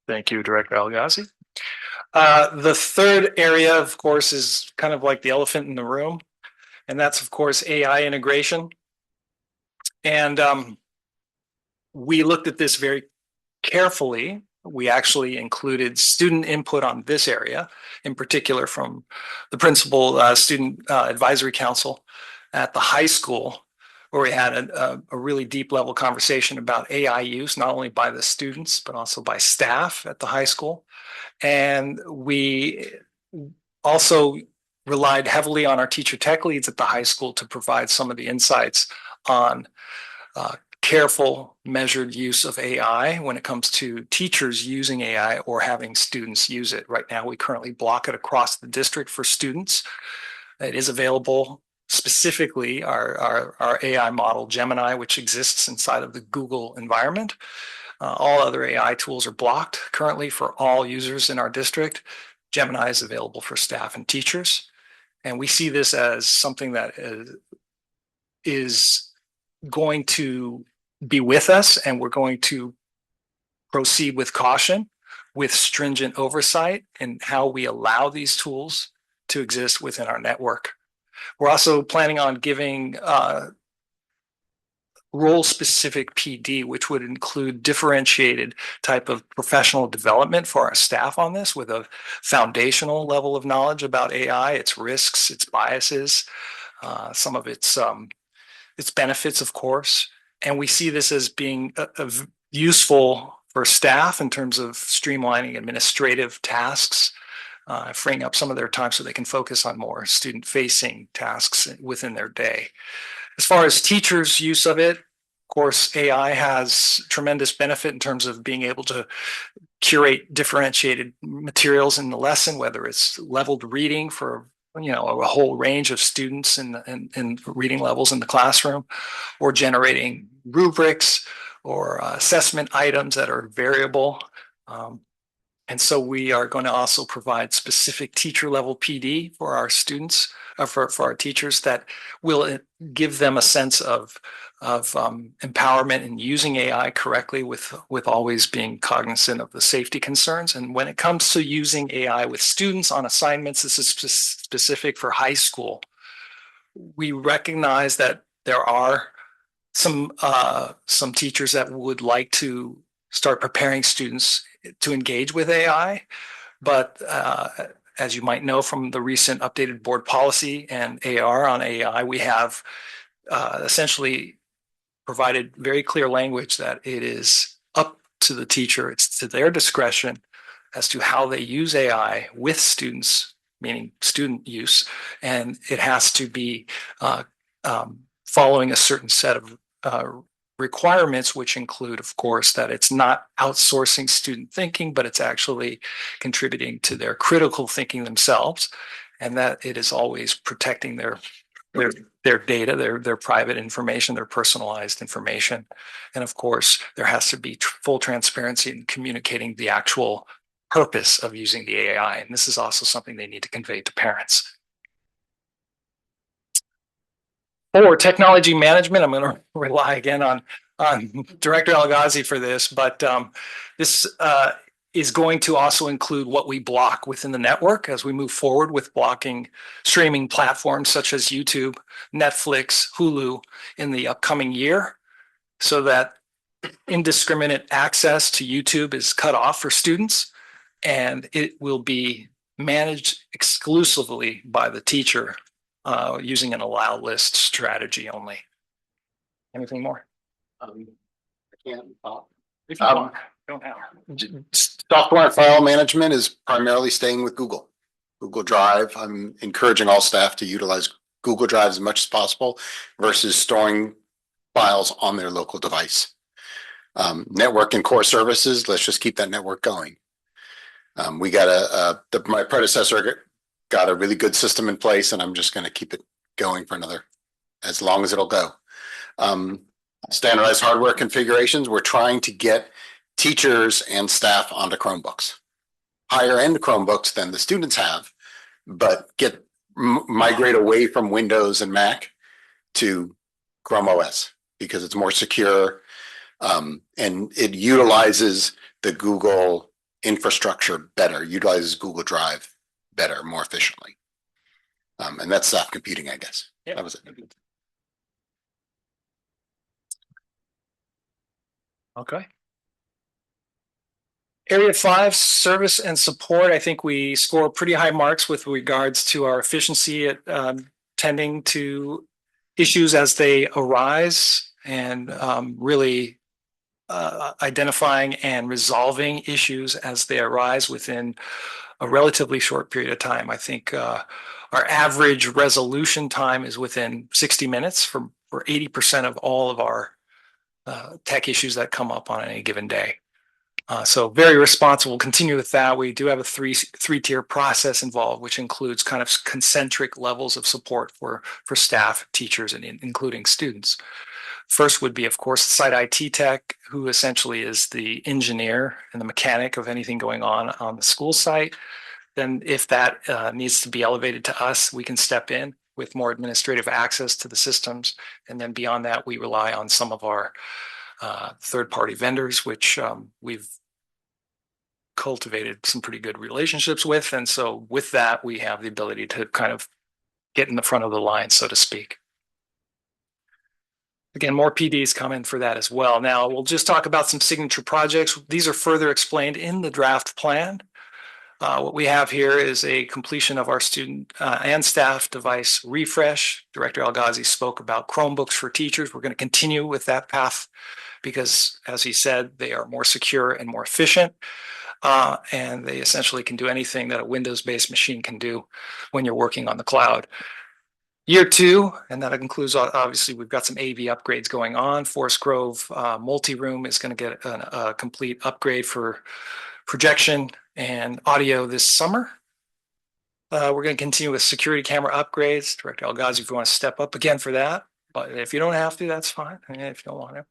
Thank you, Director Algazi. The third area, of course, is kind of like the elephant in the room, and that's, of course, AI integration. And we looked at this very carefully. We actually included student input on this area, in particular from the principal student advisory council at the high school, where we had a really deep level conversation about AI use, not only by the students, but also by staff at the high school. And we also relied heavily on our teacher tech leads at the high school to provide some of the insights on careful, measured use of AI when it comes to teachers using AI or having students use it. Right now, we currently block it across the district for students. It is available specifically our AI model, Gemini, which exists inside of the Google environment. All other AI tools are blocked currently for all users in our district. Gemini is available for staff and teachers. And we see this as something that is going to be with us, and we're going to proceed with caution, with stringent oversight in how we allow these tools to exist within our network. We're also planning on giving role-specific PD, which would include differentiated type of professional development for our staff on this, with a foundational level of knowledge about AI, its risks, its biases, some of its benefits, of course. And we see this as being useful for staff in terms of streamlining administrative tasks, freeing up some of their time so they can focus on more student-facing tasks within their day. As far as teachers' use of it, of course, AI has tremendous benefit in terms of being able to curate differentiated materials in the lesson, whether it's leveled reading for a whole range of students in reading levels in the classroom, or generating rubrics or assessment items that are variable. And so we are going to also provide specific teacher level PD for our students, for our teachers, that will give them a sense of empowerment in using AI correctly, with always being cognizant of the safety concerns. And when it comes to using AI with students on assignments, this is specific for high school. We recognize that there are some teachers that would like to start preparing students to engage with AI, but as you might know from the recent updated board policy and AR on AI, we have essentially provided very clear language that it is up to the teacher, it's to their discretion as to how they use AI with students, meaning student use, and it has to be following a certain set of requirements, which include, of course, that it's not outsourcing student thinking, but it's actually contributing to their critical thinking themselves, and that it is always protecting their data, their private information, their personalized information. And of course, there has to be full transparency in communicating the actual purpose of using the AI. And this is also something they need to convey to parents. For technology management, I'm going to rely again on Director Algazi for this, but this is going to also include what we block within the network as we move forward with blocking streaming platforms such as YouTube, Netflix, Hulu in the upcoming year, so that indiscriminate access to YouTube is cut off for students, and it will be managed exclusively by the teacher using an allow list strategy only. Anything more? I can't talk. If you want, don't have. Software and file management is primarily staying with Google Drive. I'm encouraging all staff to utilize Google Drive as much as possible versus storing files on their local device. Network and core services, let's just keep that network going. We got my predecessor got a really good system in place, and I'm just going to keep it going for as long as it'll go. Standardized hardware configurations, we're trying to get teachers and staff onto Chromebooks, higher end Chromebooks than the students have, but migrate away from Windows and Mac to Chrome OS because it's more secure, and it utilizes the Google infrastructure better, utilizes Google Drive better, more efficiently. And that's staff computing, I guess. Yeah. That was it. Okay. Area 5, service and support. I think we score pretty high marks with regards to our efficiency at tending to issues as they arise and really identifying and resolving issues as they arise within a relatively short period of time. I think our average resolution time is within 60 minutes for 80% of all of our tech issues that come up on any given day. So very responsible. We'll continue with that. We do have a three-tier process involved, which includes kind of concentric levels of support for staff, teachers, and including students. First would be, of course, site IT tech, who essentially is the engineer and the mechanic of anything going on the school site. Then if that needs to be elevated to us, we can step in with more administrative access to the systems. And then beyond that, we rely on some of our third-party vendors, which we've cultivated some pretty good relationships with. And so with that, we have the ability to kind of get in the front of the line, so to speak. Again, more PDs come in for that as well. Now, we'll just talk about some signature projects. These are further explained in the draft plan. What we have here is a completion of our student and staff device refresh. Director Algazi spoke about Chromebooks for teachers. We're going to continue with that path because, as he said, they are more secure and more efficient. And they essentially can do anything that a Windows-based machine can do when you're working on the cloud. Year 2, and that includes, obviously, we've got some AV upgrades going on. Forest Grove multi-room is going to get a complete upgrade for projection and audio this summer. We're going to continue with security camera upgrades. Director Algazi, if you want to step up again for that, but if you don't have to, that's fine. If you don't want to.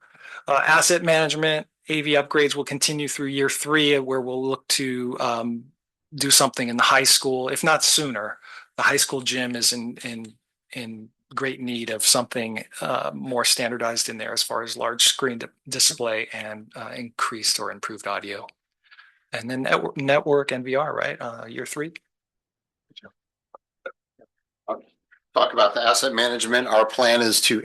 Asset management, AV upgrades will continue through year 3, where we'll look to do something in the high school, if not sooner. The high school gym is in great need of something more standardized in there as far as large screen display and increased or improved audio. And then network and VR, right? Year 3. Talk about the asset management. Our plan is to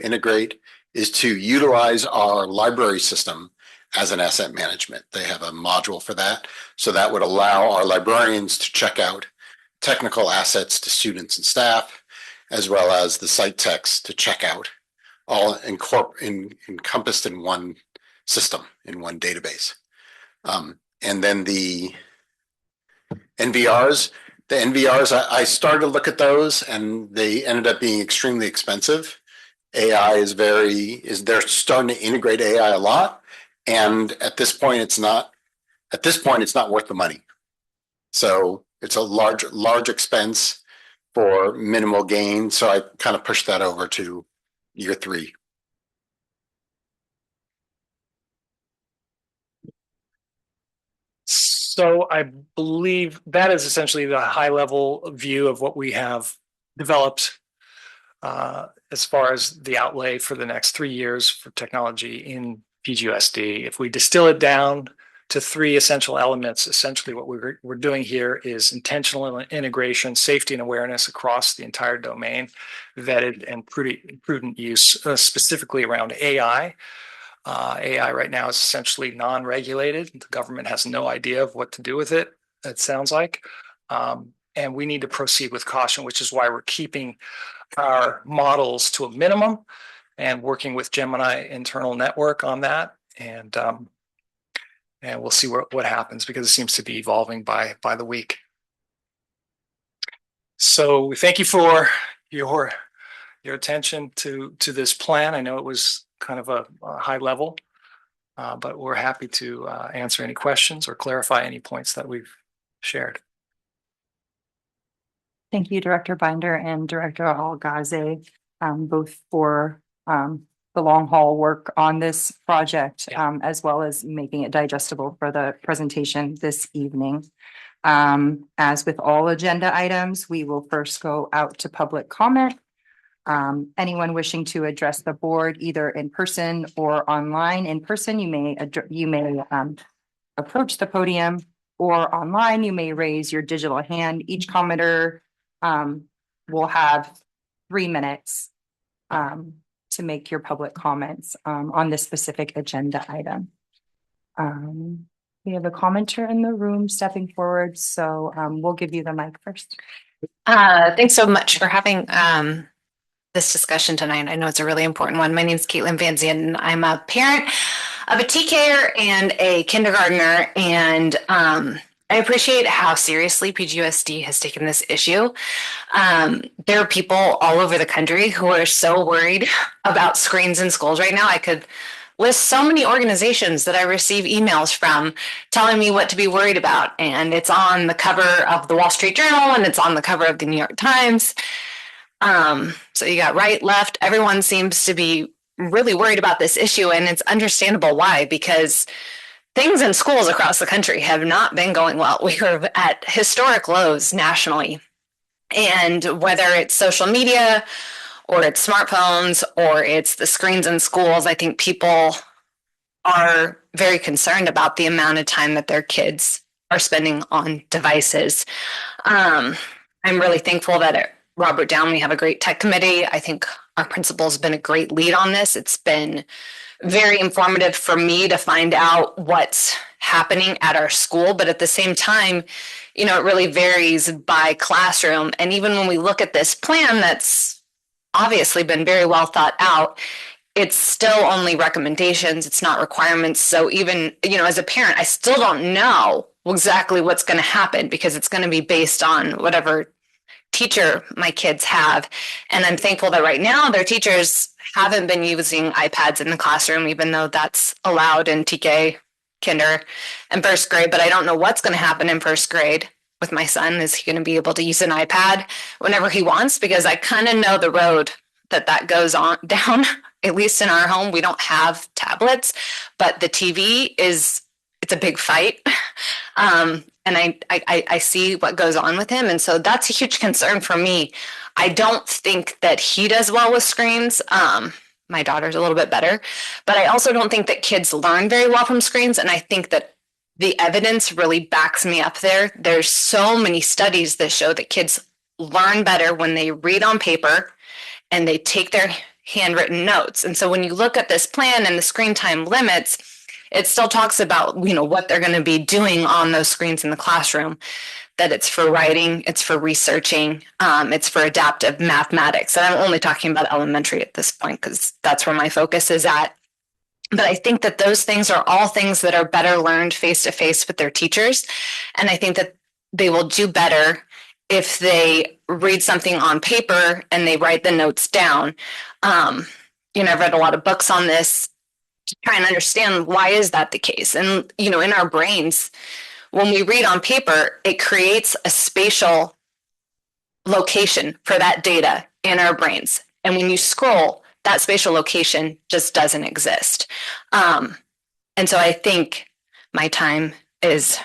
utilize our library system as an asset management. They have a module for that. So that would allow our librarians to check out technical assets to students and staff, as well as the site techs to check out, all encompassed in one system, in one database. And then the NVRs, I started to look at those and they ended up being extremely expensive. AI they're starting to integrate AI a lot. And at this point, it's not worth the money. So it's a large expense for minimal gain. So I kind of pushed that over to year 3. So I believe that is essentially the high level view of what we have developed as far as the outlay for the next 3 years for technology in PGUSD. If we distill it down to 3 essential elements, essentially what we're doing here is intentional integration, safety and awareness across the entire domain, vetted and prudent use, specifically around AI. AI right now is essentially non-regulated. The government has no idea of what to do with it, it sounds like. And we need to proceed with caution, which is why we're keeping our models to a minimum and working with Gemini internal network on that. And we'll see what happens because it seems to be evolving by the week. So we thank you for your attention to this plan. I know it was kind of a high level, but we're happy to answer any questions or clarify any points that we've shared. Thank you, Director Binder and Director Algazi, both for the long haul work on this project, as well as making it digestible for the presentation this evening. As with all agenda items, we will first go out to public comment. Anyone wishing to address the board either in person or online. In person, you may approach the podium or online, you may raise your digital hand. Each commenter will have 3 minutes to make your public comments on this specific agenda item. We have a commenter in the room stepping forward, so we'll give you the mic first. Thanks so much for having this discussion tonight. I know it's a really important one. My name is Caitlin Van Zandt. I'm a parent of a TKer and a kindergartner, and I appreciate how seriously PGUSD has taken this issue. There are people all over the country who are so worried about screens in schools right now. I could list so many organizations that I receive emails from telling me what to be worried about. And it's on the cover of the Wall Street Journal and it's on the cover of the New York Times. So you got right, left, everyone seems to be really worried about this issue, and it's understandable why, because things in schools across the country have not been going well. We are at historic lows nationally. And whether it's social media or it's smartphones or it's the screens in schools, I think people are very concerned about the amount of time that their kids are spending on devices. I'm really thankful that at Robert Down we have a great tech committee. I think our principal's been a great lead on this. It's been very informative for me to find out what's happening at our school, but at the same time, you know, it really varies by classroom. And even when we look at this plan that's obviously been very well thought out, it's still only recommendations, it's not requirements. So even, you know, as a parent, I still don't know exactly what's going to happen because it's going to be based on whatever teacher my kids have. And I'm thankful that right now their teachers haven't been using iPads in the classroom, even though that's allowed in TK, kinder, and first grade. But I don't know what's going to happen in first grade with my son. Is he going to be able to use an iPad whenever he wants? Because I kind of know the road that goes on down. At least in our home, we don't have tablets, but the TV it's a big fight. And I see what goes on with him. And so that's a huge concern for me. I don't think that he does well with screens. My daughter's a little bit better, but I also don't think that kids learn very well from screens. And I think that the evidence really backs me up there. There's so many studies that show that kids learn better when they read on paper and they take their handwritten notes. And so when you look at this plan and the screen time limits, it still talks about, you know, what they're going to be doing on those screens in the classroom, that it's for writing, it's for researching, it's for adaptive mathematics. And I'm only talking about elementary at this point because that's where my focus is at. But I think that those things are all things that are better learned face to face with their teachers. And I think that they will do better if they read something on paper and they write the notes down. You know, I've read a lot of books on this to try and understand why is that the case. And, you know, in our brains, when we read on paper, it creates a spatial location for that data in our brains. And when you scroll, that spatial location just doesn't exist. And so I think my time is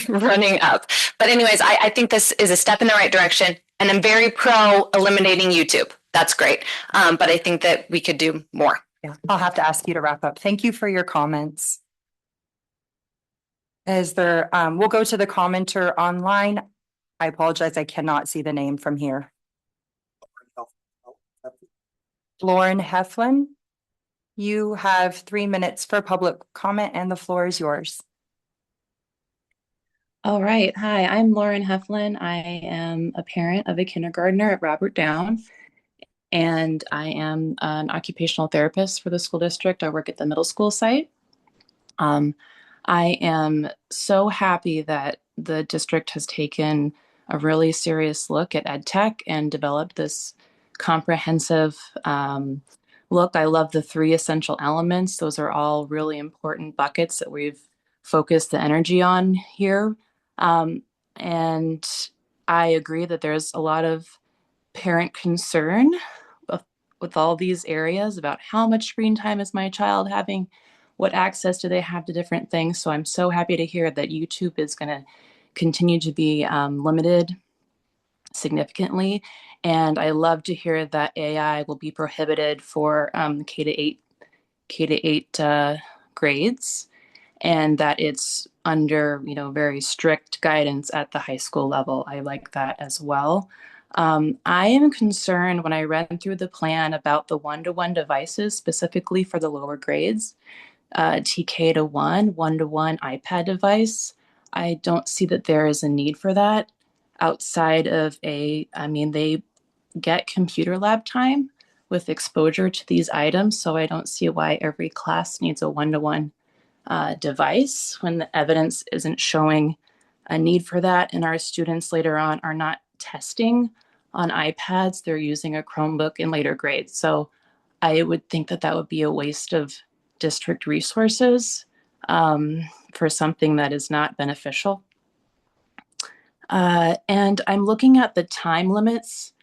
running up. But anyways, I think this is a step in the right direction, and I'm very pro eliminating YouTube. That's great. But I think that we could do more. Yeah, I'll have to ask you to wrap up. Thank you for your comments. We'll go to the commenter online. I apologize, I cannot see the name from here. Lauren Heflin, you have 3 minutes for public comment and the floor is yours. All right. Hi, I'm Lauren Heflin. I am a parent of a kindergartner at Robert Down, and I am an occupational therapist for the school district. I work at the middle school site. I am so happy that the district has taken a really serious look at ed tech and developed this comprehensive look. I love the 3 essential elements. Those are all really important buckets that we've focused the energy on here. And I agree that there's a lot of parent concern with all these areas about how much screen time is my child having, what access do they have to different things. So I'm so happy to hear that YouTube is going to continue to be limited significantly. And I love to hear that AI will be prohibited for K-8 grades. and that it's under, very strict guidance at the high school level. I like that as well. I am concerned when I read through the plan about the one-to-one devices specifically for the lower grades, TK to one-to-one iPad device. I don't see that there is a need for that outside of they get computer lab time with exposure to these items. So I don't see why every class needs a one-to-one device when the evidence isn't showing a need for that. And our students later on are not testing on iPads. They're using a Chromebook in later grades. So I would think that that would be a waste of district resources for something that is not beneficial. And I'm looking at the time limits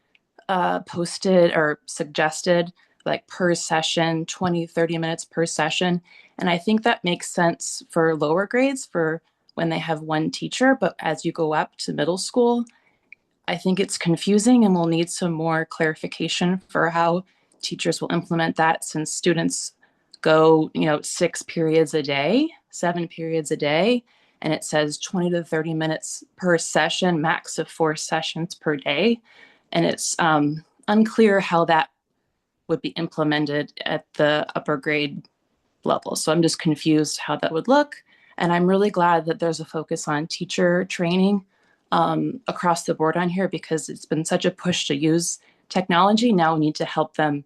posted or suggested, like per session, 20, 30 minutes per session. And I think that makes sense for lower grades for when they have one teacher. But as you go up to middle school, I think it's confusing and we'll need some more clarification for how teachers will implement that, since students go, 6 periods a day, 7 periods a day, and it says 20 to 30 minutes per session, max of 4 sessions per day. And it's unclear how that would be implemented at the upper grade level. So I'm just confused how that would look. And I'm really glad that there's a focus on teacher training across the board on here, because it's been such a push to use technology. Now we need to help them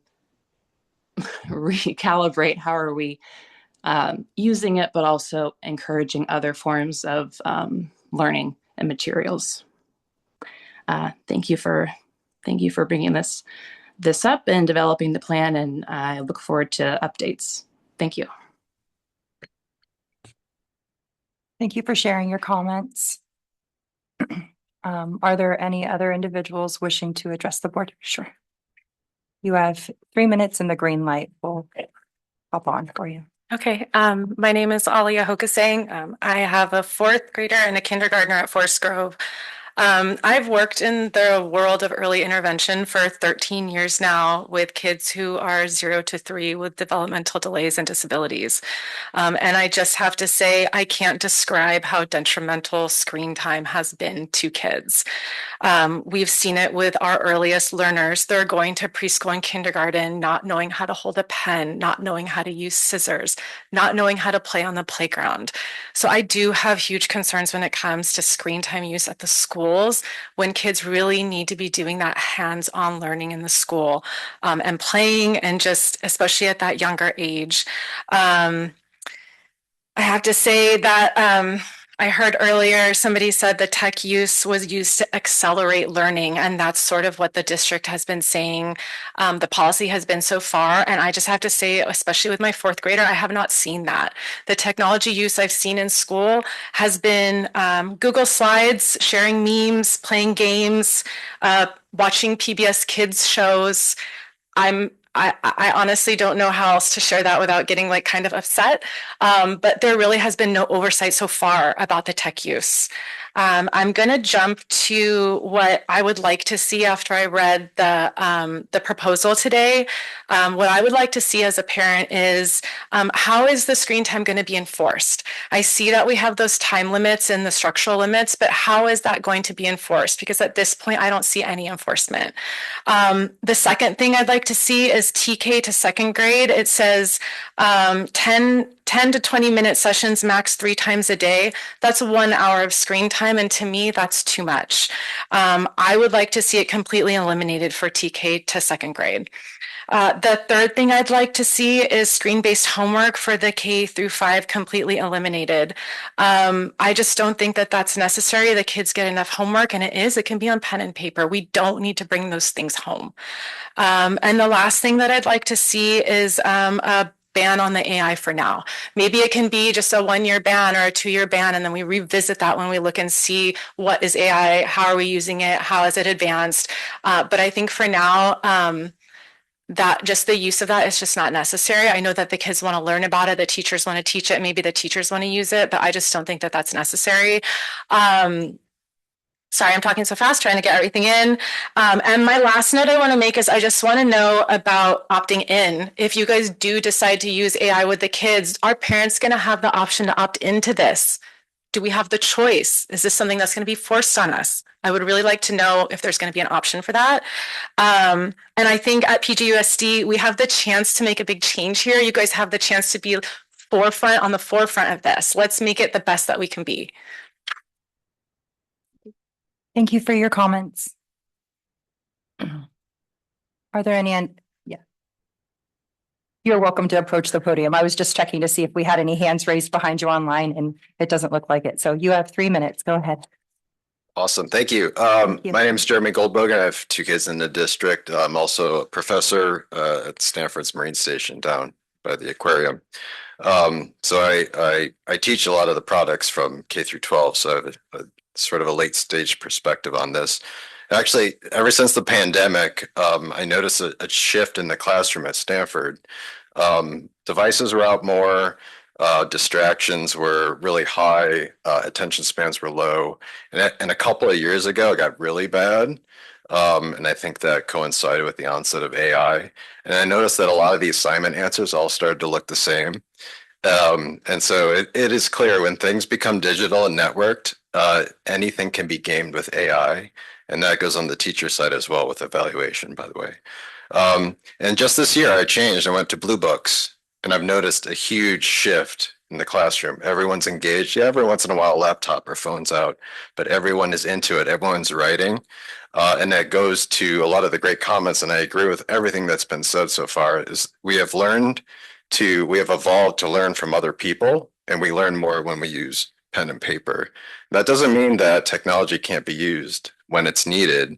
recalibrate how are we using it, but also encouraging other forms of learning and materials. Thank you for bringing this up and developing the plan, and I look forward to updates. Thank you. Thank you for sharing your comments. Are there any other individuals wishing to address the board? Sure. You have 3 minutes and the green light will hop on for you. Okay, my name is Alia Hokasang. I have a 4th grader and a kindergartner at Forest Grove. I've worked in the world of early intervention for 13 years now with kids who are 0 to 3 with developmental delays and disabilities. And I just have to say, I can't describe how detrimental screen time has been to kids. We've seen it with our earliest learners. They're going to preschool and kindergarten, not knowing how to hold a pen, not knowing how to use scissors, not knowing how to play on the playground. So I do have huge concerns when it comes to screen time use at the schools, when kids really need to be doing that hands-on learning in the school and playing, and just especially at that younger age. I have to say that I heard earlier somebody said the tech use was used to accelerate learning, and that's sort of what the district has been saying. The policy has been so far, and I just have to say, especially with my 4th grader, I have not seen that. The technology use I've seen in school has been Google Slides, sharing memes, playing games, watching PBS Kids shows. I honestly don't know how else to share that without getting kind of upset. But there really has been no oversight so far about the tech use. I'm going to jump to what I would like to see after I read the proposal today. What I would like to see as a parent is how is the screen time going to be enforced? I see that we have those time limits and the structural limits, but how is that going to be enforced? Because at this point, I don't see any enforcement. The second thing I'd like to see is TK to 2nd grade. It says 10 to 20 minute sessions, max 3 times a day. That's 1 hour of screen time. And to me, that's too much. I would like to see it completely eliminated for TK to 2nd grade. The third thing I'd like to see is screen-based homework for the K through 5 completely eliminated. I just don't think that that's necessary. The kids get enough homework, and it can be on pen and paper. We don't need to bring those things home. And the last thing that I'd like to see is a ban on the AI for now. Maybe it can be just a 1-year ban or a 2-year ban, and then we revisit that when we look and see what is AI, how are we using it, how is it advanced. But I think for now, that just the use of that is just not necessary. I know that the kids want to learn about it, the teachers want to teach it, maybe the teachers want to use it, but I just don't think that that's necessary. Sorry, I'm talking so fast, trying to get everything in. And my last note I want to make is I just want to know about opting in. If you guys do decide to use AI with the kids, are parents going to have the option to opt into this? Do we have the choice? Is this something that's going to be forced on us? I would really like to know if there's going to be an option for that. And I think at PGUSD, we have the chance to make a big change here. You guys have the chance to be on the forefront of this. Let's make it the best that we can be. Thank you for your comments. Are there any? Yeah. You're welcome to approach the podium. I was just checking to see if we had any hands raised behind you online, and it doesn't look like it. So you have 3 minutes. Go ahead. Awesome. Thank you. You. My name is Jeremy Goldbogen. I have 2 kids in the district. I'm also a professor at Stanford's Marine Station down by the aquarium. So I teach a lot of the products from K through 12. So I have a sort of a late stage perspective on this. Actually, ever since the pandemic, I noticed a shift in the classroom at Stanford. Devices were out more. Distractions were really high, attention spans were low, and a couple of years ago it got really bad. And I think that coincided with the onset of AI. And I noticed that a lot of the assignment answers all started to look the same. And so it is clear when things become digital and networked, anything can be gamed with AI. And that goes on the teacher side as well with evaluation, by the way. And just this year I changed. I went to Blue Books. And I've noticed a huge shift in the classroom. Everyone's engaged. Yeah, every once in a while, laptop or phone's out, but everyone is into it. Everyone's writing. And that goes to a lot of the great comments. And I agree with everything that's been said so far is we have evolved to learn from other people, and we learn more when we use pen and paper. That doesn't mean that technology can't be used when it's needed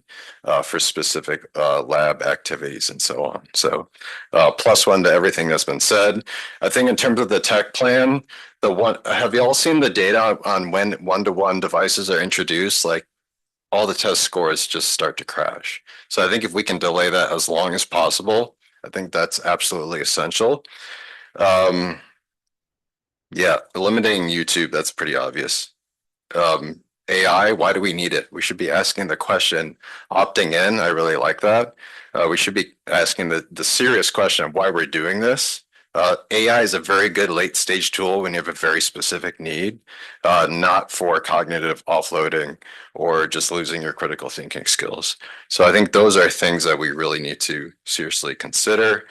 for specific lab activities and so on. So +1 to everything that's been said. I think in terms of the tech plan, have you all seen the data on when one-to-one devices are introduced? Like all the test scores just start to crash. So I think if we can delay that as long as possible, I think that's absolutely essential. Yeah, eliminating YouTube, that's pretty obvious. AI, why do we need it? We should be asking the question, opting in, I really like that. We should be asking the serious question of why we're doing this. AI is a very good late stage tool when you have a very specific need, not for cognitive offloading or just losing your critical thinking skills. So I think those are things that we really need to seriously consider.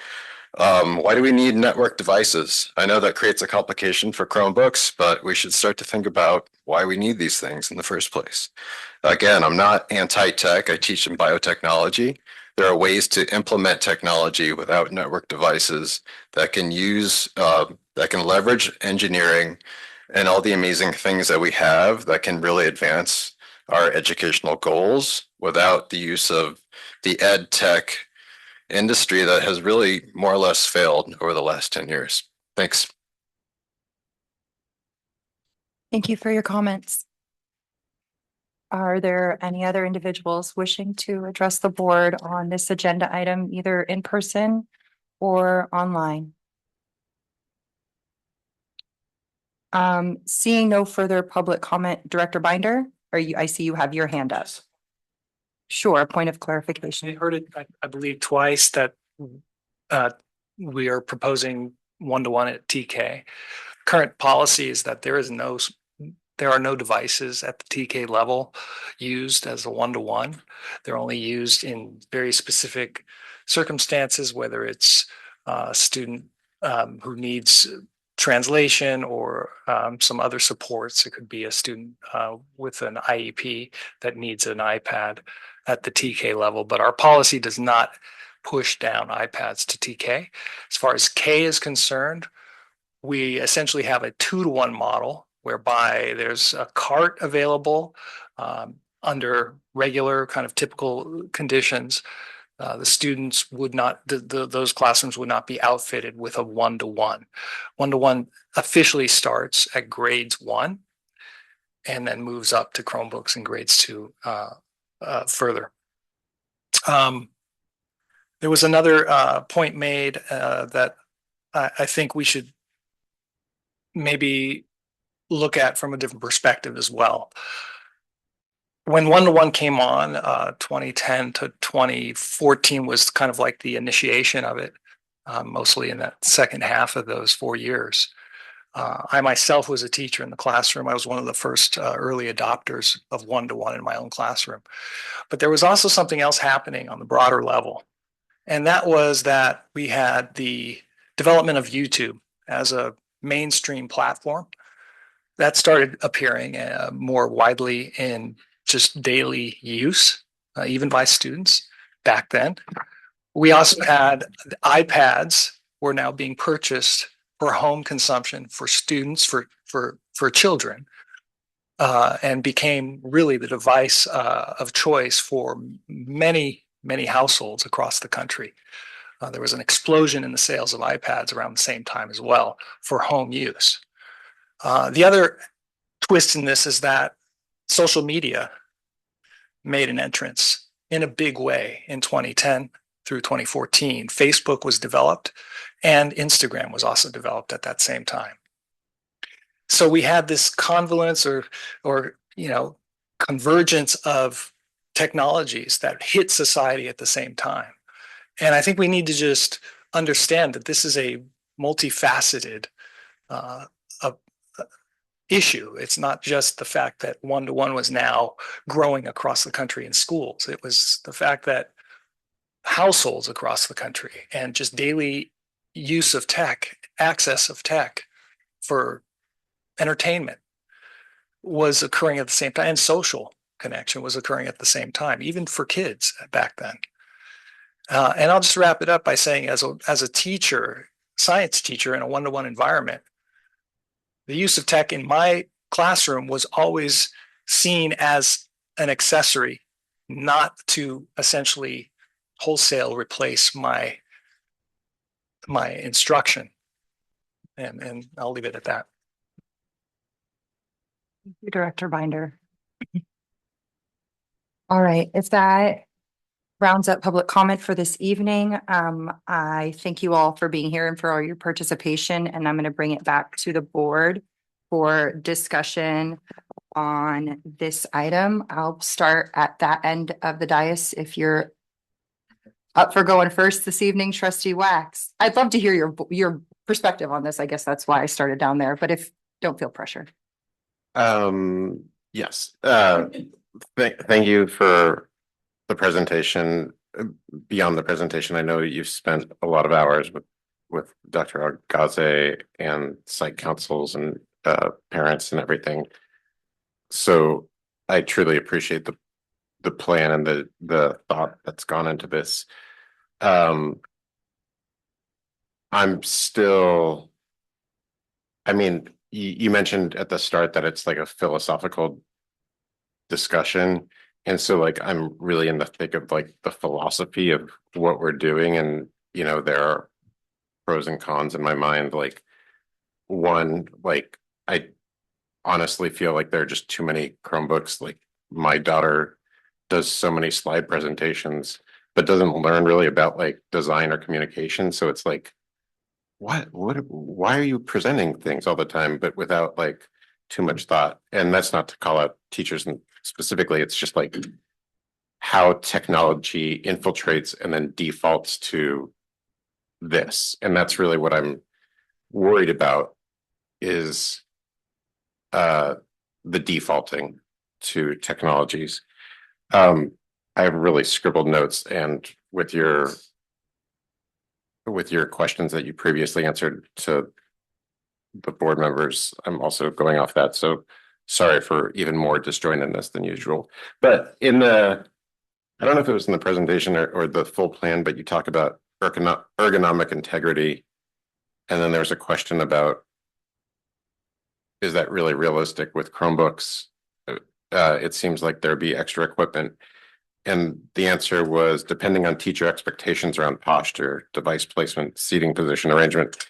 Why do we need network devices? I know that creates a complication for Chromebooks, but we should start to think about why we need these things in the first place. Again, I'm not anti-tech. I teach in biotechnology. There are ways to implement technology without network devices that can leverage engineering and all the amazing things that we have that can really advance our educational goals without the use of the ed tech industry that has really more or less failed over the last 10 years. Thanks. Thank you for your comments. Are there any other individuals wishing to address the board on this agenda item, either in person or online? Seeing no further public comment, Director Binder, I see you have your hand up. Sure, point of clarification. I heard it, I believe, twice that we are proposing one-to-one at TK. Current policy is that there are no devices at the TK level used as a one-to-one. They're only used in very specific circumstances, whether it's a student who needs translation or some other supports. It could be a student with an IEP that needs an iPad at the TK level, but our policy does not push down iPads to TK. As far as K is concerned, we essentially have a 2-to-1 model whereby there's a cart available under regular kind of typical conditions. The students would not, those classrooms would not be outfitted with a one-to-one. One-to-one officially starts at grades 1 and then moves up to Chromebooks in grades 2 further. There was another point made that I think we should maybe look at from a different perspective as well. when one-to-one came on, 2010 to 2014 was kind of like the initiation of it, mostly in that second half of those 4 years. I myself was a teacher in the classroom. I was one of the first early adopters of one-to-one in my own classroom. But there was also something else happening on the broader level. And that was that we had the development of YouTube as a mainstream platform that started appearing more widely in just daily use, even by students back then. We also had the iPads were now being purchased for home consumption for students, for children, and became really the device of choice for many households across the country. There was an explosion in the sales of iPads around the same time as well for home use. The other twist in this is that social media made an entrance in a big way in 2010 through 2014. Facebook was developed and Instagram was also developed at that same time. So we had this convolence or convergence of technologies that hit society at the same time. And I think we need to just understand that this is a multifaceted issue. It's not just the fact that one-to-one was now growing across the country in schools. It was the fact that households across the country and just daily use of tech, access of tech for entertainment was occurring at the same time, and social connection was occurring at the same time, even for kids back then. And I'll just wrap it up by saying, as a teacher, science teacher in a one-to-one environment, the use of tech in my classroom was always seen as an accessory, not to essentially wholesale replace my instruction. And I'll leave it at that. Thank you, Director Binder. All right, if that rounds up public comment for this evening, I thank you all for being here and for all your participation, and I'm going to bring it back to the board for discussion on this item. I'll start at that end of the dais. If you're up for going first this evening, Trustee Wax, I'd love to hear your perspective on this. I guess that's why I started down there, but don't feel pressure. Yes. Thank you for the presentation. Beyond the presentation, I know you've spent a lot of hours with Dr. Algaze and site councils and parents and everything. So I truly appreciate the plan and the thought that's gone into this. I'm still, I mean, you mentioned at the start that it's like a philosophical discussion. And so like, I'm really in the thick of like the philosophy of what we're doing. And, there are pros and cons in my mind. Like one, like I honestly feel like there are just too many Chromebooks. Like my daughter does so many slide presentations, but doesn't learn really about like design or communication. So it's like, why are you presenting things all the time, but without like too much thought? And that's not to call out teachers and specifically, it's just like how technology infiltrates and then defaults to this. And that's really what I'm worried about is the defaulting to technologies. I have really scribbled notes, and with your questions that you previously answered to the board members, I'm also going off that. So sorry for even more disjointedness than usual. But I don't know if it was in the presentation or the full plan, but you talk about ergonomic integrity. And then there's a question about, is that really realistic with Chromebooks? It seems like there'd be extra equipment. And the answer was depending on teacher expectations around posture, device placement, seating position, arrangement.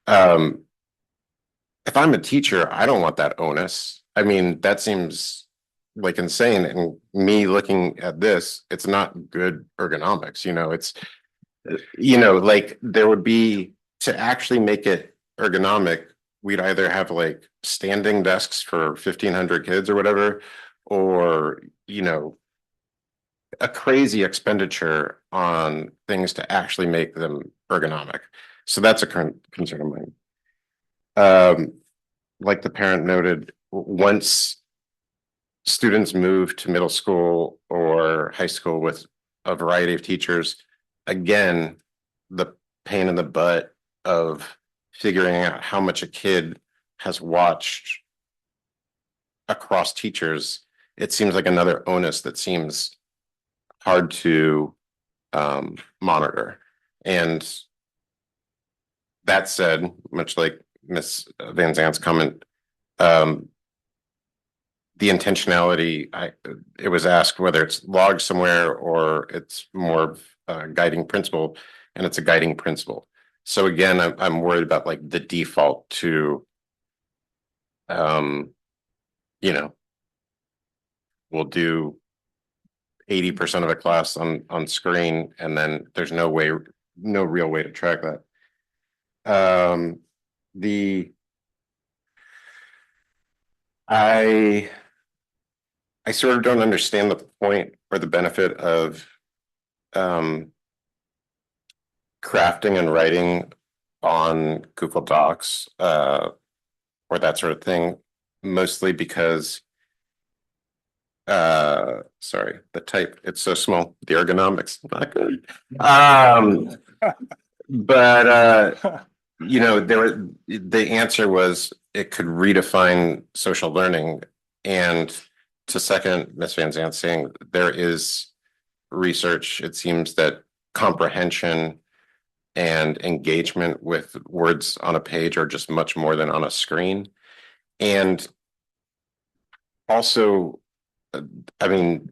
If I'm a teacher, I don't want that onus. I mean, that seems like insane. And me looking at this, it's not good ergonomics. It's, like there would be, to actually make it ergonomic, we'd either have like standing desks for 1,500 kids or whatever, or, you know, a crazy expenditure on things to actually make them ergonomic. So that's a concern of mine. Like the parent noted, once students move to middle school or high school with a variety of teachers, again, the pain in the butt of figuring out how much a kid has watched across teachers, it seems like another onus that seems hard to monitor. And that said, much like Ms. Van Zant's comment, the intentionality, it was asked whether it's logged somewhere or it's more of a guiding principle, and it's a guiding principle. So again, I'm worried about like the default to, you know, we'll do 80% of a class on screen, and then there's no real way to track that. I sort of don't understand the point or the benefit of crafting and writing on Google Docs or that sort of thing, mostly because sorry, the type, it's so small, the ergonomics not good. But you know, the answer was it could redefine social learning. And to second Ms. Van Zant saying, there is research, it seems that comprehension and engagement with words on a page are just much more than on a screen. And also, I mean,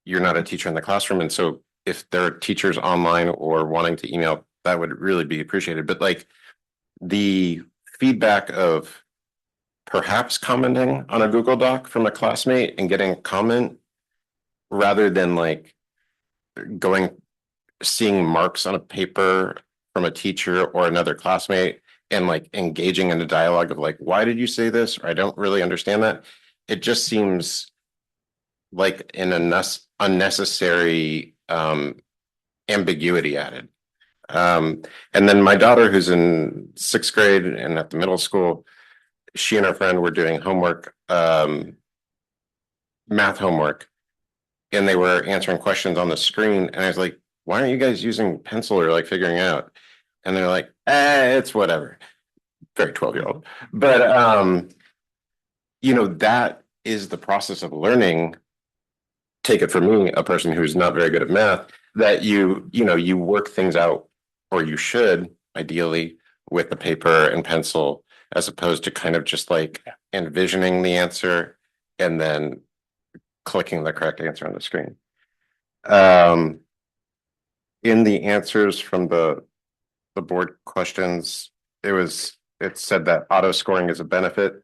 you're not a teacher in the classroom, and so if there are teachers online or wanting to email, that would really be appreciated. But like the feedback of perhaps commenting on a Google Doc from a classmate and getting a comment rather than like seeing marks on a paper from a teacher or another classmate and like engaging in a dialogue of like, why did you say this? Or I don't really understand that. It just seems like an unnecessary ambiguity added. And then my daughter, who's in 6th grade and at the middle school, she and her friend were doing homework, math homework, and they were answering questions on the screen. And I was like, why aren't you guys using pencil or like figuring out? And they're like, it's whatever. Very 12-year-old. But, you know, that is the process of learning. Take it from me, a person who's not very good at math, that you work things out, or you should ideally, with the paper and pencil, as opposed to kind of just like envisioning the answer and then clicking the correct answer on the screen. In the answers from the board questions, it said that auto scoring is a benefit.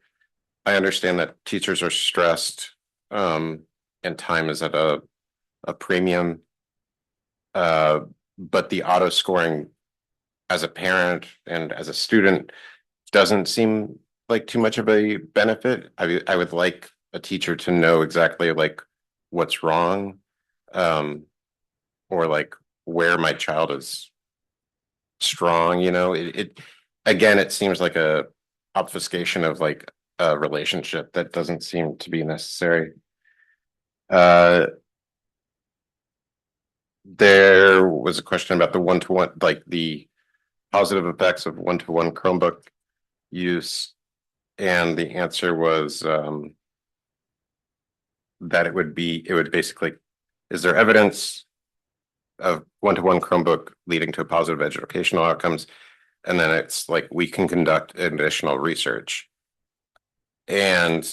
I understand that teachers are stressed, and time is at a premium. But the auto scoring as a parent and as a student doesn't seem like too much of a benefit. I would like a teacher to know exactly like what's wrong, or like where my child is strong, you know. It again, it seems like a obfuscation of like a relationship that doesn't seem to be necessary. There was a question about the one-to-one, like the positive effects of one-to-one Chromebook use, and the answer was that it would basically, is there evidence of one-to-one Chromebook leading to positive educational outcomes? And then it's like, we can conduct additional research. And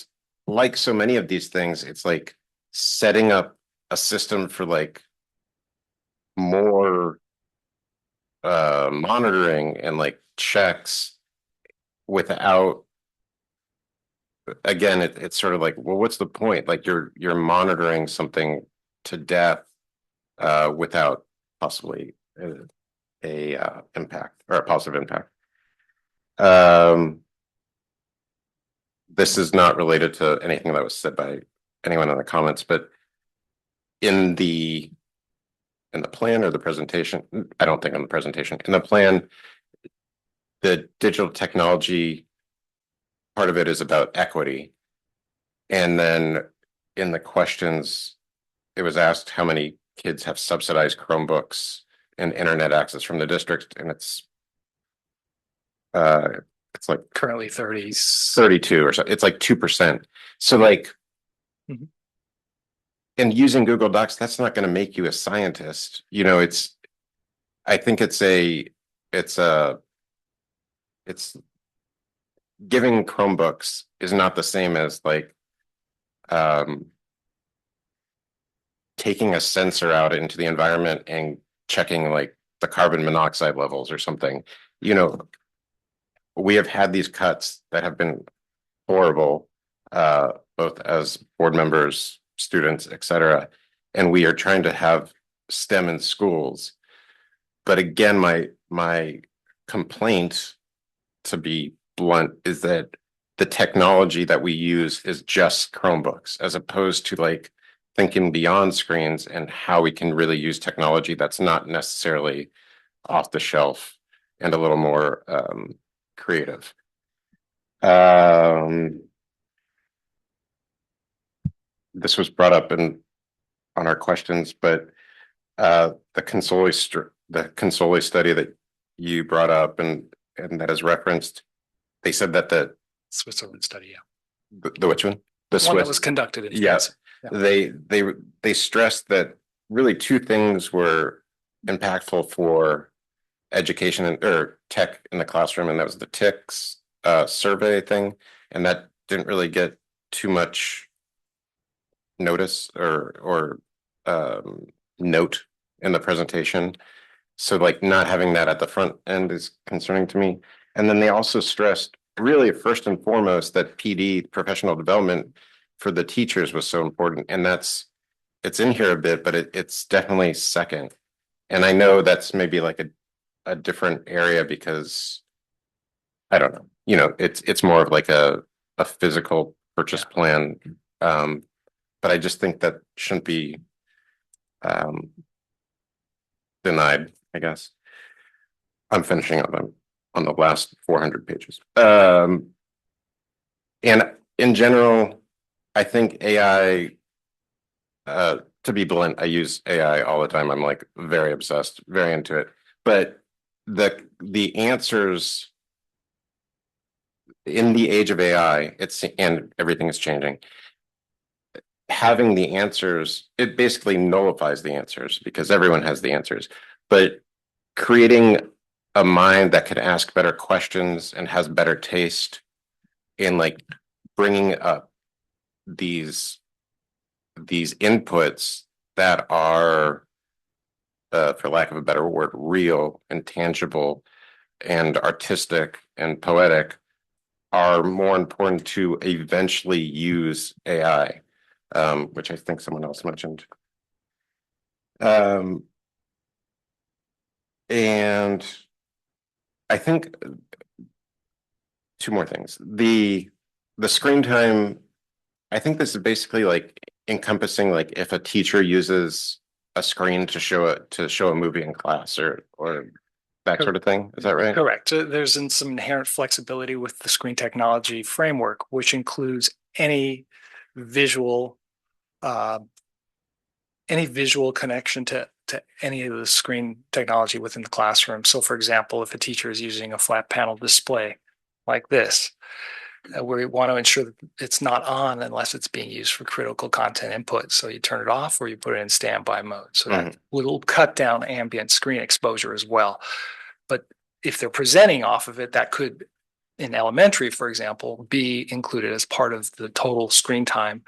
like so many of these things, it's like setting up a system for like more monitoring and like checks without, again, it's sort of like, well, what's the point? Like you're monitoring something to death without possibly a impact or a positive impact. This is not related to anything that was said by anyone in the comments, but in the plan or the presentation, I don't think on the presentation, in the plan, the digital technology part of it is about equity. And then in the questions, it was asked how many kids have subsidized Chromebooks and internet access from the district, and it's like Currently 30s. 32 or so. It's like 2%. So like, Mhm. and using Google Docs, that's not going to make you a scientist. You know, I think it's giving Chromebooks is not the same as like taking a sensor out into the environment and checking like the carbon monoxide levels or something. You know, we have had these cuts that have been horrible, both as board members, students, et cetera. And we are trying to have STEM in schools. But again, my complaint, to be blunt, is that the technology that we use is just Chromebooks, as opposed to like thinking beyond screens and how we can really use technology that's not necessarily off the shelf and a little more creative. This was brought up on our questions, but the Consoli study that you brought up and that is referenced, they said that the Switzerland study, yeah. The which one? The One that Swiss was conducted in Yes. France. Yeah. They stressed that really two things were impactful for education or tech in the classroom, and that was the TICS survey thing, and that didn't really get too much notice or note in the presentation. So like not having that at the front end is concerning to me. And then they also stressed really first and foremost that PD, professional development for the teachers, was so important. And it's in here a bit, but it's definitely second. And I know that's maybe like a different area because I don't know, you know, it's more of like a physical purchase plan. But I just think that shouldn't be denied, I guess. I'm finishing up on the last 400 pages. And in general, I think AI, to be blunt, I use AI all the time. I'm like very obsessed, very into it. But the answers in the age of AI, and everything is changing. Having the answers, it basically nullifies the answers because everyone has the answers. But creating a mind that can ask better questions and has better taste in like bringing up these inputs that are, for lack of a better word, real and tangible and artistic and poetic, are more important to eventually use AI, which I think someone else mentioned. And I think two more things. The screen time, I think this is basically like encompassing like if a teacher uses a screen to show a movie in class or that sort of thing. Is that right? Correct. There's some inherent flexibility with the screen technology framework, which includes any visual connection to any of the screen technology within the classroom. So for example, if a teacher is using a flat panel display like this, we want to ensure that it's not on unless it's being used for critical content input. So you turn it off or you put it in standby mode. So that will cut down ambient screen exposure as well. But if they're presenting off of it, that could, in elementary, for example, be included as part of the total screen time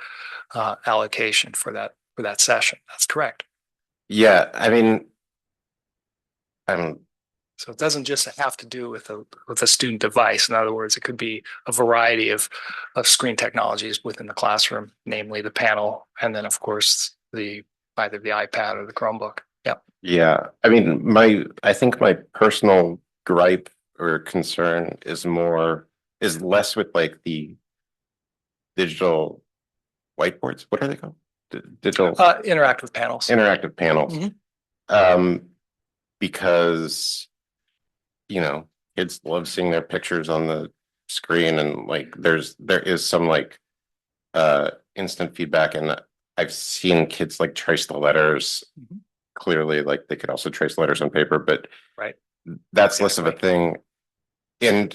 allocation for that session. That's correct. Yeah, I mean, so it doesn't just have to do with a student device. In other words, it could be a variety of screen technologies within the classroom, namely the panel, and then of course either the iPad or the Chromebook. Yep. Yeah, I mean, I think my personal gripe or concern is less with like the digital whiteboards. What are they called? Digital Interactive panels. interactive panels. Mhm. Because, you know, kids love seeing their pictures on the screen, and like there is some like instant feedback, and I've seen kids like trace the letters. Clearly, like they could also trace letters on paper, but Right. that's less of a thing. And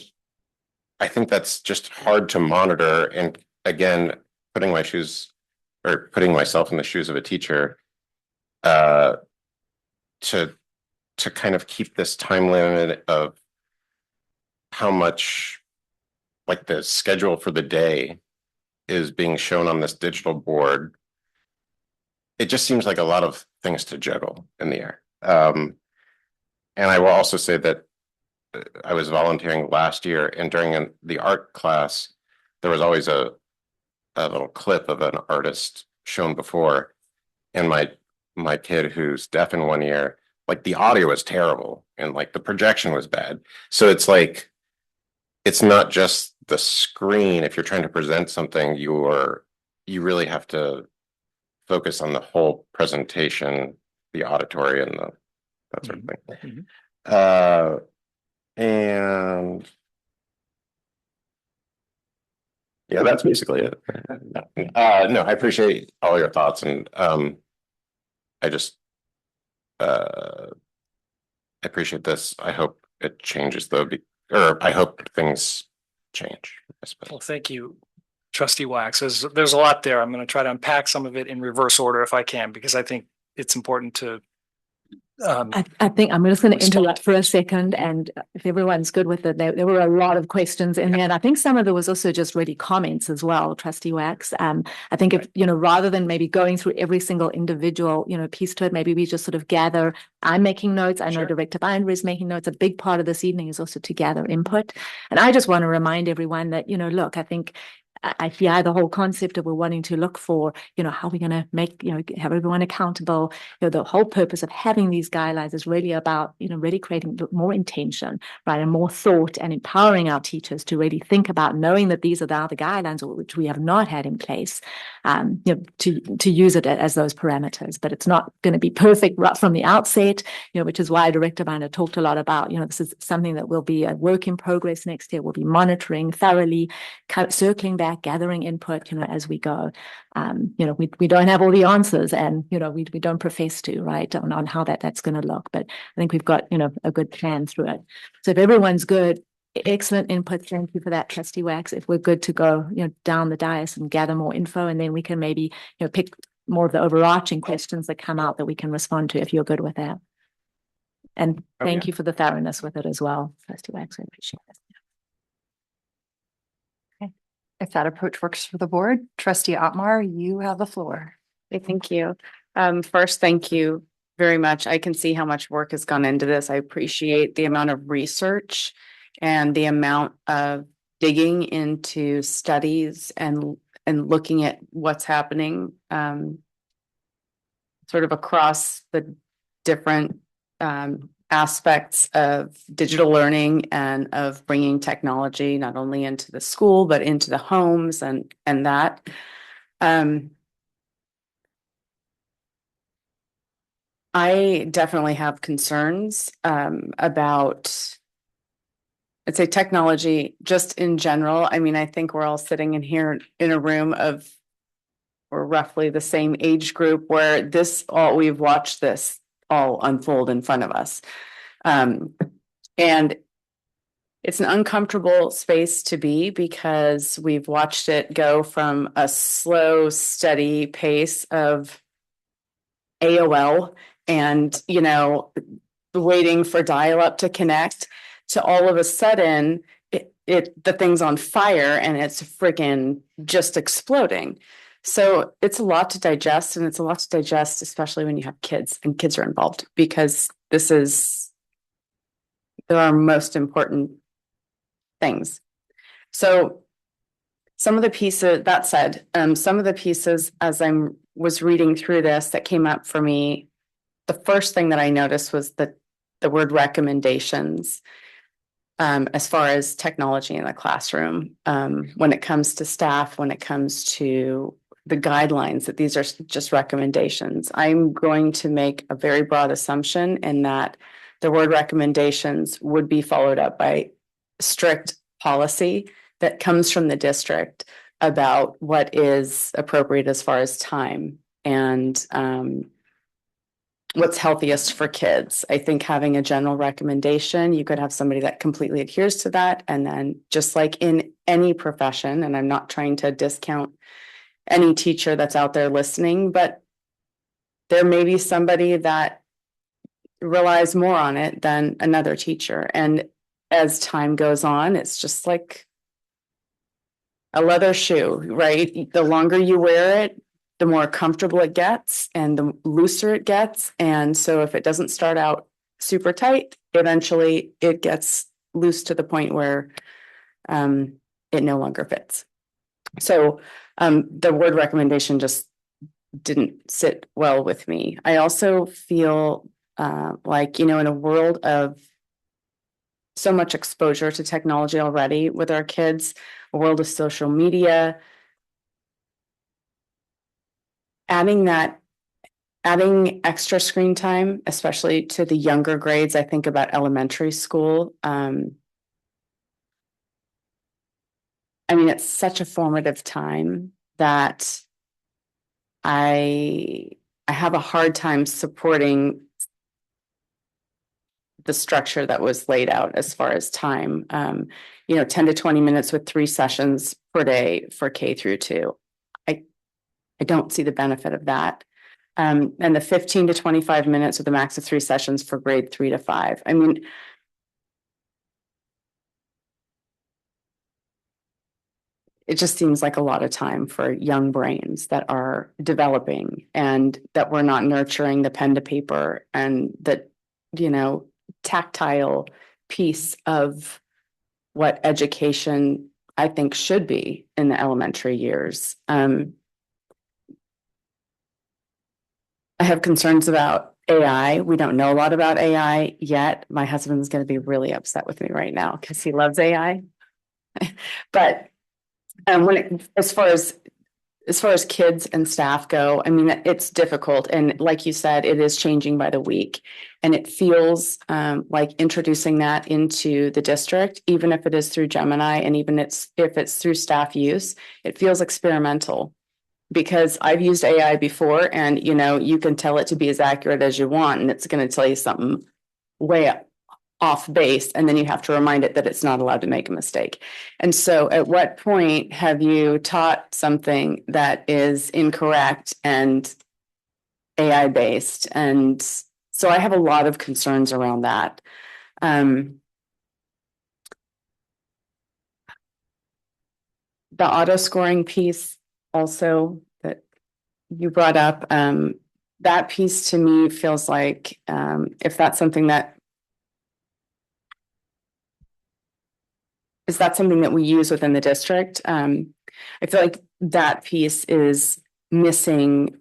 I think that's just hard to monitor. And again, putting myself in the shoes of a teacher, to kind of keep this time limit of how much like the schedule for the day is being shown on this digital board. It just seems like a lot of things to juggle in the air. And I will also say that I was volunteering last year, and during the art class, there was always a little clip of an artist shown before. And my kid, who's deaf in one ear, like the audio was terrible and like the projection was bad. So it's like, it's not just the screen. If you're trying to present something, you really have to focus on the whole presentation, the auditory and that sort of thing. And yeah, that's basically it. No, I appreciate all your thoughts, and I just I appreciate this. I hope it changes though, or I hope things change. Well, thank you, Trustee Wax. There's a lot there. I'm going to try to unpack some of it in reverse order if I can, because I think it's important to. I think I'm just going to interrupt for a second, and if everyone's good with it, there were a lot of questions in there, and I think some of it was also just really comments as well, Trustee Wax. I think if, rather than maybe going through every single individual, piece to it, maybe we just sort of gather. I'm making notes. I know Director Binder is making notes. A big part of this evening is also to gather input. And I just want to remind everyone that, look, I think I hear the whole concept of we're wanting to look for, how we're going to make, have everyone accountable. The whole purpose of having these guidelines is really about, really creating more intention, right, and more thought, and empowering our teachers to really think about knowing that these are the guidelines which we have not had in place, to use it as those parameters. But it's not going to be perfect right from the outset, which is why Director Binder talked a lot about, this is something that will be a work in progress next year. We'll be monitoring thoroughly, circling back, gathering input, as we go. We don't have all the answers, and we don't profess to, right, on how that's going to look. But I think we've got a good plan through it. So if everyone's good, excellent input. Thank you for that, Trustee Wax. If we're good to go, down the dais and gather more info, and then we can maybe pick more of the overarching questions that come out that we can respond to, if you're good with that. And thank you for the thoroughness with it as well, Trustee Wax. I appreciate it. If that approach works for the board, Trustee Otmar, you have the floor. Okay, thank you. First, thank you very much. I can see how much work has gone into this. I appreciate the amount of research and the amount of digging into studies and looking at what's happening sort of across the different aspects of digital learning and of bringing technology not only into the school but into the homes and that. I definitely have concerns about, I'd say, technology just in general. I mean, I think we're all sitting in here in a room of, we're roughly the same age group where we've watched this all unfold in front of us. And it's an uncomfortable space to be, because we've watched it go from a slow, steady pace of AOL and, waiting for dial-up to connect, to all of a sudden the thing's on fire and it's freaking just exploding. So it's a lot to digest, and it's a lot to digest, especially when you have kids and kids are involved, because there are most important things. So some of the pieces, that said, some of the pieces as I was reading through this that came up for me, the first thing that I noticed was the word recommendations. As far as technology in the classroom, when it comes to staff, when it comes to the guidelines, that these are just recommendations. I'm going to make a very broad assumption in that the word recommendations would be followed up by strict policy that comes from the district about what is appropriate as far as time and what's healthiest for kids. I think having a general recommendation, you could have somebody that completely adheres to that. And then just like in any profession, and I'm not trying to discount any teacher that's out there listening, but there may be somebody that relies more on it than another teacher. And as time goes on, it's just like a leather shoe, right? The longer you wear it, the more comfortable it gets and the looser it gets. And so if it doesn't start out super tight, eventually it gets loose to the point where it no longer fits. So the word recommendation just didn't sit well with me. I also feel like, in a world of so much exposure to technology already with our kids, a world of social media, adding extra screen time, especially to the younger grades. I think about elementary school. It's such a formative time that I have a hard time supporting the structure that was laid out as far as time. 10 to 20 minutes with 3 sessions per day for K through 2. I don't see the benefit of that. And the 15 to 25 minutes with a max of 3 sessions for grade 3 to 5. It just seems like a lot of time for young brains that are developing and that we're not nurturing the pen to paper and that, tactile piece of what education I think should be in the elementary years. I have concerns about AI. We don't know a lot about AI yet. My husband's going to be really upset with me right now because he loves AI. But as far as kids and staff go, it's difficult. And like you said, it is changing by the week. And it feels like introducing that into the district, even if it is through Gemini and even if it's through staff use, it feels experimental. Because I've used AI before and, you can tell it to be as accurate as you want and it's going to tell you something way off base. And then you have to remind it that it's not allowed to make a mistake. And so at what point have you taught something that is incorrect and AI based? And so I have a lot of concerns around that. The auto scoring piece also that you brought up, that piece to me feels like if that's something that we use within the district, I feel like that piece is missing.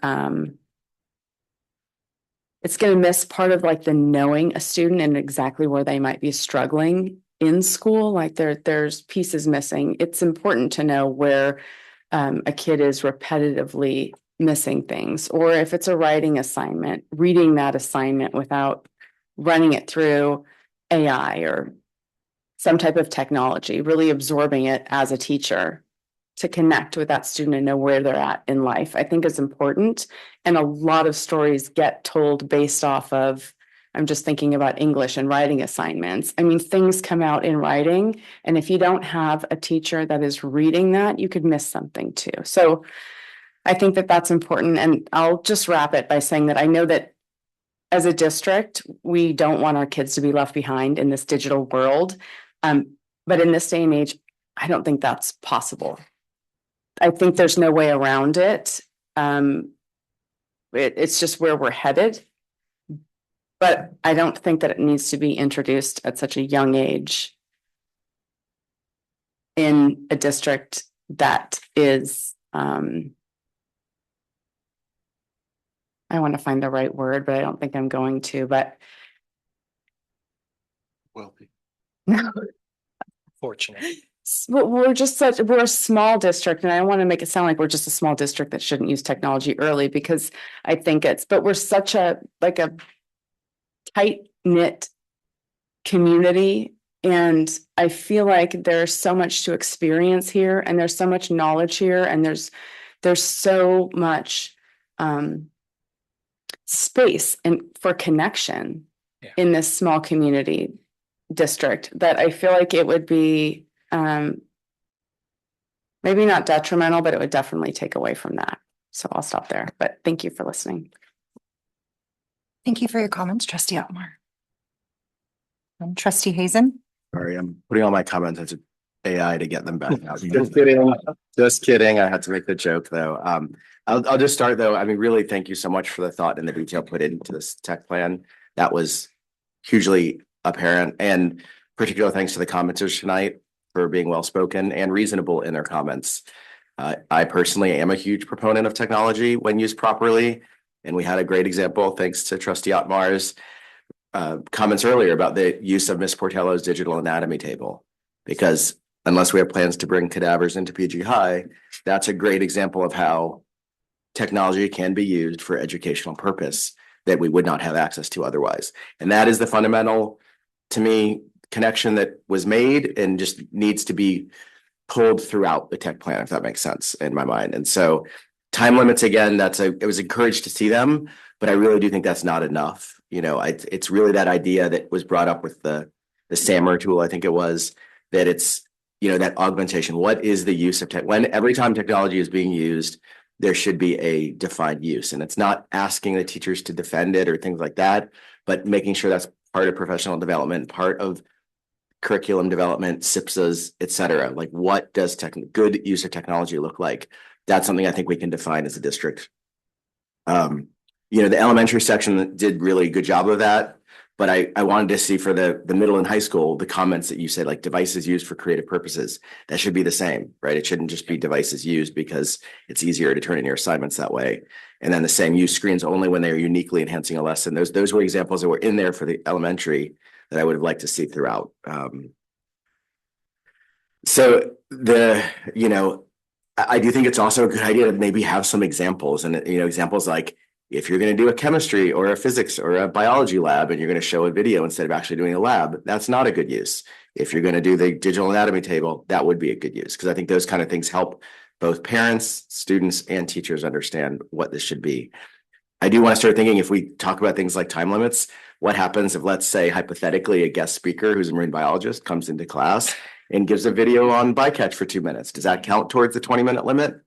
It's going to miss part of like the knowing a student and exactly where they might be struggling in school. Like there's pieces missing. It's important to know where a kid is repetitively missing things, or if it's a writing assignment, reading that assignment without running it through AI or some type of technology, really absorbing it as a teacher to connect with that student and know where they're at in life, I think is important. And a lot of stories get told based off of, I'm just thinking about English and writing assignments. Things come out in writing, and if you don't have a teacher that is reading that, you could miss something too. So I think that that's important. And I'll just wrap it by saying that I know that as a district, we don't want our kids to be left behind in this digital world. But in this day and age, I don't think that's possible. I think there's no way around it. It's just where we're headed. But I don't think that it needs to be introduced at such a young age in a district that is, I want to find the right word, but I don't think I'm going to, but. Wealthy. Fortunate. But we're a small district, and I don't want to make it sound like we're just a small district that shouldn't use technology early, because I think but we're such a tight knit community. And I feel like there's so much to experience here, and there's so much knowledge here, and there's so much space and for connection in this small community district, that I feel like it would be maybe not detrimental, but it would definitely take away from that. So I'll stop there, but thank you for listening. Thank you for your comments, Trustee Otmar. Trustee Hazen? Sorry, I'm putting all my comments into AI to get them back now. Just kidding. Just kidding. I had to make the joke though. I'll just start though. I mean, really, thank you so much for the thought and the detail put into this tech plan. That was hugely apparent, and particular thanks to the commenters tonight for being well spoken and reasonable in their comments. I personally am a huge proponent of technology when used properly, and we had a great example thanks to Trustee Otmar's comments earlier about the use of Ms. Portello's digital anatomy table, because unless we have plans to bring cadavers into PG High, that's a great example of how technology can be used for educational purpose that we would not have access to otherwise. And that is the fundamental, to me, connection that was made and just needs to be pulled throughout the tech plan, if that makes sense in my mind. And so time limits, again, it was encouraged to see them, but I really do think that's not enough. It's really that idea that was brought up with the SAMR tool, I think it was, that it's, that augmentation. What is the use of tech? When every time technology is being used, there should be a defined use. And it's not asking the teachers to defend it or things like that, but making sure that's part of professional development, part of curriculum development, SIPSAs, et cetera. Like, what does good use of technology look like? That's something I think we can define as a district. The elementary section did really good job of that, but I wanted to see for the middle and high school, the comments that you said, like devices used for creative purposes, that should be the same, right? It shouldn't just be devices used because it's easier to turn in your assignments that way. And then the same, use screens only when they're uniquely enhancing a lesson. Those were examples that were in there for the elementary that I would have liked to see throughout. I do think it's also a good idea to maybe have some examples, and examples like, if you're going to do a chemistry or a physics or a biology lab and you're going to show a video instead of actually doing a lab, that's not a good use. If you're going to do the digital anatomy table, that would be a good use, because I think those kind of things help both parents, students, and teachers understand what this should be. I do want to start thinking, if we talk about things like time limits, what happens if, let's say, hypothetically, a guest speaker who's a marine biologist comes into class and gives a video on bycatch for 2 minutes? Does that count towards the 20-minute limit?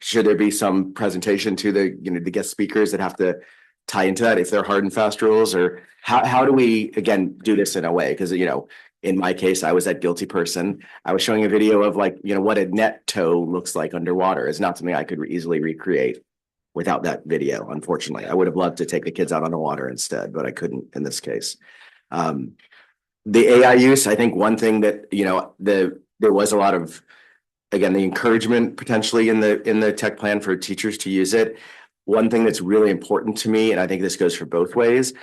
Should there be some presentation to the guest speakers that have to tie into that if they're hard and fast rules? Or how do we, again, do this in a way? Because, in my case, I was that guilty person. I was showing a video of what a net toe looks like underwater. It's not something I could easily recreate without that video, unfortunately. I would have loved to take the kids out on the water instead, but I couldn't in this case. The AI use, I think one thing that, there was a lot of, again, the encouragement potentially in the tech plan for teachers to use it. One thing that's really important to me, and I think this goes for both ways,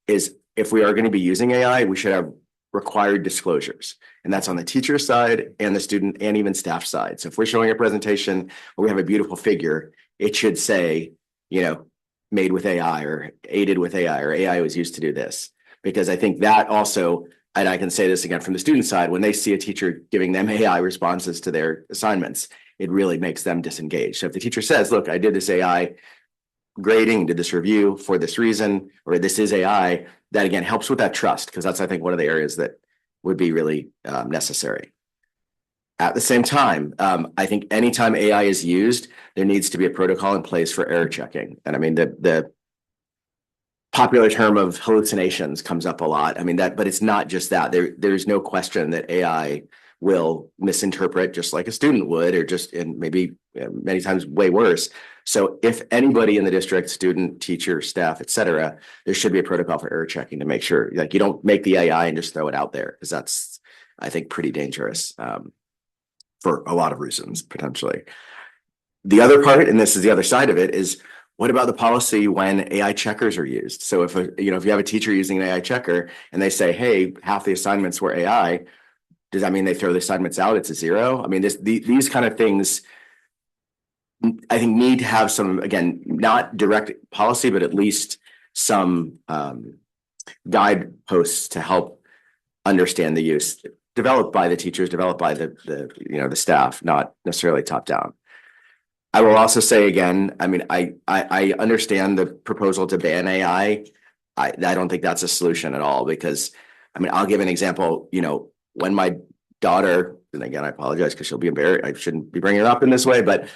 is if we are going to be using AI, we should have required disclosures. And that's on the teacher side and the student and even staff side. So if we're showing a presentation where we have a beautiful figure, it should say, made with AI or aided with AI, or AI was used to do this. Because I think that also, and I can say this again from the student side, when they see a teacher giving them AI responses to their assignments, it really makes them disengaged. So if the teacher says, look, I did this AI grading, did this review for this reason, or this is AI, that again helps with that trust, because that's, I think, one of the areas that would be really necessary. At the same time, I think anytime AI is used, there needs to be a protocol in place for error checking. And I mean, the popular term of hallucinations comes up a lot. I mean, but it's not just that. There's no question that AI will misinterpret just like a student would, or just, and maybe many times way worse. So if anybody in the district, student, teacher, staff, et cetera, there should be a protocol for error checking to make sure, you don't make the AI and just throw it out there, because that's, I think, pretty dangerous for a lot of reasons, potentially. The other part, and this is the other side of it, is what about the policy when AI checkers are used? So if you have a teacher using an AI checker and they say, hey, half the assignments were AI, Does that mean they throw the assignments out? It's a zero? I mean, these kind of things I think need to have some, again, not direct policy, but at least some guideposts to help understand the use developed by the teachers, developed by the staff, not necessarily top down. I will also say again, I mean, I understand the proposal to ban AI. I don't think that's a solution at all, because I mean, I'll give an example. When my daughter, and again, I apologize because she'll be embarrassed. I shouldn't be bringing it up in this way, but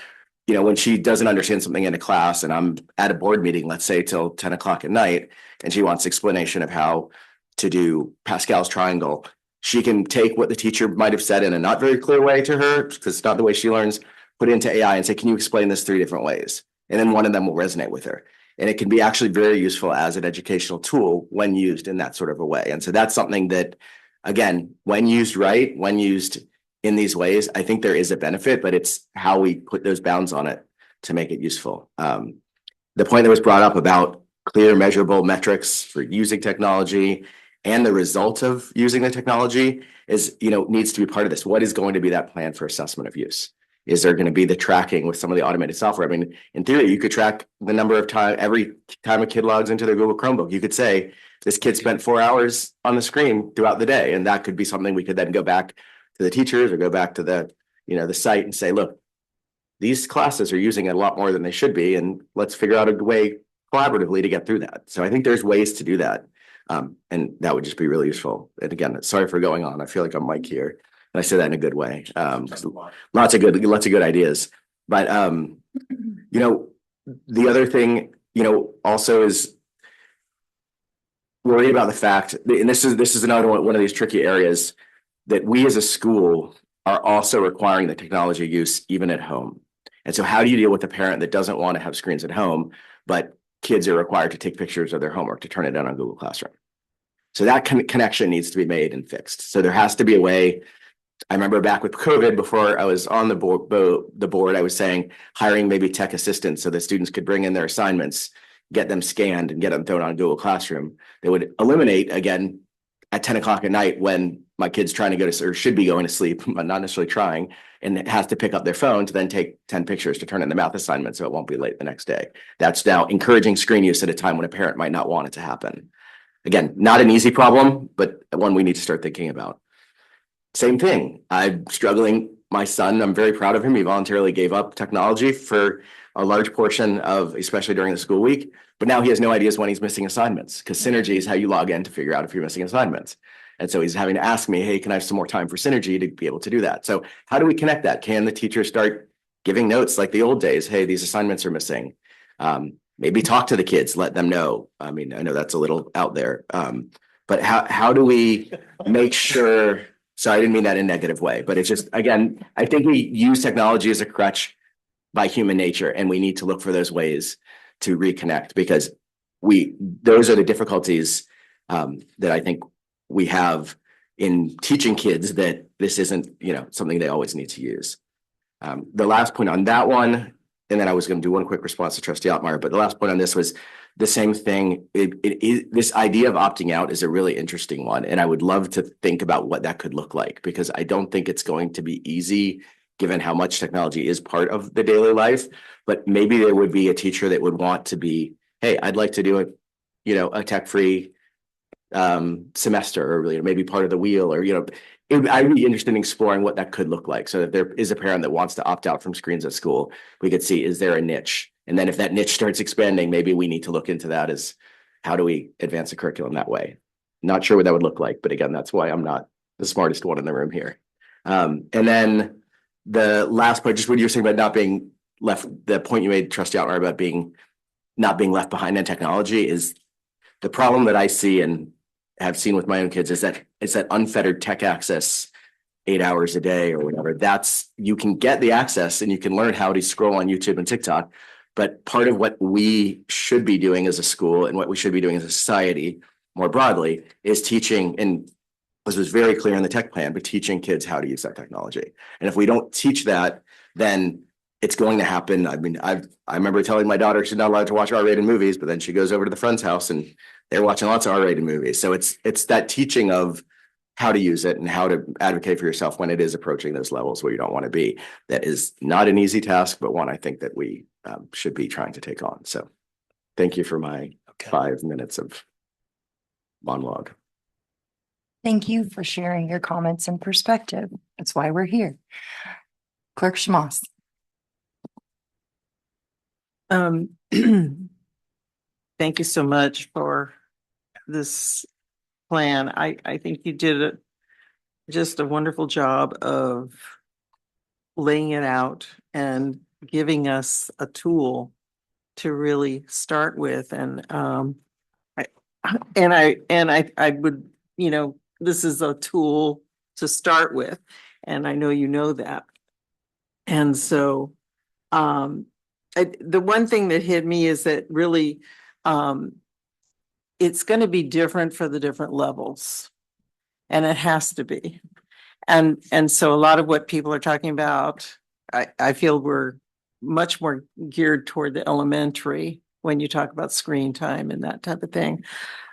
when she doesn't understand something in a class and I'm at a board meeting, let's say till 10 o'clock at night, and she wants explanation of how to do Pascal's triangle, she can take what the teacher might have said in a not very clear way to her, because it's not the way she learns, put it into AI and say, can you explain this 3 different ways? And then one of them will resonate with her. And it can be actually very useful as an educational tool when used in that sort of a way. And so that's something that, again, when used right, when used in these ways, I think there is a benefit, but it's how we put those bounds on it to make it useful. The point that was brought up about clear measurable metrics for using technology and the result of using the technology is, needs to be part of this. What is going to be that plan for assessment of use? Is there going to be the tracking with some of the automated software? I mean, in theory, you could track the number of time, every time a kid logs into their Google Chromebook, you could say, this kid spent 4 hours on the screen throughout the day. And that could be something we could then go back to the teachers or go back to the site and say, look, these classes are using it a lot more than they should be. And let's figure out a way collaboratively to get through that. So I think there's ways to do that. And that would just be really useful. And again, sorry for going on. I feel like I'm Mike here. And I say that in a good way. Lots of good ideas. But the other thing, also is worried about the fact, and this is another one of these tricky areas, that we as a school are also requiring the technology use even at home. And so how do you deal with a parent that doesn't want to have screens at home, but kids are required to take pictures of their homework to turn it in on Google Classroom? So that connection needs to be made and fixed. So there has to be a way. I remember back with COVID, before I was on the board, I was saying hiring maybe tech assistants so that students could bring in their assignments, get them scanned and get them thrown on Google Classroom. They would eliminate, again, at 10 o'clock at night when my kid's trying to go to, or should be going to sleep, but not necessarily trying, and it has to pick up their phone to then take 10 pictures to turn in the math assignment so it won't be late the next day. That's now encouraging screen use at a time when a parent might not want it to happen. Again, not an easy problem, but one we need to start thinking about. Same thing. I'm struggling. My son, I'm very proud of him. He voluntarily gave up technology for a large portion of, especially during the school week, but now he has no ideas when he's missing assignments, because Synergy is how you log in to figure out if you're missing assignments. And so he's having to ask me, hey, can I have some more time for Synergy to be able to do that? So how do we connect that? Can the teacher start giving notes like the old days? Hey, these assignments are missing. Maybe talk to the kids, let them know. I mean, I know that's a little out there, but how do we make sure? So I didn't mean that in a negative way, but it's just, again, I think we use technology as a crutch by human nature, and we need to look for those ways to reconnect, because those are the difficulties that I think we have in teaching kids, that this isn't, something they always need to use. The last point on that one, and then I was going to do one quick response to Trustee Altmaier, but the last point on this was the same thing. This idea of opting out is a really interesting one, and I would love to think about what that could look like, because I don't think it's going to be easy given how much technology is part of the daily life. But maybe there would be a teacher that would want to be, hey, I'd like to do a tech-free semester, or maybe part of the wheel, or I'd be interested in exploring what that could look like. So if there is a parent that wants to opt out from screens at school, we could see, is there a niche? And then if that niche starts expanding, maybe we need to look into that as, how do we advance the curriculum that way? Not sure what that would look like, but again, that's why I'm not the smartest one in the room here. And then the last point, just what you're saying about not being left, the point you made, Trustee Altmaier, about not being left behind in technology, is the problem that I see and have seen with my own kids is that it's that unfettered tech access 8 hours a day or whatever. You can get the access and you can learn how to scroll on YouTube and TikTok. But part of what we should be doing as a school, and what we should be doing as a society more broadly, is teaching, and this was very clear in the tech plan, but teaching kids how to use that technology. And if we don't teach that, then it's going to happen. I mean, I remember telling my daughter she's not allowed to watch R-rated movies, but then she goes over to the friend's house and they're watching lots of R-rated movies. So it's that teaching of how to use it and how to advocate for yourself when it is approaching those levels where you don't want to be. That is not an easy task, but one I think that we should be trying to take on. So thank you for my 5 minutes of monologue. Thank you for sharing your comments and perspective. That's why we're here. Clerk Schmoss. Thank you so much for this plan. I think you did just a wonderful job of laying it out and giving us a tool to really start with. And I would, this is a tool to start with, and I know you know that. And so the one thing that hit me is that really it's going to be different for the different levels, and it has to be. And so a lot of what people are talking about, I feel we're much more geared toward the elementary when you talk about screen time and that type of thing.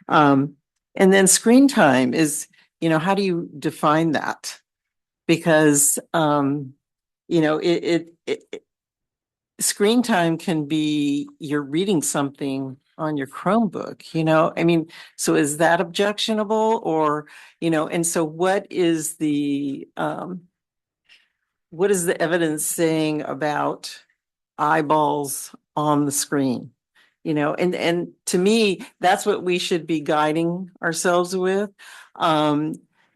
And then screen time is, how do you define that? Because, screen time can be you're reading something on your Chromebook, so is that objectionable or, and so what is the evidence saying about eyeballs on the screen? And to me, that's what we should be guiding ourselves with,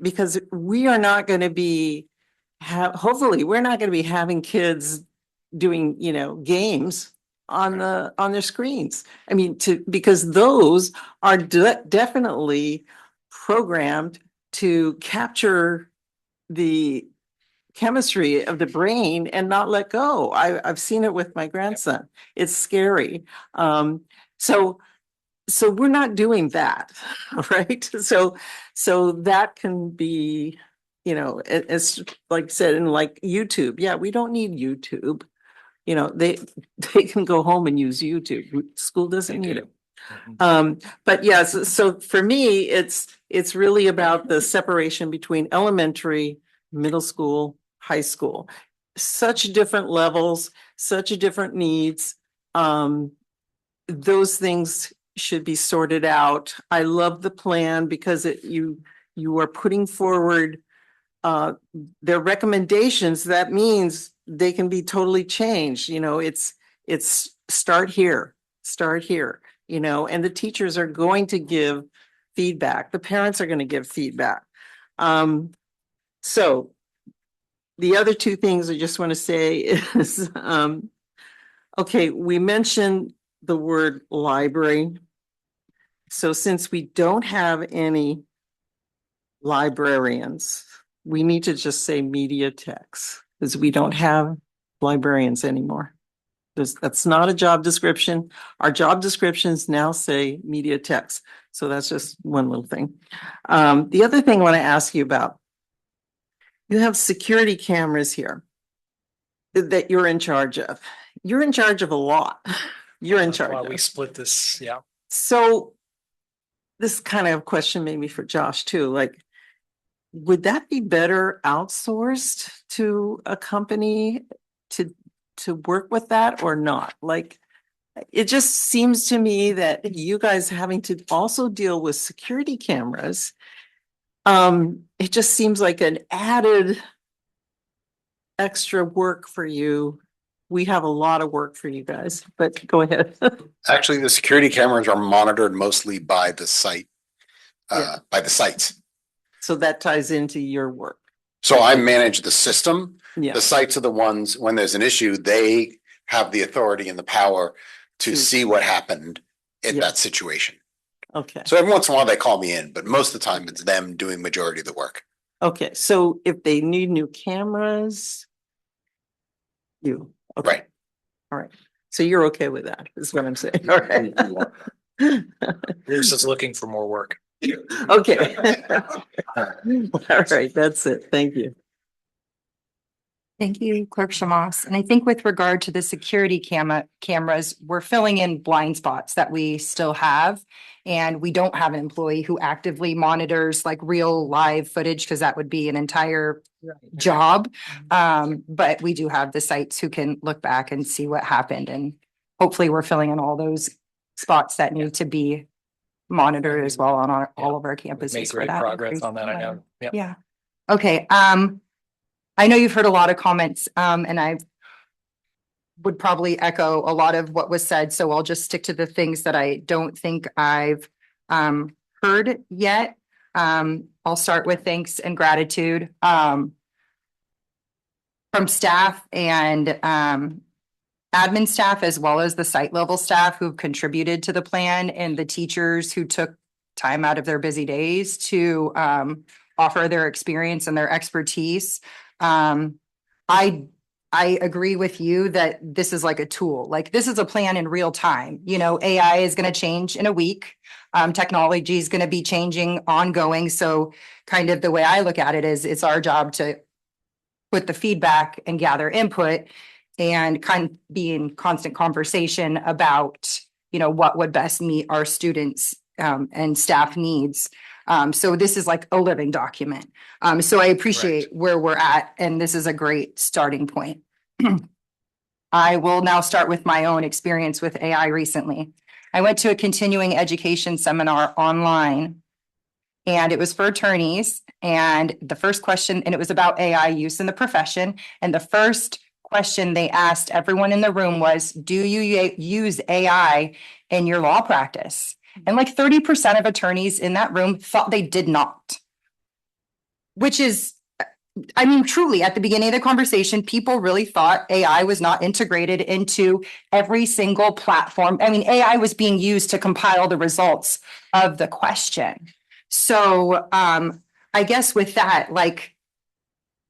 because we are not going to be, hopefully we're not going to be having kids doing, games on their screens. Because those are definitely programmed to capture the chemistry of the brain and not let go. I've seen it with my grandson. It's scary. So we're not doing that, right? So that can be, it's like I said, in like YouTube. Yeah, we don't need YouTube. They can go home and use YouTube. School doesn't need it. But yes, so for me, it's really about the separation between elementary, middle school, high school. Such different levels, such different needs. Those things should be sorted out. I love the plan because you are putting forward their recommendations. That means they can be totally changed. It's start here, and the teachers are going to give feedback. The parents are going to give feedback. So the other two things I just want to say is, okay, we mentioned the word library. So since we don't have any librarians, we need to just say media techs, because we don't have librarians anymore. That's not a job description. Our job descriptions now say media techs. So that's just one little thing. The other thing I want to ask you about, you have security cameras here that you're in charge of. You're in charge of a lot. You're in charge of. We split this, yeah. So this kind of question maybe for Josh too, like, would that be better outsourced to a company to work with that or not? Like, it just seems to me that you guys having to also deal with security cameras, it just seems like an added extra work for you. We have a lot of work for you guys, but go ahead. Actually, the security cameras are monitored mostly by the site, by the sites. So that ties into your work. So I manage the system. Yeah. The sites are the ones, when there's an issue, they have the authority and the power to see what happened in that situation. Okay. So every once in a while they call me in, but most of the time it's them doing majority of the work. Okay. So if they need new cameras, you. Okay. Right. All right. So you're okay with that, is what I'm saying. All right. Bruce is looking for more work. Okay. All right. That's it. Thank you. Thank you, Clerk Shamas. And I think with regard to the security cameras, we're filling in blind spots that we still have. And we don't have an employee who actively monitors like real live footage because that would be an entire job. But we do have the sites who can look back and see what happened, and hopefully we're filling in all those spots that need to be monitored as well on all of our campuses. Made for great that progress increase on that, I in know. learning. Yep. Yeah. Okay. I know you've heard a lot of comments, and I would probably echo a lot of what was said, so I'll just stick to the things that I don't think I've heard yet. I'll start with thanks and gratitude from staff and admin staff, as well as the site level staff who've contributed to the plan, and the teachers who took time out of their busy days to offer their experience and their expertise. I agree with you that this is like a tool, like this is a plan in real time. You know, AI is going to change in a week. Technology is going to be changing ongoing. So kind of the way I look at it is it's our job to put the feedback and gather input and kind of be in constant conversation about, you know, what would best meet our students and staff needs. So this is like a living document. So I appreciate where we're at, and this is a great starting point. I will now start with my own experience with AI recently. I went to a continuing education seminar online, and it was for attorneys. And the first question, and it was about AI use in the profession. And the first question they asked everyone in the room was, do you use AI in your law practice? And like 30% of attorneys in that room thought they did not. Which is, I mean, truly, at the beginning of the conversation, people really thought AI was not integrated into every single platform. I mean, AI was being used to compile the results of the question. So I guess with that, like,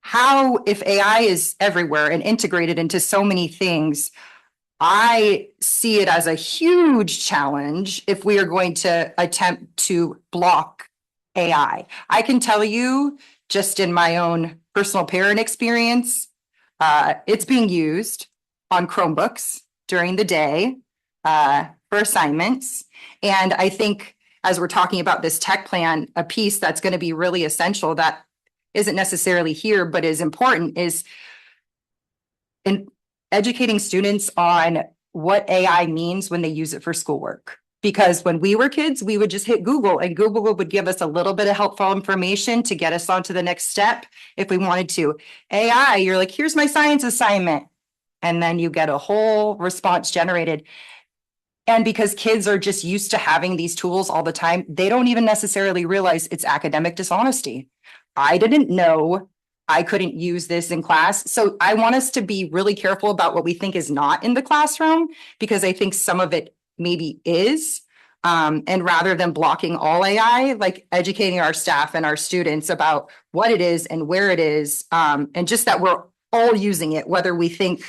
how, if AI is everywhere and integrated into so many things, I see it as a huge challenge if we are going to attempt to block AI. I can tell you, just in my own personal parent experience, it's being used on Chromebooks during the day for assignments. And I think as we're talking about this tech plan, a piece that's going to be really essential that isn't necessarily here, but is important, is in educating students on what AI means when they use it for schoolwork. Because when we were kids, we would just hit Google, and Google would give us a little bit of helpful information to get us on to the next step if we wanted to. AI, you're like, here's my science assignment. And then you get a whole response generated. And because kids are just used to having these tools all the time, they don't even necessarily realize it's academic dishonesty. I didn't know I couldn't use this in class. So I want us to be really careful about what we think is not in the classroom, because I think some of it maybe is. And rather than blocking all AI, like educating our staff and our students about what it is and where it is, and just that we're all using it, whether we think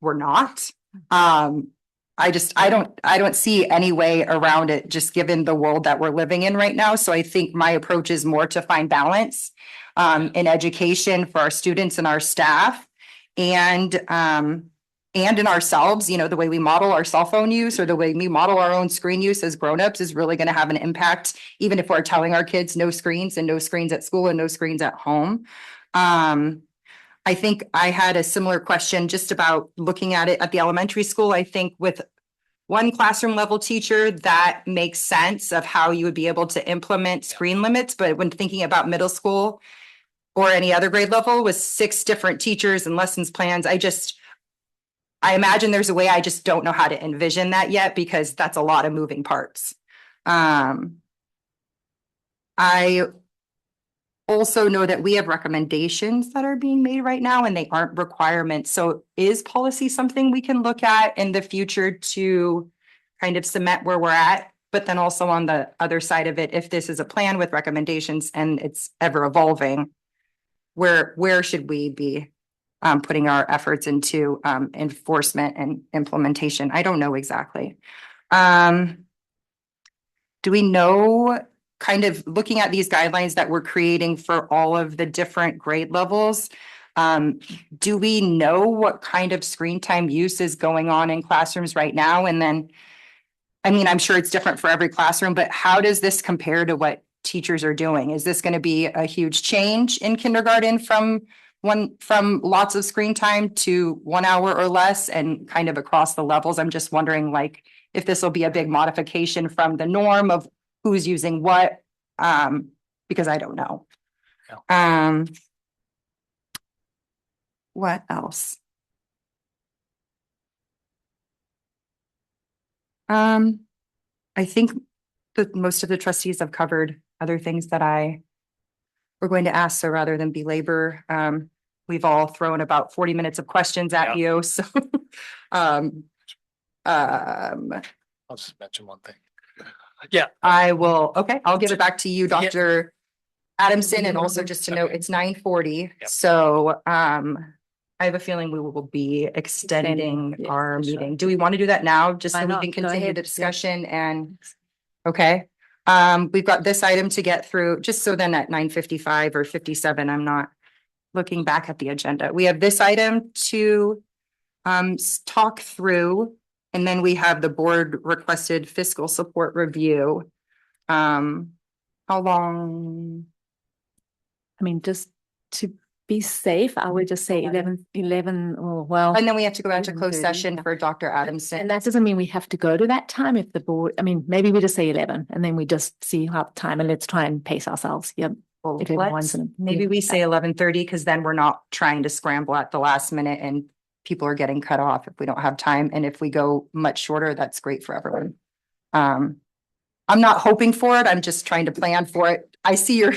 we're not. I don't see any way around it, just given the world that we're living in right now. So I think my approach is more to find balance in education for our students and our staff, and in ourselves. You know, the way we model our cell phone use or the way we model our own screen use as grownups is really going to have an impact, even if we're telling our kids no screens, and no screens at school and no screens at home. I think I had a similar question just about looking at it at the elementary school. I think with one classroom level teacher, that makes sense of how you would be able to implement screen limits. But when thinking about middle school or any other grade level with 6 different teachers and lessons plans, I imagine there's a way. I just don't know how to envision that yet, because that's a lot of moving parts. I also know that we have recommendations that are being made right now, and they aren't requirements. So is policy something we can look at in the future to kind of cement where we're at? But then also on the other side of it, if this is a plan with recommendations and it's ever evolving, where should we be putting our efforts into enforcement and implementation? I don't know exactly. Do we know, kind of looking at these guidelines that we're creating for all of the different grade levels, do we know what kind of screen time use is going on in classrooms right now? And then I mean, I'm sure it's different for every classroom, but how does this compare to what teachers are doing? Is this going to be a huge change in kindergarten from lots of screen time to 1 hour or less and kind of across the levels? I'm just wondering like if this will be a big modification from the norm of who's using what, because I don't know. What else? I think that most of the trustees have covered other things that I were going to ask. So rather than belabor, we've all thrown about 40 minutes of questions at you. So, I'll just mention one thing. Yeah. I will. Okay. I'll give it back to you, Dr. Adamson. And also just to note, it's 9:40. So, I have a feeling we will be extending our meeting. Do we want to do that now? Just so we can continue the discussion and, okay. We've got this item to get through, just so then at 9:55 or 57, I'm not looking back at the agenda. We have this item to talk through, and then we have the board requested fiscal support review. How long? I mean, just to be safe, I would just say 11 or well. And then we have to go back to closed session for Dr. Adamson. And that doesn't mean we have to go to that time if the board, I mean, maybe we just say 11 and then we just see how time and let's try and pace ourselves. Yep. Well, maybe we say 11:30 because then we're not trying to scramble at the last minute and people are getting cut off if we don't have time. And if we go much shorter, that's great for everyone. I'm not hoping for it. I'm just trying to plan for it. I see your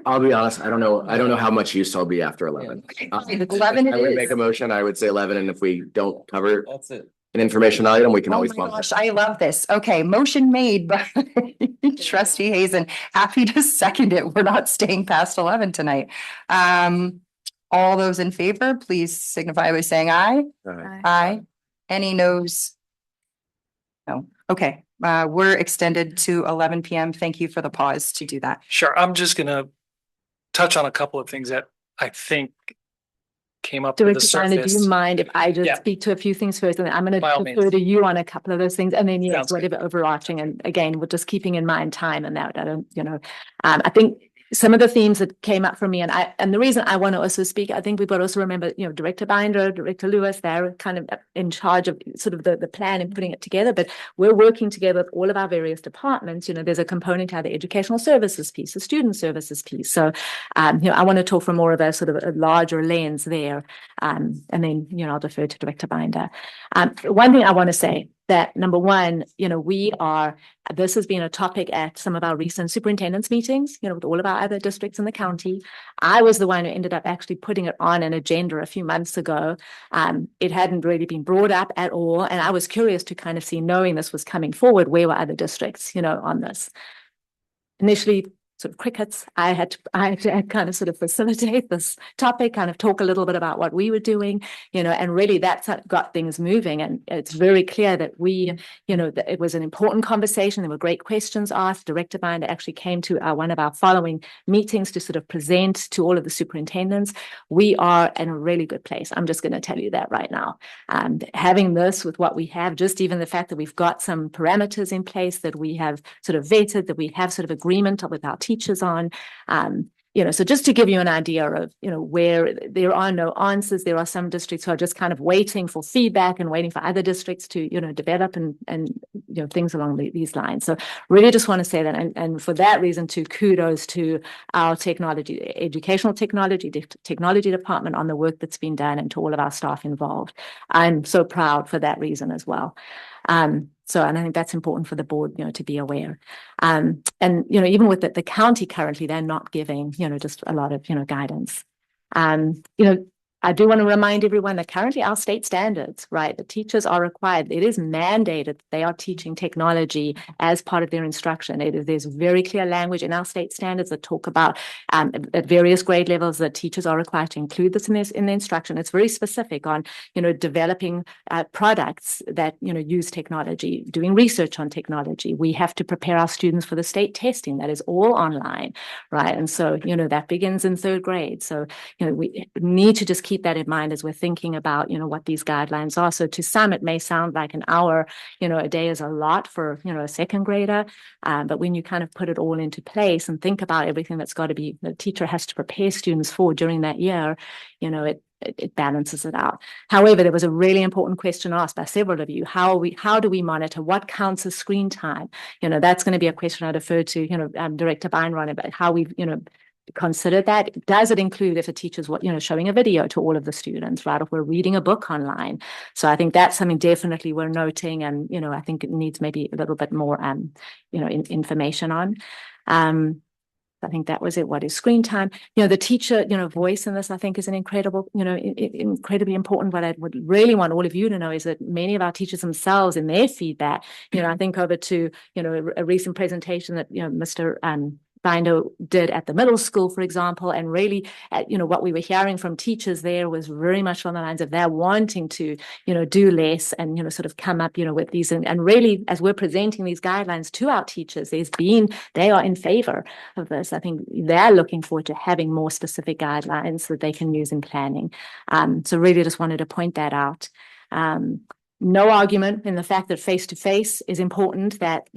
I'll be honest, I don't know how much use I'll be after 11. 11 I would make a motion, I would say 11, and if we don't cover an information item, we can always bump it. I love this. Okay, motion made by Trustee Hazen. Happy to second it. We're not staying past 11 tonight. All those in favor, please signify by saying aye. Aye. Any noes? No. Okay, we're extended to 11 p.m. Thank you for the pause to do that. Sure. I'm just gonna touch on a couple of things that I think came up to the Director Binder, do surface. you mind if I just speak to a few things first, and then I'm going to defer to you on a couple of those things, and then yes, whatever overarching, and again, we're just keeping in mind time and that I don't, I think some of the themes that came up for me, and the reason I want to also speak, I think we've got to also remember, Director Binder, Director Lewis, they're kind of in charge of sort of the plan and putting it together, but we're working together with all of our various departments. There's a component to the educational services piece, the student services piece. So, I want to talk from more of a sort of a larger lens there. And then, I'll defer to Director Binder. One thing I want to say that number one, this has been a topic at some of our recent superintendent's meetings, with all of our other districts in the county. I was the one who ended up actually putting it on an agenda a few months ago. It hadn't really been brought up at all. And I was curious to kind of see, knowing this was coming forward, where were other districts, on this? Initially, sort of crickets, I had to kind of sort of facilitate this topic, kind of talk a little bit about what we were doing, and really that's what got things moving. And it's very clear that that it was an important conversation. There were great questions asked. Director Binder actually came to one of our following meetings to sort of present to all of the superintendents. We are in a really good place. I'm just going to tell you that right now. Having this with what we have, just even the fact that we've got some parameters in place that we have sort of vetted, that we have sort of agreement with our teachers on, so just to give you an idea of, where there are no answers, there are some districts who are just kind of waiting for feedback and waiting for other districts to, develop and things along these lines. So really just want to say that, and for that reason, to kudos to our educational technology department on the work that's been done, and to all of our staff involved. I'm so proud for that reason as well. And I think that's important for the board, to be aware. And, even with the county currently, they're not giving, just a lot of, guidance. I do want to remind everyone that currently our state standards, right, the teachers are required, it is mandated that they are teaching technology as part of their instruction. There's very clear language in our state standards that talk about at various grade levels that teachers are required to include this in the instruction. It's very specific on, developing products that, use technology, doing research on technology. We have to prepare our students for the state testing. That is all online, right? And so, that begins in third grade. So, we need to just keep that in mind as we're thinking about, what these guidelines are. So to some, it may sound like an hour, a day is a lot for, a second grader. But when you kind of put it all into place and think about everything that's got to be, the teacher has to prepare students for during that year, it balances it out. However, there was a really important question asked by several of you. How do we monitor what counts as screen time? That's going to be a question I defer to, Director Beinron about how we, consider that. Does it include if a teacher's showing a video to all of the students, right? If we're reading a book online. So I think that's something definitely we're noting, and I think it needs maybe a little bit more information on. I think that was it. What is screen time? The teacher, voice in this, I think, is an incredible, incredibly important. What I would really want all of you to know is that many of our teachers themselves in their feedback, I think over to, a recent presentation that, Mr. Binder did at the middle school, for example, and really, what we were hearing from teachers there was very much on the lines of they're wanting to, do less and, sort of come up, with these and really, as we're presenting these guidelines to our teachers, they are in favor of this. I think they're looking forward to having more specific guidelines that they can use in planning. So really just wanted to point that out. No argument in the fact that face-to-face is important, that,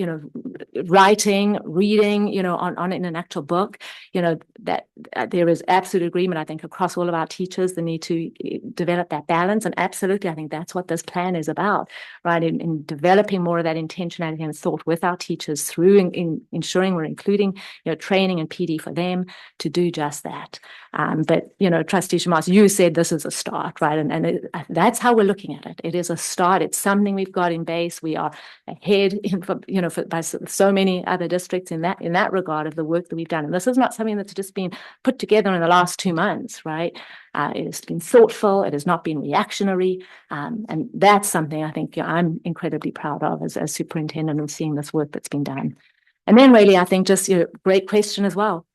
writing, reading, on in an actual book, that there is absolute agreement, I think, across all of our teachers, the need to develop that balance. And absolutely, I think that's what this plan is about, right? In developing more of that intentionality and thought with our teachers through in ensuring we're including, training and PD for them to do just that. But, Trustee Shamas, you said this is a start, right? And that's how we're looking at it. It is a start. It's something we've got in base. We are ahead by so many other districts in that regard of the work that we've done. And this is not something that's just been put together in the last 2 months, right? It has been thoughtful. It has not been reactionary. And that's something I think I'm incredibly proud of as superintendent of seeing this work that's been done. And then really, I think just, great question as well.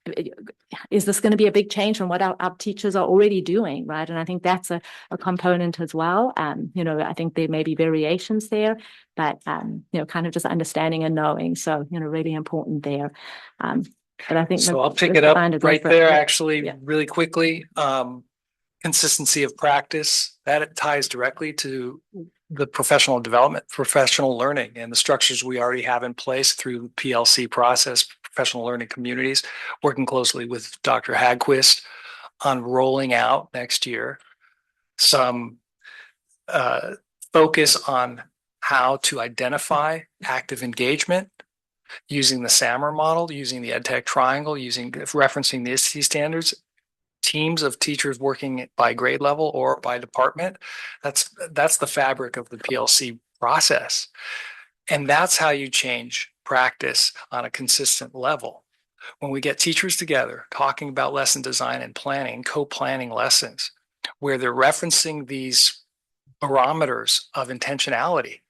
Is this going to be a big change from what our teachers are already doing, right? And I think that's a component as well. I think there may be variations there, but, kind of just understanding and knowing. So, really important there. But I think so. I'll pick it up right there, actually, really quickly. Consistency of practice, that it ties directly to the professional development, professional learning, and the structures we already have in place through PLC process, professional learning communities, working closely with Dr. Hagquist on rolling out next year some focus on how to identify active engagement using the SAMR model, using the EdTech triangle, referencing the ISTE standards, teams of teachers working by grade level or by department. That's the fabric of the PLC process. And that's how you change practice on a consistent level. When we get teachers together talking about lesson design and planning, co-planning lessons, where they're referencing these barometers of intentionality,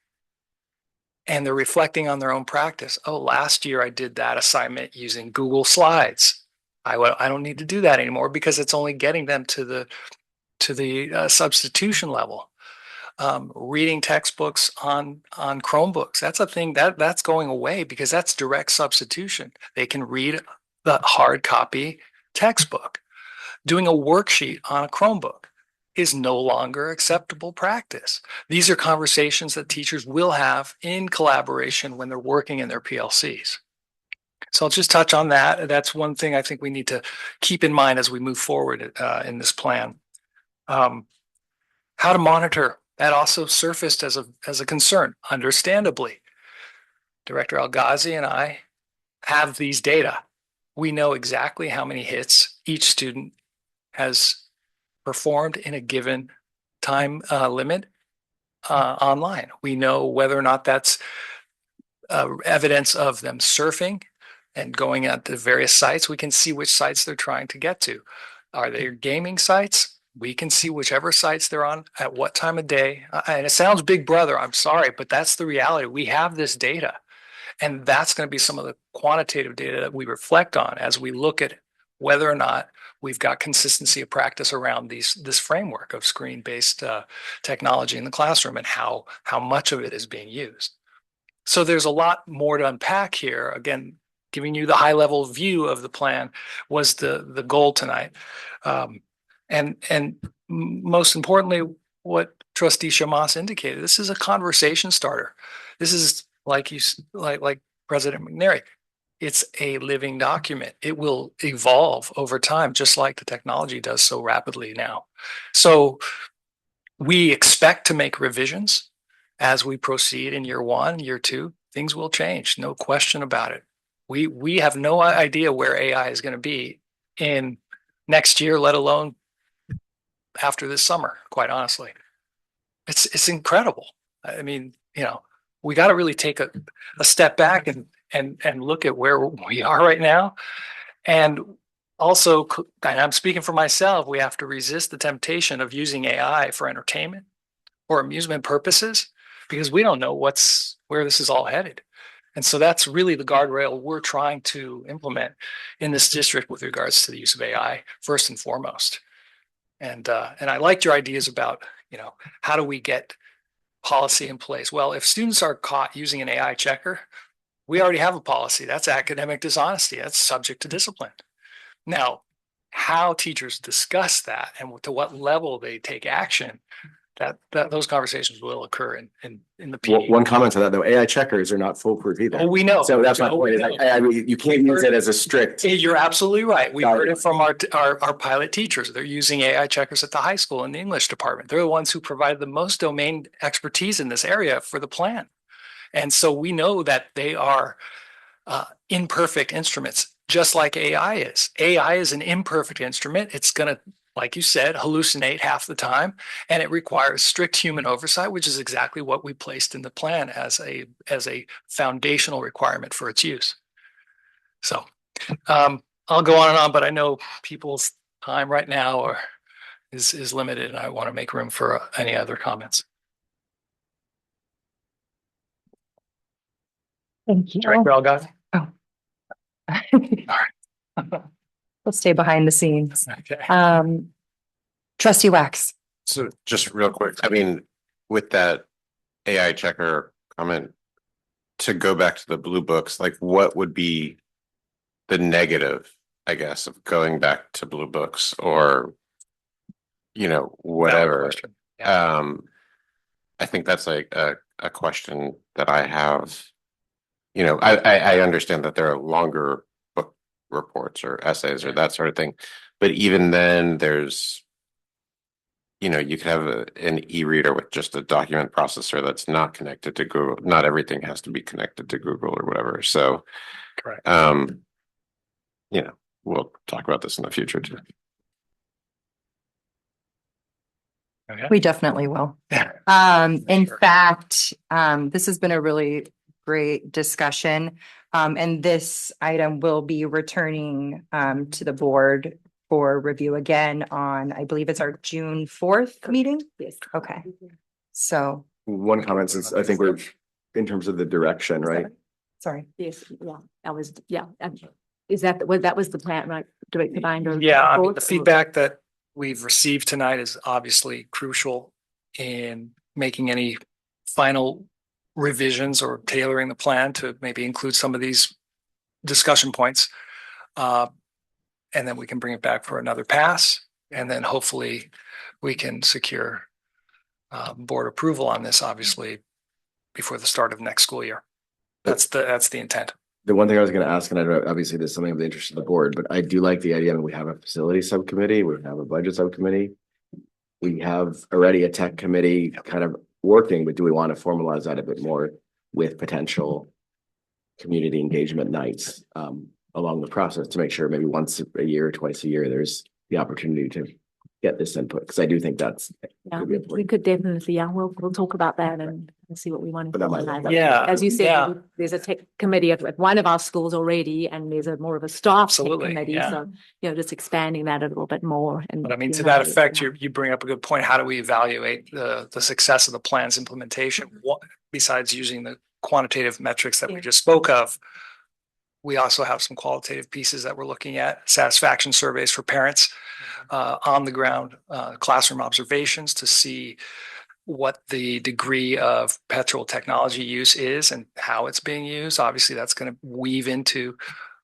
and they're reflecting on their own practice. Oh, last year I did that assignment using Google Slides. I don't need to do that anymore because it's only getting them to the substitution level. Reading textbooks on Chromebooks, that's a thing that's going away because that's direct substitution. They can read the hard copy textbook. Doing a worksheet on a Chromebook is no longer acceptable practice. These are conversations that teachers will have in collaboration when they're working in their PLCs. So I'll just touch on that. That's one thing I think we need to keep in mind as we move forward in this plan. How to monitor, that also surfaced as a concern, understandably. Director Al-Ghazi and I have these data. We know exactly how many hits each student has performed in a given time limit online. We know whether or not that's evidence of them surfing and going at the various sites. We can see which sites they're trying to get to. Are they gaming sites? We can see whichever sites they're on at what time of day. And it sounds big brother, I'm sorry, but that's the reality. We have this data. And that's going to be some of the quantitative data that we reflect on as we look at whether or not we've got consistency of practice around this framework of screen-based technology in the classroom and how much of it is being used. So there's a lot more to unpack here. Again, giving you the high-level view of the plan was the goal tonight. And most importantly, what Trustee Shamas indicated, this is a conversation starter. This is like President McNary. It's a living document. It will evolve over time, just like the technology does so rapidly now. So we expect to make revisions as we proceed in year 1, year 2. Things will change, no question about it. We have no idea where AI is going to be in next year, let alone after this summer, quite honestly. It's incredible. I mean, we got to really take a step back and look at where we are right now. And also, and I'm speaking for myself, we have to resist the temptation of using AI for entertainment or amusement purposes, because we don't know where this is all headed. And so that's really the guardrail we're trying to implement in this district with regards to the use of AI, first and foremost. And I liked your ideas about, how do we get policy in place? Well, if students are caught using an AI checker, we already have a policy. That's academic dishonesty. That's subject to discipline. Now, how teachers discuss that and to what level they take action, that those conversations will occur in the PD. One comment to that though, AI checkers are not foolproof either. Oh, we know. So that's my point. I mean, you can't use it as a strict. You're absolutely right. We heard it from our pilot teachers. They're using AI checkers at the high school in the English department. They're the ones who provided the most domain expertise in this area for the plan. And so we know that they are imperfect instruments, just like AI is. AI is an imperfect instrument. It's going to, like you said, hallucinate half the time, and it requires strict human oversight, which is exactly what we placed in the plan as a foundational requirement for its use. So I'll go on and on, but I know people's time right now is limited, and I want to make room for any other comments. Thank you. Director Algazi? Oh. All right. Let's stay behind the scenes. Okay. Trustee Wax. So just real quick, I mean, with that AI checker comment, to go back to the blue books, like what would be the negative, I guess, of going back to blue books or, whatever. Yeah. I think that's like a question that I have. I understand that there are longer book reports or essays or that sort of thing, but even then there's, you could have an e-reader with just a document processor that's not connected to Google. Not everything has to be connected to Google or whatever. So, correct. We'll talk about this in the future too. Okay. We definitely will. In fact, this has been a really great discussion. And this item will be returning to the board for review again on, I believe it's our June 4th meeting. Yes. Okay. So. One comment, since I think we're in terms of the direction, right? Sorry. Yes, yeah, that was, yeah. Is that was the plan, right? Director Binder? Yeah, I mean, the feedback that we've received tonight is obviously crucial in making any final revisions or tailoring the plan to maybe include some of these discussion points. And then we can bring it back for another pass. And then hopefully we can secure board approval on this, obviously, before the start of next school year. That's the intent. The one thing I was going to ask, and I know obviously there's something of the interest of the board, but I do like the idea that we have a facility subcommittee, we have a budget subcommittee. We have already a tech committee kind of working, but do we want to formalize that a bit more with potential community engagement nights along the process to make sure maybe once a year, twice a year, there's the opportunity to get this input? Because I do think that's we could definitely, we'll talk about that and see what we want to do. Yeah, as you said, yeah. There's a tech committee at one of our schools already, and there's more of a staff tech Absolutely, committee. yeah. So just expanding that a little bit more. And But I mean, to that effect, you bring up a good point. How do we evaluate the success of the plan's implementation? What, besides using the quantitative metrics that we just spoke of, we also have some qualitative pieces that we're looking at, satisfaction surveys for parents, on the ground, classroom observations to see what the degree of perpetual technology use is and how it's being used. Obviously, that's going to weave into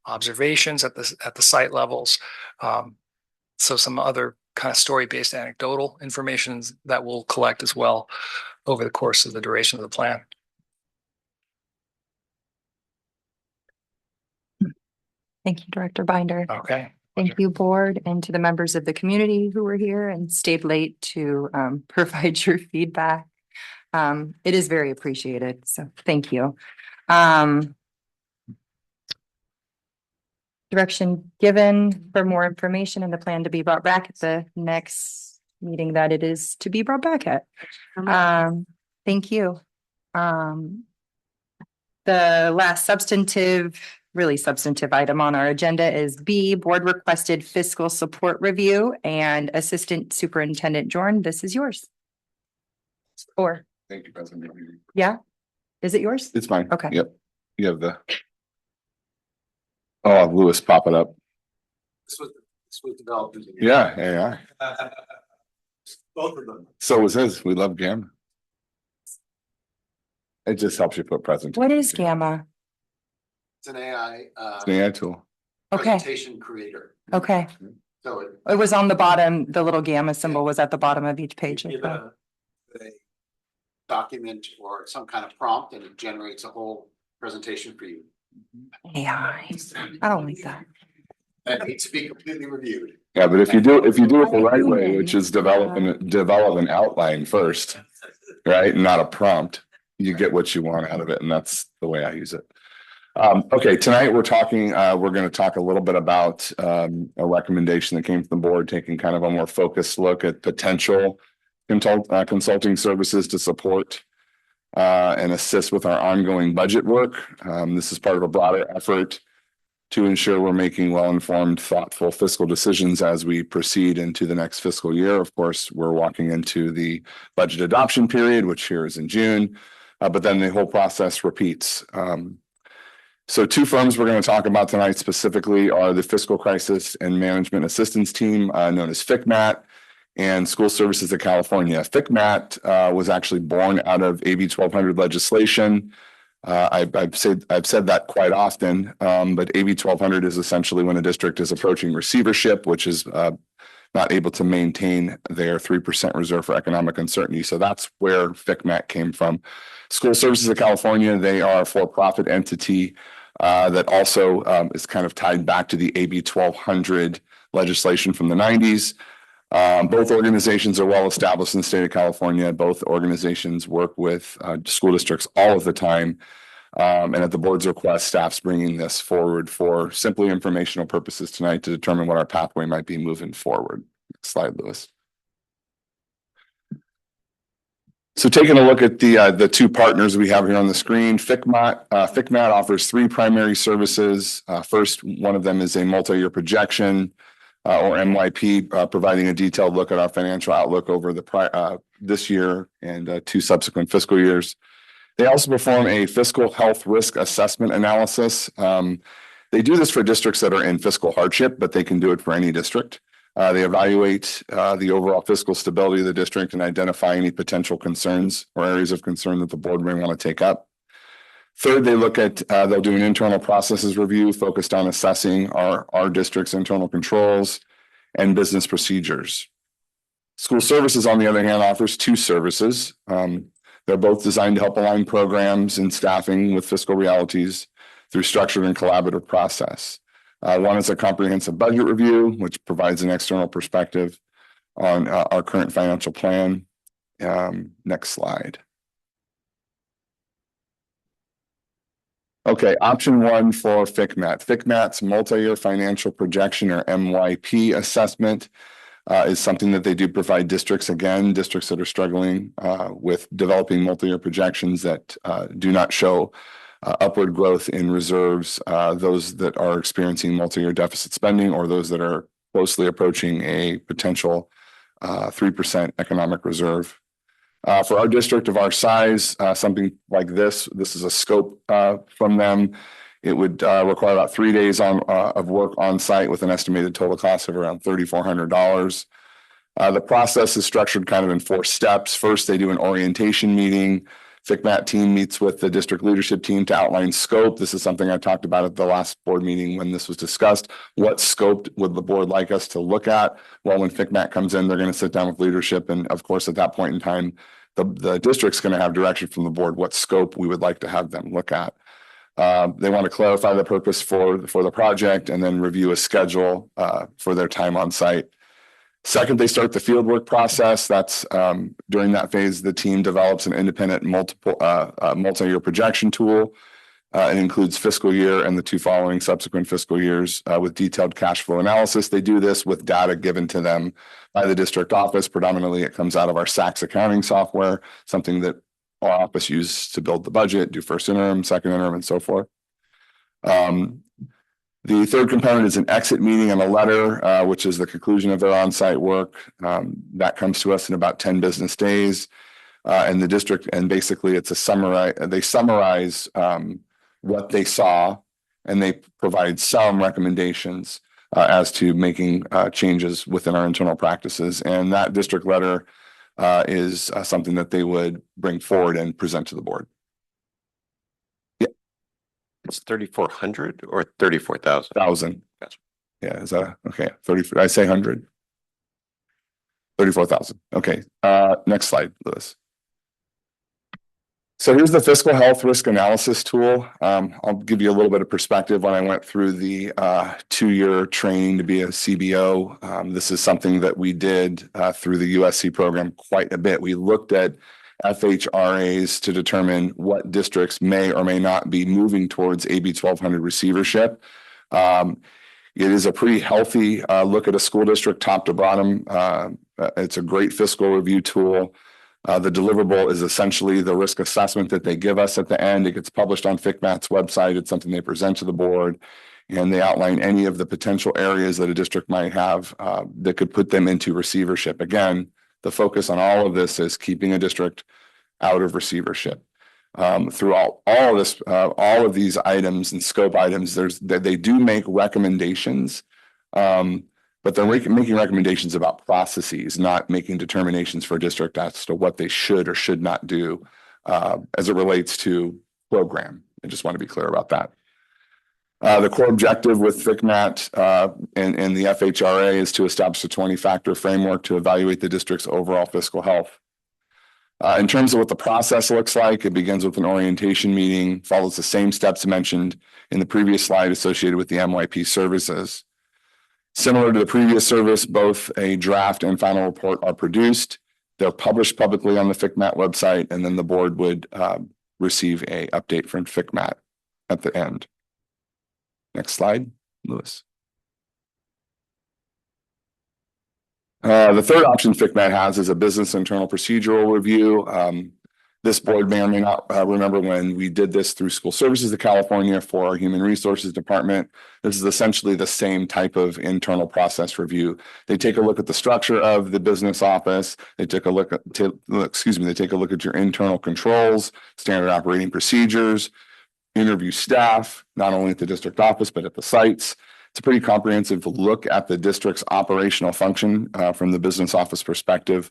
observations at the site levels. So some other kind of story-based anecdotal information that we'll collect as well over the course of the duration of the plan. Thank you, Director Binder. Okay. Thank you, board, and to the members of the community who were here and stayed late to provide your feedback. It is very appreciated, so thank you. Direction given for more information and the plan to be brought back at the next meeting that it is to be brought back at. Thank you. The last really substantive item on our agenda is B, board requested fiscal support review, and Assistant Superintendent Jorn, this is yours. Or, Thank you, President. yeah, is it yours? It's fine. Okay. Yep. You have the. Oh, Lewis, pop it up. This was developed. Yeah, AI. Both of them. So was his. We love Gamma. It just helps you put present. What is Gamma? It's an AI. It's an AI tool. Okay. Presentation creator. Okay. So It was on the bottom, the little Gamma symbol was at the bottom of each page. give it a document or some kind of prompt and it generates a whole presentation for you. AI. I don't like that. That needs to be completely reviewed. Yeah, but if you do it the right way, which is develop an outline first, right? And not a prompt, you get what you want out of it. And that's the way I use it. Okay, tonight we're going to talk a little bit about a recommendation that came from the board, taking kind of a more focused look at potential consulting services to support and assist with our ongoing budget work. This is part of a broader effort to ensure we're making well-informed, thoughtful fiscal decisions as we proceed into the next fiscal year. Of course, we're walking into the budget adoption period, which here is in June, but then the whole process repeats. So two firms we're going to talk about tonight specifically are the Fiscal Crisis and Management Assistance Team, known as FCMAT, and School Services of California. FCMAT was actually born out of AB 1200 legislation. I've said that quite often, but AB 1200 is essentially when a district is approaching receivership, which is not able to maintain their 3% reserve for economic uncertainty. So that's where FCMAT came from. School Services of California, they are a for-profit entity that also is kind of tied back to the AB 1200 legislation from the 90s. Both organizations are well established in the state of California. Both organizations work with school districts all of the time. And at the board's request, staff's bringing this forward for simply informational purposes tonight to determine what our pathway might be moving forward. Next slide, Lewis. So taking a look at the two partners we have here on the screen, FCMAT offers three primary services. First, one of them is a multi-year projection, or MYP, providing a detailed look at our financial outlook over this year and two subsequent fiscal years. They also perform a fiscal health risk assessment analysis. They do this for districts that are in fiscal hardship, but they can do it for any district. They evaluate the overall fiscal stability of the district and identify any potential concerns or areas of concern that the board may want to take up. Third, they'll do an internal processes review focused on assessing our district's internal controls and business procedures. School Services, on the other hand, offers two services. They're both designed to help align programs and staffing with fiscal realities through structured and collaborative process. One is a comprehensive budget review, which provides an external perspective on our current financial plan. Next slide. Okay, option one for FCMAT. FCMAT's multi-year financial projection, or MYP assessment, is something that they do provide districts. Again, districts that are struggling with developing multi-year projections that do not show upward growth in reserves, those that are experiencing multi-year deficit spending, or those that are closely approaching a potential 3% economic reserve. For our district of our size, something like this is a scope from them. It would require about 3 days of work on site with an estimated total cost of around $3,400. The process is structured kind of in 4 steps. First, they do an orientation meeting FCMAT team meets with the district leadership team to outline scope. This is something I talked about at the last board meeting when this was discussed. What scope would the board like us to look at? Well, when FCMAT comes in, they're going to sit down with leadership. And of course, at that point in time, the district's going to have direction from the board, what scope we would like to have them look at. They want to clarify the purpose for the project and then review a schedule for their time on site. Second, they start the fieldwork process. That's during that phase, the team develops an independent multi-year projection tool. It includes fiscal year and the 2 following subsequent fiscal years with detailed cash flow analysis. They do this with data given to them by the district office. Predominantly, it comes out of our SACS accounting software, something that our office uses to build the budget, do first interim, second interim, and so forth. The third component is an exit meeting and a letter, which is the conclusion of their on-site work. That comes to us in about 10 business days. And the district, and basically it's a summary. They summarize what they saw, and they provide some recommendations as to making changes within our internal practices. And that district letter is something that they would bring forward and present to the board. It's 3,400 or 34,000? 1,000. Yeah, is that okay? 30. Did I say 100? 34,000. Okay. Next slide, Lewis. So here's the fiscal health risk analysis tool. I'll give you a little bit of perspective. When I went through the 2-year training to be a CBO, this is something that we did through the USC program quite a bit. We looked at FHRAs to determine what districts may or may not be moving towards AB 1200 receivership. It is a pretty healthy look at a school district top to bottom. It's a great fiscal review tool. The deliverable is essentially the risk assessment that they give us at the end. It gets published on FCMAT's website. It's something they present to the board, and they outline any of the potential areas that a district might have that could put them into receivership. Again, the focus on all of this is keeping a district out of receivership. Through all of this, all of these items and scope items, they do make recommendations, but they're making recommendations about processes, not making determinations for a district as to what they should or should not do as it relates to program. I just want to be clear about that. The core objective with FCMAT and the FHRA is to establish a 20-factor framework to evaluate the district's overall fiscal health. In terms of what the process looks like, it begins with an orientation meeting, follows the same steps mentioned in the previous slide associated with the MYP services. Similar to the previous service, both a draft and final report are produced. They're published publicly on the FCMAT website, and then the board would receive an update from FCMAT at the end. Next slide, Lewis. The third option FCMAT has is a business internal procedural review. This board may or may not remember when we did this through School Services of California for our Human Resources Department. This is essentially the same type of internal process review. They take a look at the structure of the business office. They take a look at, they take a look at your internal controls, standard operating procedures, interview staff, not only at the district office, but at the sites. It's a pretty comprehensive look at the district's operational function from the business office perspective.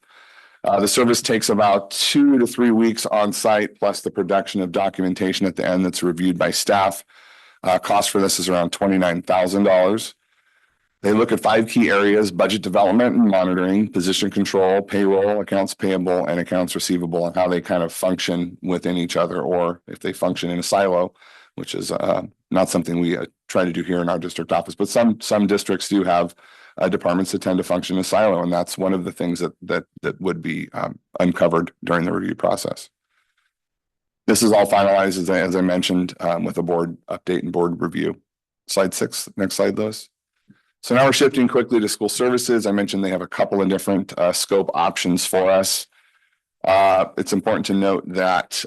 The service takes about 2 to 3 weeks on site, plus the production of documentation at the end that's reviewed by staff. Cost for this is around $29,000. They look at 5 key areas: budget development and monitoring, position control, payroll, accounts payable, and accounts receivable, and how they kind of function within each other, or if they function in a silo, which is not something we try to do here in our district office. But some districts do have departments that tend to function in a silo, and that's one of the things that would be uncovered during the review process. This is all finalized, as I mentioned, with a board update and board review. Slide 6, next slide, Lewis. So now we're shifting quickly to school services. I mentioned they have a couple of different scope options for us. It's important to note that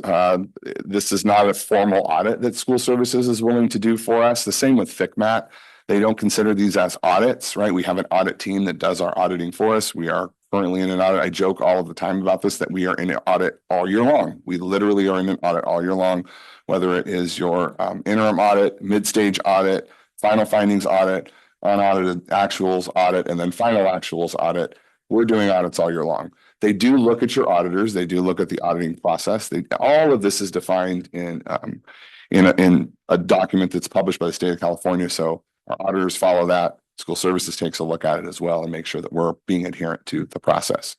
this is not a formal audit that school services is willing to do for us. The same with FCMAT. They don't consider these as audits, right? We have an audit team that does our auditing for us. We are currently in an audit. I joke all of the time about this, that we are in an audit all year long. We literally are in an audit all year long, whether it is your interim audit, mid-stage audit, final findings audit, unaudited actuals audit, and then final actuals audit. We're doing audits all year long. They do look at your auditors. They do look at the auditing process. All of this is defined in a document that's published by the state of California. So our auditors follow that. School Services takes a look at it as well and make sure that we're being adherent to the process.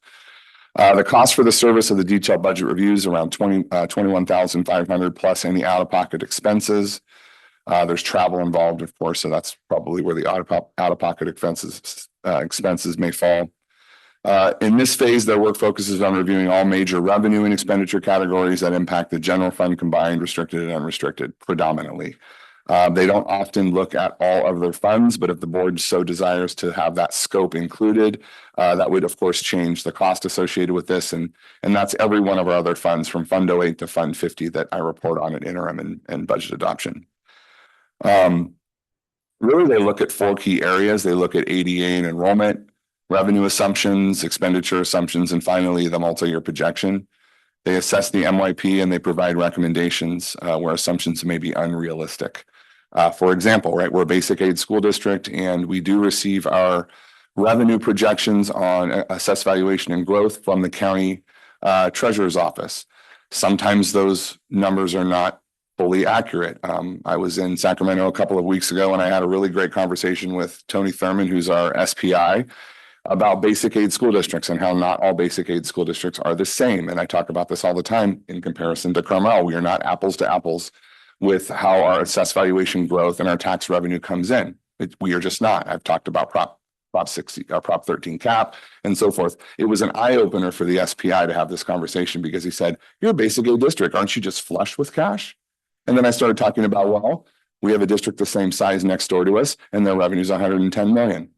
The cost for the service of the detailed budget reviews around 21,500 plus any out-of-pocket expenses. There's travel involved, of course, so that's probably where the out-of-pocket expenses may fall. In this phase, their work focuses on reviewing all major revenue and expenditure categories that impact the general fund combined, restricted and unrestricted predominantly. They don't often look at all of their funds, but if the board so desires to have that scope included, that would of course change the cost associated with this. And that's every one of our other funds from Fund 08 to Fund 50 that I report on at interim and budget adoption. Really, they look at 4 key areas. They look at ADA and enrollment, revenue assumptions, expenditure assumptions, and finally the multi-year projection. They assess the MYP and they provide recommendations where assumptions may be unrealistic. For example, right, we're a basic aid school district and we do receive our revenue projections on assessed valuation and growth from the county treasurer's office. Sometimes those numbers are not fully accurate. I was in Sacramento a couple of weeks ago and I had a really great conversation with Tony Thurman, who's our SPI, about basic aid school districts and how not all basic aid school districts are the same. And I talk about this all the time in comparison to Carmel. We are not apples to apples with how our assessed valuation growth and our tax revenue comes in. We are just not. I've talked about Prop 13 cap and so forth. It was an eye opener for the SPI to have this conversation because he said, "You're a basic aid district. Aren't you just flush with cash?" And then I started talking about, well, we have a district the same size next door to us and their revenue is 110 million.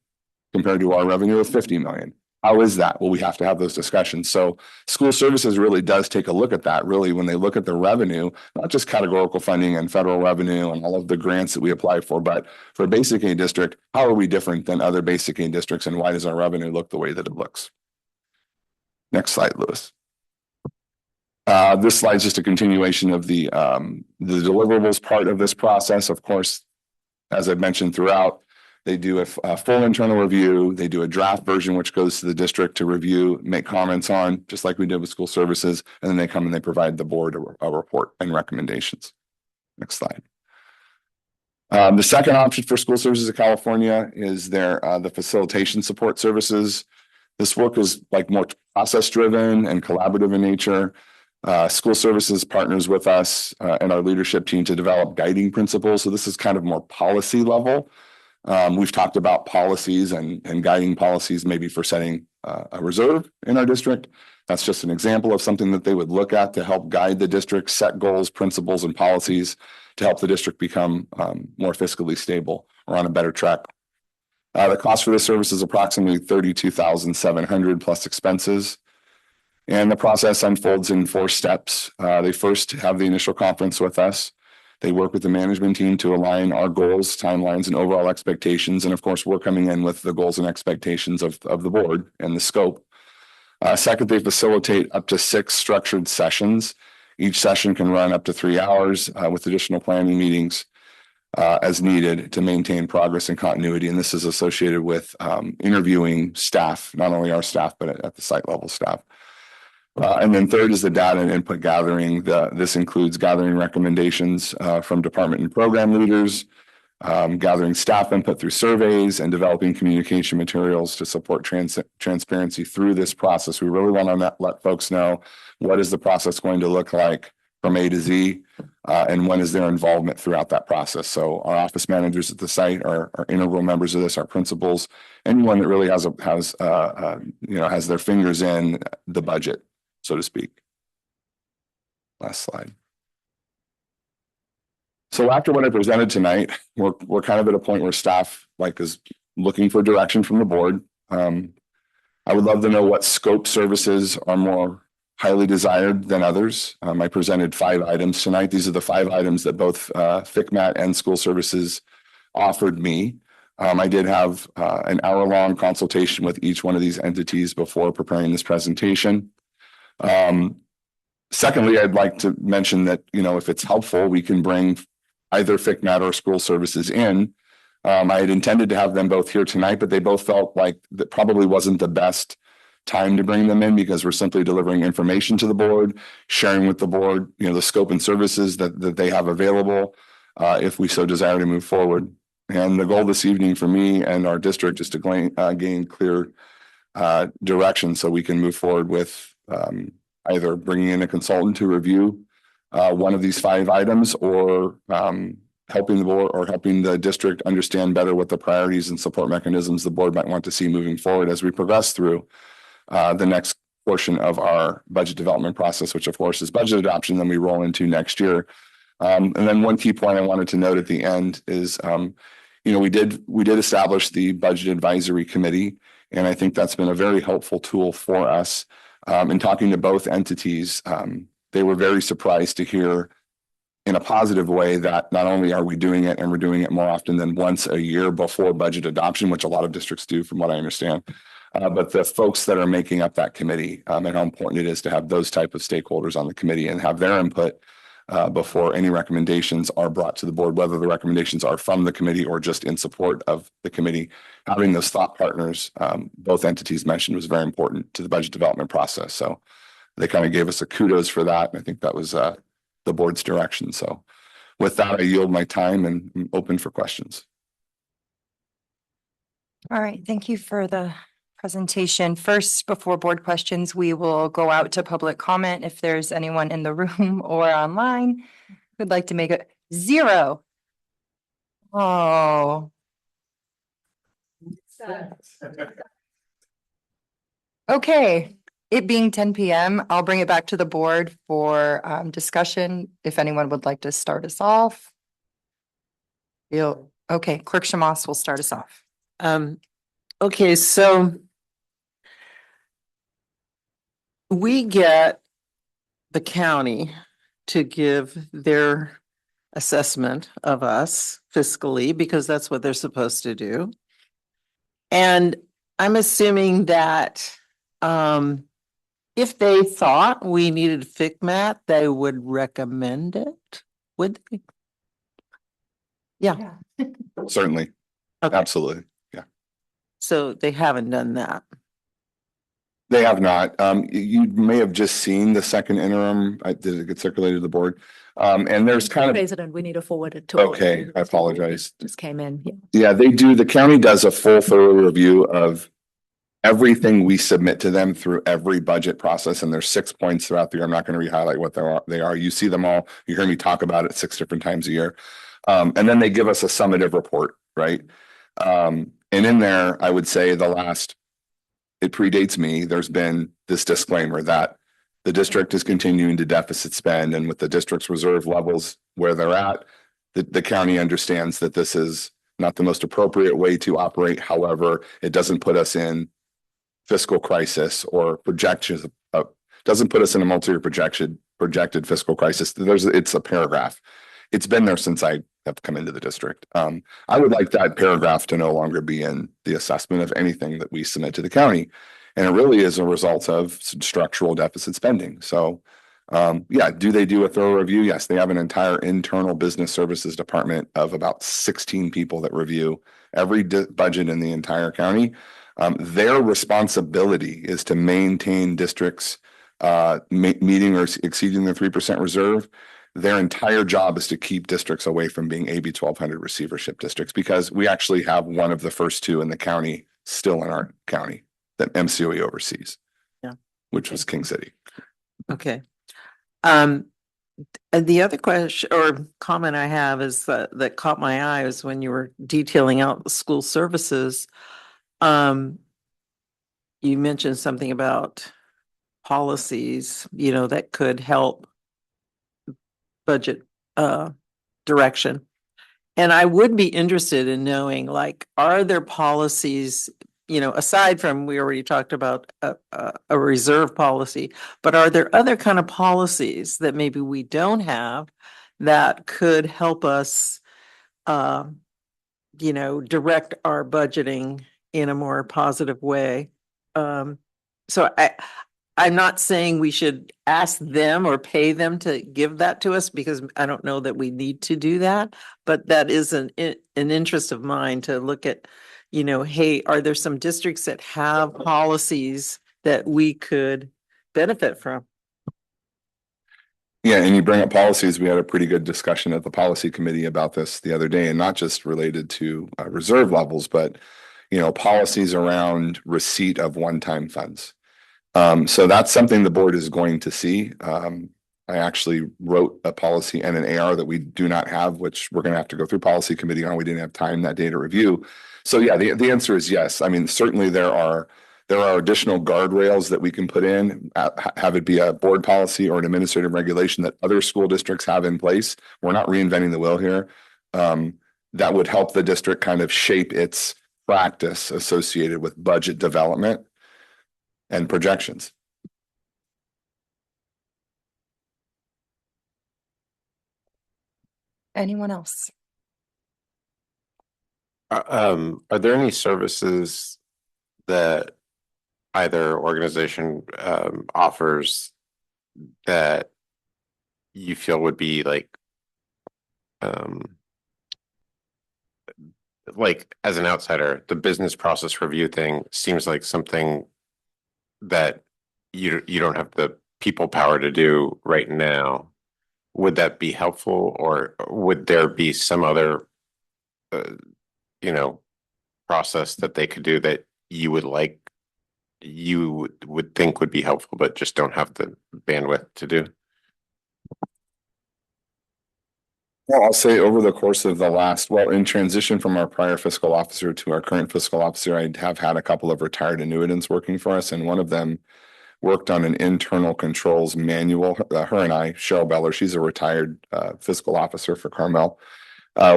Compared to our revenue of 50 million. How is that? Well, we have to have those discussions. So School Services really does take a look at that, really, when they look at the revenue, not just categorical funding and federal revenue and all of the grants that we apply for, but for a basic aid district, how are we different than other basic aid districts and why does our revenue look the way that it looks? Next slide, Lewis. This slide is just a continuation of the deliverables part of this process. Of course, as I've mentioned throughout, they do a full internal review. They do a draft version, which goes to the district to review, make comments on, just like we did with School Services. And then they come and they provide the board a report and recommendations. Next slide. The second option for School Services of California is the facilitation support services. This work is like more process driven and collaborative in nature. School Services partners with us and our leadership team to develop guiding principles. So this is kind of more policy level. We've talked about policies and guiding policies maybe for setting a reserve in our district. That's just an example of something that they would look at to help guide the district, set goals, principles, and policies to help the district become more fiscally stable or on a better track. The cost for this service is approximately $32,700 plus expenses. And the process unfolds in 4 steps. They first have the initial conference with us. They work with the management team to align our goals, timelines, and overall expectations. And of course, we're coming in with the goals and expectations of the board and the scope. Second, they facilitate up to 6 structured sessions. Each session can run up to 3 hours with additional planning meetings as needed to maintain progress and continuity. And this is associated with interviewing staff, not only our staff, but at the site level staff. And then third is the data and input gathering. This includes gathering recommendations from department and program leaders, gathering staff input through surveys, and developing communication materials to support transparency through this process. We really want to let folks know what is the process going to look like from A to Z, and when is their involvement throughout that process. So our office managers at the site are integral members of this, our principals, anyone that really has their fingers in the budget, so to speak. Last slide. So after what I presented tonight, we're kind of at a point where staff is looking for direction from the board. I would love to know what scope services are more highly desired than others. I presented 5 items tonight. These are the 5 items that both FCMAT and School Services offered me. I did have an hour-long consultation with each one of these entities before preparing this presentation. Secondly, I'd like to mention that, if it's helpful, we can bring either FCMAT or School Services in. I had intended to have them both here tonight, but they both felt like that probably wasn't the best time to bring them in because we're simply delivering information to the board, sharing with the board, the scope and services that they have available, if we so desire to move forward. And the goal this evening for me and our district is to gain clear direction so we can move forward with either bringing in a consultant to review one of these 5 items, or helping the board or helping the district understand better what the priorities and support mechanisms the board might want to see moving forward as we progress through the next portion of our budget development process, which of course is budget adoption, then we roll into next year. And then one key point I wanted to note at the end is, we did establish the Budget Advisory Committee, and I think that's been a very helpful tool for us. In talking to both entities, they were very surprised to hear in a positive way that not only are we doing it, and we're doing it more often than once a year before budget adoption, which a lot of districts do from what I understand, but the folks that are making up that committee, and how important it is to have those type of stakeholders on the committee and have their input before any recommendations are brought to the board, whether the recommendations are from the committee or just in support of the committee. Having those thought partners, both entities mentioned, was very important to the budget development process. So they kind of gave us a kudos for that. And I think that was the board's direction. So with that, I yield my time and I'm open for questions. All right, thank you for the presentation. First, before board questions, we will go out to public comment if there's anyone in the room or online who'd like to make a 0. Oh. Okay, it being 10 p.m., I'll bring it back to the board for discussion. If anyone would like to start us off. Okay, Clerk Shamas will start us off. Okay, so we get the county to give their assessment of us fiscally because that's what they're supposed to do. And I'm assuming that if they thought we needed FICMAT, they would recommend it, would they? Yeah. Certainly. Okay. Absolutely. Yeah. So they haven't done that. They have not. You may have just seen the second interim. Did it get circulated to the board? And there's kind of. President, we need to forward it to. Okay, I apologize. Just came in. Yeah. Yeah, they do. The county does a full thorough review of everything we submit to them through every budget process. And there's 6 points throughout the year. I'm not going to re-highlight what they are. You see them all. You hear me talk about it 6 different times a year. And then they give us a summative report, right? And in there, I would say it predates me. There's been this disclaimer that the district is continuing to deficit spend, and with the district's reserve levels where they're at, the county understands that this is not the most appropriate way to operate. However, it doesn't put us in fiscal crisis or projections. Doesn't put us in a multi-year projected fiscal crisis. It's a paragraph. It's been there since I have come into the district. I would like that paragraph to no longer be in the assessment of anything that we submit to the county. And it really is a result of structural deficit spending. So, yeah, do they do a thorough review? Yes, they have an entire internal business services department of about 16 people that review every budget in the entire county. Their responsibility is to maintain districts meeting or exceeding their 3% reserve. Their entire job is to keep districts away from being AB 1200 receivership districts, because we actually have one of the first 2 in the county still in our county that MCOE oversees. Yeah. Which was King City. Okay. And the other question or comment I have is that caught my eye is when you were detailing out the school services. You mentioned something about policies, that could help budget direction. And I would be interested in knowing, are there policies, aside from, we already talked about a reserve policy, but are there other kind of policies that maybe we don't have that could help us, direct our budgeting in a more positive way? So I'm not saying we should ask them or pay them to give that to us, because I don't know that we need to do that, but that is an interest of mine to look at, hey, are there some districts that have policies that we could benefit from. Yeah, and you bring up policies. We had a pretty good discussion at the policy committee about this the other day, and not just related to reserve levels, but policies around receipt of one-time funds. So that's something the board is going to see. I actually wrote a policy and an AR that we do not have, which we're going to have to go through policy committee on. We didn't have time that day to review. So yeah, the answer is yes. I mean, certainly there are additional guardrails that we can put in, have it be a board policy or an administrative regulation that other school districts have in place. We're not reinventing the wheel here. That would help the district kind of shape its practice associated with budget development and projections. Anyone else? Are there any services that either organization offers that you feel would be like as an outsider, the business process review thing seems like something that you don't have the people power to do right now. Would that be helpful, or would there be some other process that they could do that you would think would be helpful, but just don't have the bandwidth to do? Well, I'll say over the course of in transition from our prior fiscal officer to our current fiscal officer, I have had a couple of retired annuitants working for us, and one of them worked on an internal controls manual. Her and I, Cheryl Beller, she's a retired fiscal officer for Carmel.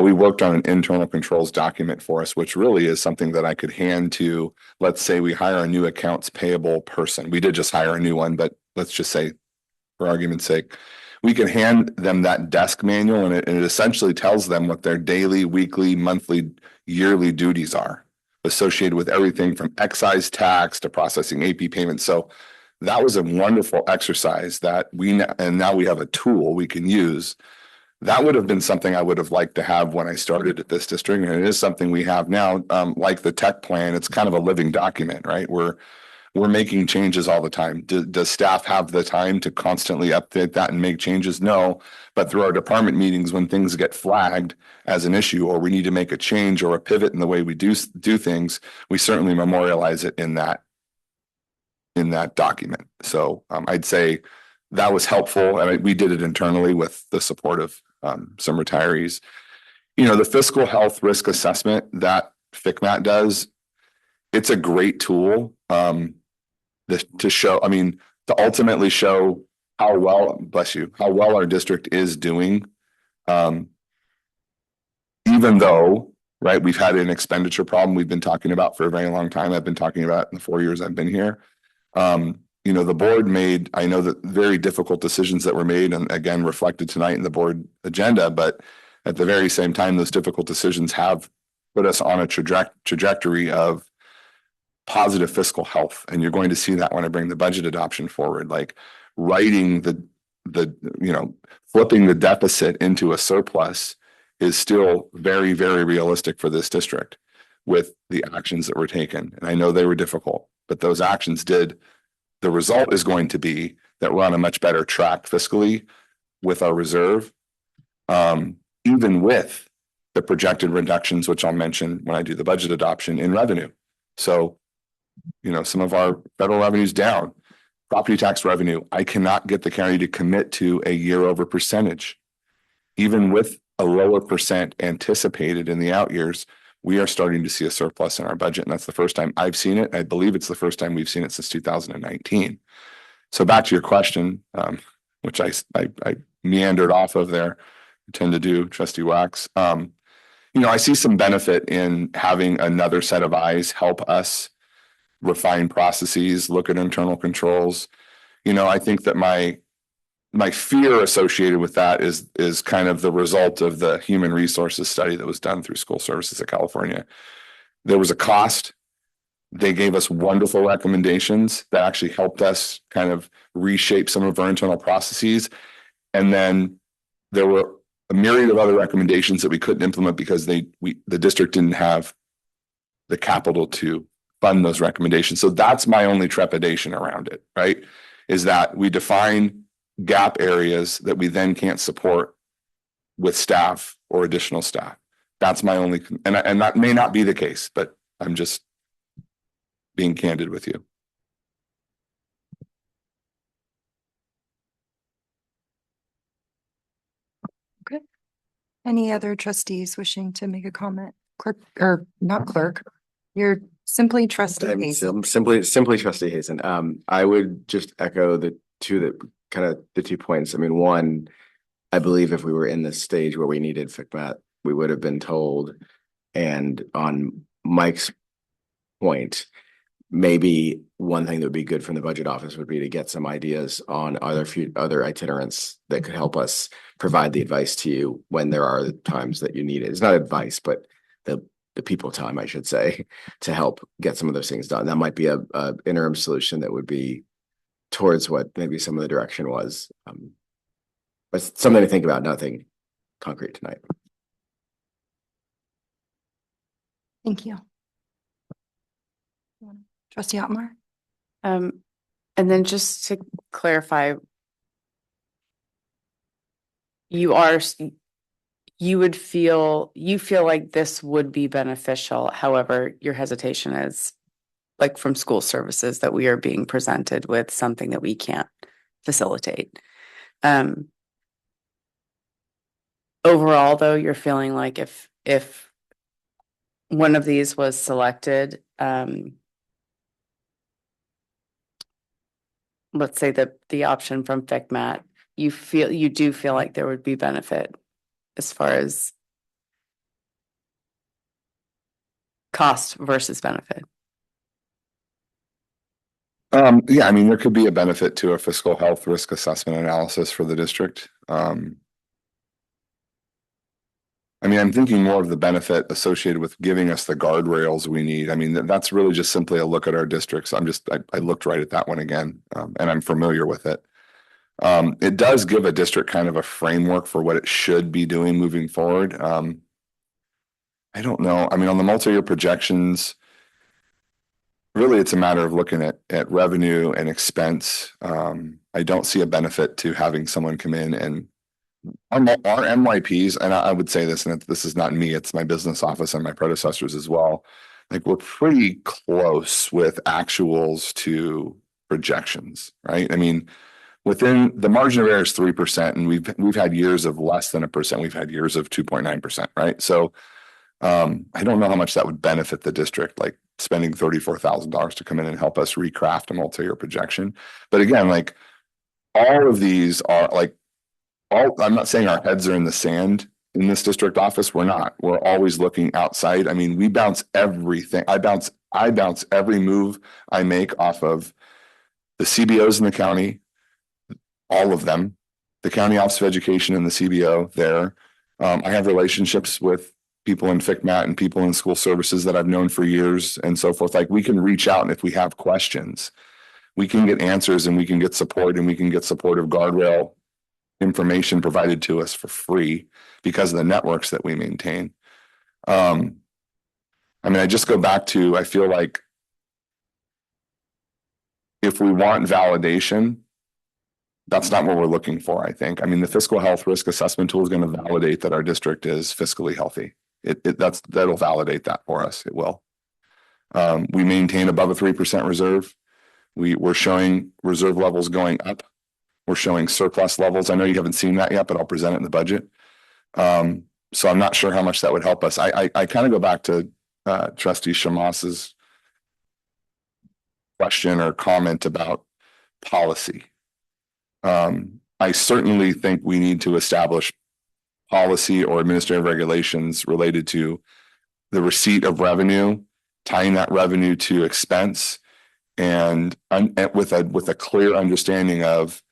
We worked on an internal controls document for us, which really is something that I could hand to, let's say we hire a new accounts payable person. We did just hire a new one, but let's just say, for argument's sake, we can hand them that desk manual, and it essentially tells them what their daily, weekly, monthly, yearly duties are associated with everything from excise tax to processing AP payments. So that was a wonderful exercise that and now we have a tool we can use. That would have been something I would have liked to have when I started at this district, and it is something we have now. Like the tech plan, it's kind of a living document, right? We're making changes all the time. Does staff have the time to constantly update that and make changes? No, but through our department meetings, when things get flagged as an issue, or we need to make a change or a pivot in the way we do things, we certainly memorialize it in that document. So I'd say that was helpful. I mean, we did it internally with the support of some retirees. The fiscal health risk assessment that FCMAT does, it's a great tool to ultimately show how well our district is doing. Even though, right, we've had an expenditure problem we've been talking about for a very long time. I've been talking about it in the 4 years I've been here. The board made, I know that very difficult decisions that were made, and again, reflected tonight in the board agenda, but at the very same time, those difficult decisions have put us on a trajectory of positive fiscal health. And you're going to see that when I bring the budget adoption forward, like writing flipping the deficit into a surplus is still very, very realistic for this district with the actions that were taken. And I know they were difficult, but those actions the result is going to be that we're on a much better track fiscally with our reserve, even with the projected reductions, which I'll mention when I do the budget adoption in revenue. So, some of our federal revenue's down. Property tax revenue, I cannot get the county to commit to a year over percentage. Even with a lower percent anticipated in the out years, we are starting to see a surplus in our budget. And that's the first time I've seen it. I believe it's the first time we've seen it since 2019. So back to your question, which I meandered off of there, I tend to do, Trustee Wax. I see some benefit in having another set of eyes help us refine processes, look at internal controls. I think that my fear associated with that is kind of the result of the human resources study that was done through School Services of California. There was a cost. They gave us wonderful recommendations that actually helped us kind of reshape some of our internal processes. And then there were a myriad of other recommendations that we couldn't implement because the district didn't have the capital to fund those recommendations. So that's my only trepidation around it, right? Is that we define gap areas that we then can't support with staff or additional staff. That's my only, and that may not be the case, but I'm just being candid with you. Okay. Any other trustees wishing to make a comment? Clerk, or not clerk, you're simply trustee Hazen. Simply trustee Hazen. I would just echo the two points. I mean, one, I believe if we were in this stage where we needed FCMAT, we would have been told. And on Mike's point, maybe one thing that would be good from the budget office would be to get some ideas on other itinerants that could help us provide the advice to you when there are times that you need it. It's not advice, but the people time, I should say, to help get some of those things done. That might be a interim solution that would be towards what maybe some of the direction was. But something to think about, nothing concrete tonight. Thank you. Trustee Otmar? And then just to clarify, you feel like this would be beneficial. However, your hesitation is like from school services that we are being presented with something that we can't facilitate. Overall, though, you're feeling like if one of these was selected, let's say the option from FCMAT, you do feel like there would be benefit as far as cost versus benefit. Yeah, I mean, there could be a benefit to a fiscal health risk assessment analysis for the district. I mean, I'm thinking more of the benefit associated with giving us the guardrails we need. I mean, that's really just simply a look at our districts. I looked right at that one again, and I'm familiar with it. It does give a district kind of a framework for what it should be doing moving forward. I don't know. I mean, on the multi-year projections, really, it's a matter of looking at revenue and expense. I don't see a benefit to having someone come in and our MYPs, and I would say this, and this is not me, it's my business office and my predecessors as well. Like, we're pretty close with actuals to projections, right? I mean, within the margin of error is 3%, and we've had years of less than 1%. We've had years of 2.9%, right? So I don't know how much that would benefit the district, like spending $34,000 to come in and help us recraft a multi-year projection. But again, like, all of these are like, I'm not saying our heads are in the sand in this district office. We're not. We're always looking outside. I mean, we bounce everything. I bounce every move I make off of the CBOs in the county, all of them, the County Office of Education and the CBO there. I have relationships with people in FCMAT and people in school services that I've known for years and so forth. Like, we can reach out, and if we have questions, we can get answers, and we can get support, and we can get supportive guardrail information provided to us for free because of the networks that we maintain. I mean, I just go back to, I feel like if we want validation, that's not what we're looking for, I think. I mean, the fiscal health risk assessment tool is going to validate that our district is fiscally healthy. That'll validate that for us. It will. We maintain above a 3% reserve. We're showing reserve levels going up. We're showing surplus levels. I know you haven't seen that yet, but I'll present it in the budget. So I'm not sure how much that would help us. I kind of go back to Trustee Shamas's question or comment about policy. I certainly think we need to establish policy or administrative regulations related to the receipt of revenue, tying that revenue to expense, and with a clear understanding of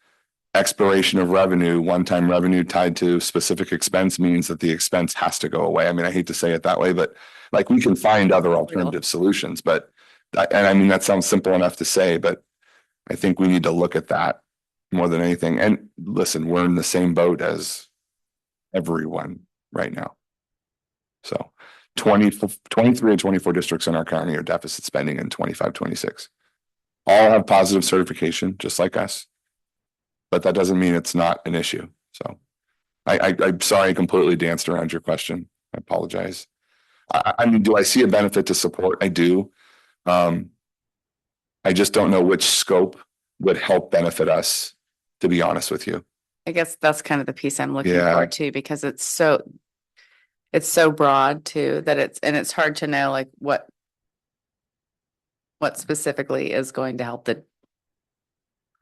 expiration of revenue. One-time revenue tied to specific expense means that the expense has to go away. I mean, I hate to say it that way, but like, we can find other alternative solutions, but and I mean, that sounds simple enough to say, but I think we need to look at that more than anything. And listen, we're in the same boat as everyone right now. So 23 and 24 districts in our county are deficit spending in 25, 26. All have positive certification, just like us. But that doesn't mean it's not an issue. So I'm sorry I completely danced around your question. I apologize. I mean, do I see a benefit to support? I do. I just don't know which scope would help benefit us, to be honest with you. I guess that's kind of the piece I'm looking Yeah. for too, because it's so broad too, that it's hard to know like what specifically is going to help the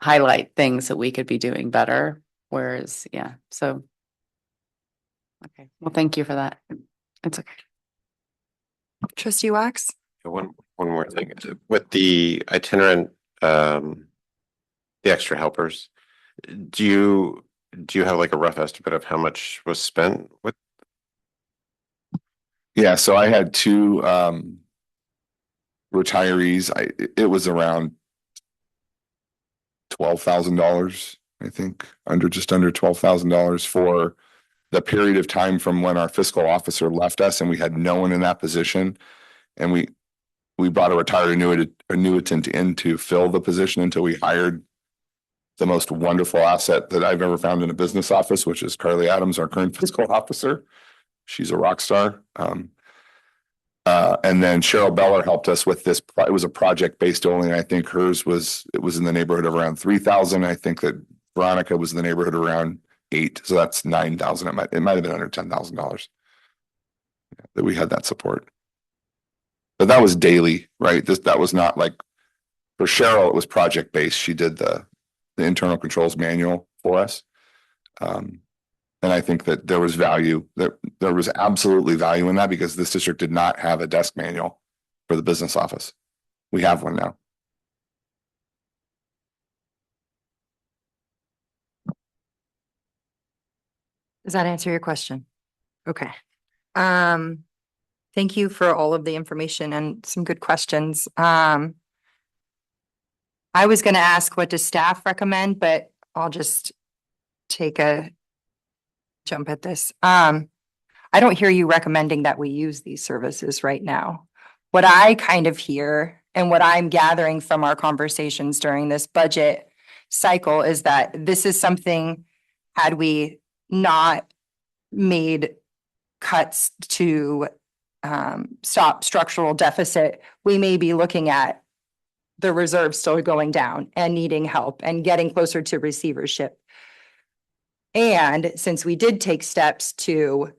highlight things that we could be doing better. Whereas, yeah, so. Okay, well, thank you for that. It's okay. Trustee Wax? One more thing with the itinerant, the extra helpers. Do you have like a rough estimate of how much was spent with? Yeah, so I had two retirees. It was around $12,000, I think, just under $12,000 for the period of time from when our fiscal officer left us and we had no one in that position. And we brought a retired annuitant in to fill the position until we hired the most wonderful asset that I've ever found in a business office, which is Carly Adams, our current fiscal officer. She's a rock star. And then Cheryl Beller helped us with this. It was a project based only. I think hers was in the neighborhood of around 3,000. I think that Veronica was in the neighborhood around 8. So that's 9,000. It might have been under $10,000 that we had that support. But that was daily, right? That was not like for Cheryl, it was project based. She did the internal controls manual for us. And I think that there was value, that there was absolutely value in that because this district did not have a desk manual for the business office. We have one now. Does that answer your question? Okay. Thank you for all of the information and some good questions. I was gonna ask what does staff recommend, but I'll just take a jump at this. I don't hear you recommending that we use these services right now. What I kind of hear and what I'm gathering from our conversations during this budget cycle is that this is something, had we not made cuts to stop structural deficit, we may be looking at the reserve still going down and needing help and getting closer to receivership. And since we did take steps to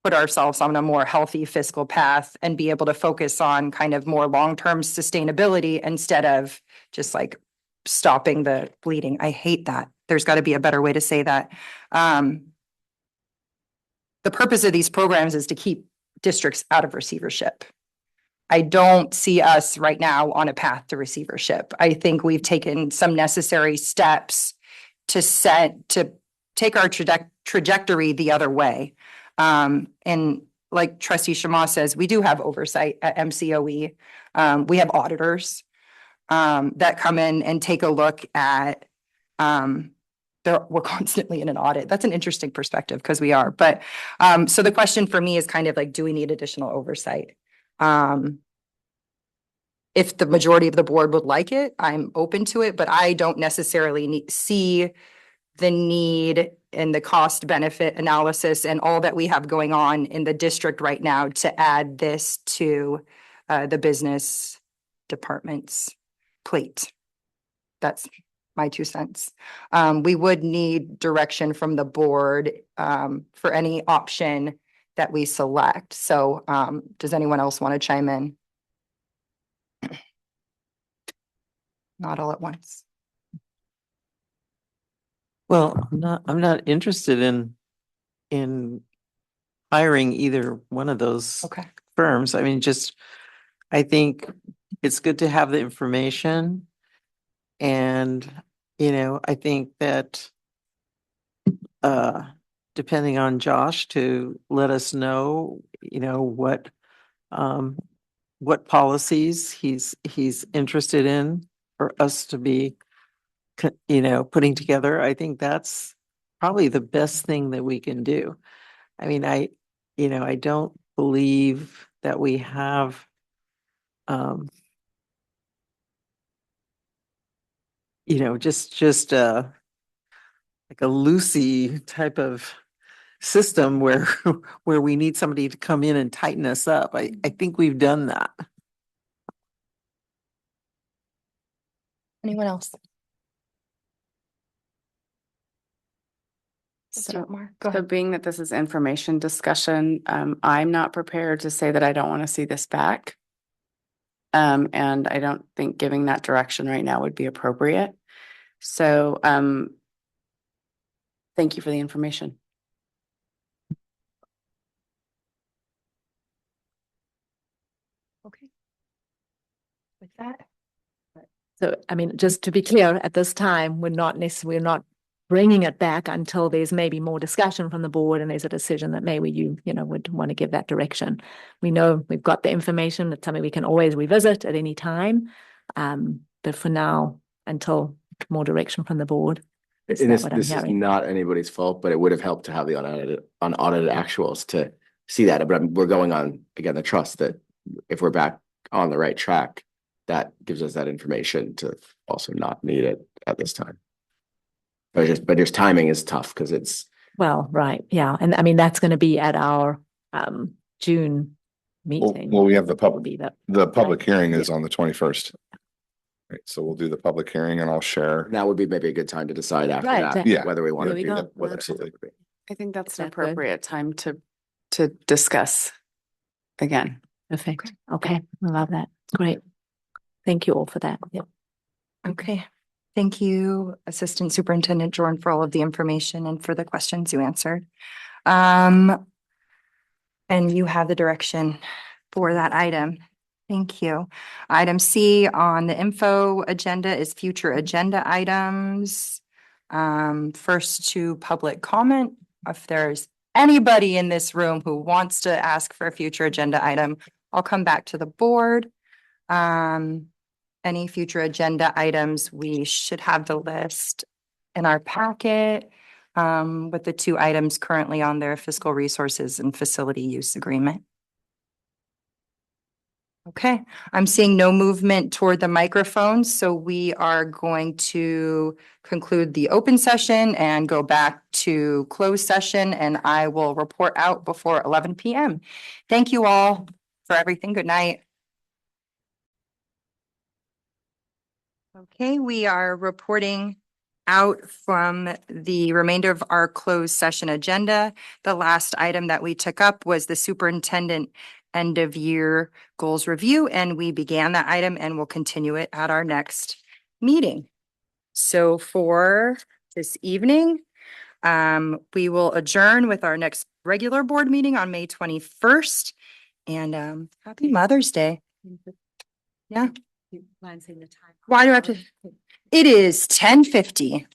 put ourselves on a more healthy fiscal path and be able to focus on kind of more long-term sustainability instead of just like stopping the bleeding. I hate that. There's got to be a better way to say that. The purpose of these programs is to keep districts out of receivership. I don't see us right now on a path to receivership. I think we've taken some necessary steps to take our trajectory the other way. And like Trustee Shama says, we do have oversight at MCOE. We have auditors that come in and take a look at, we're constantly in an audit. That's an interesting perspective because we are. But so the question for me is kind of like, do we need additional oversight? If the majority of the board would like it, I'm open to it, but I don't necessarily see the need and the cost benefit analysis and all that we have going on in the district right now to add this to the business department's plate. That's my 2 cents. We would need direction from the board for any option that we select. So does anyone else want to chime in? Not all at once. Well, I'm not interested in hiring either one of those firms. I mean, I think it's good to have the information. And, I think that depending on Josh to let us know, what policies he's interested in for us to be putting together. I think that's probably the best thing that we can do. I mean, I don't believe that we have just like a Lucy type of system where where we need somebody to come in and tighten us up. I think we've done that. Anyone else? So, Go so being that this is information discussion, I'm not prepared to say that I don't want to see this back. And I don't think giving that direction right now would be appropriate. So, thank you for the information. Okay. With that. So, I mean, just to be clear, at this time, we're not bringing it back until there's maybe more discussion from the board and there's a decision that maybe you would want to give that direction. We know we've got the information. It's something we can always revisit at any time. But for now, until more direction from the board. And this is not anybody's fault, but it would have helped to have the unaudited actuals to see that. But we're going on, again, the trust that if we're back on the right track, that gives us that information to also not need it at this time. But just timing is tough because it's. Well, right. Yeah. And I mean, that's going to be at our June meeting. Well, we have the public hearing is on the 21st. Right, so we'll do the public hearing and I'll share. That would be maybe a good time to decide after that. Yeah. Whether we want to do go. that. Absolutely. I think that's an Is that good? appropriate time to discuss again. Perfect. Okay. I love that. Great. Thank you all for that. Yep. Okay. Thank you, Assistant Superintendent Jordan, for all of the information and for the questions you answered. And you have the direction for that item. Thank you. Item C on the info agenda is future agenda items. First to public comment. If there's anybody in this room who wants to ask for a future agenda item, I'll come back to the board. Any future agenda items, we should have the list in our packet with the two items currently on their fiscal resources and facility use agreement. Okay, I'm seeing no movement toward the microphone, so we are going to conclude the open session and go back to closed session, and I will report out before 11 p.m. Thank you all for everything. Good night. Okay, we are reporting out from the remainder of our closed session agenda. The last item that we took up was the superintendent end of year goals review, and we began that item and will continue it at our next meeting. So for this evening, we will adjourn with our next regular board meeting on May 21st. And happy Mother's Day. Yeah. Why do I have to? It is 10:50.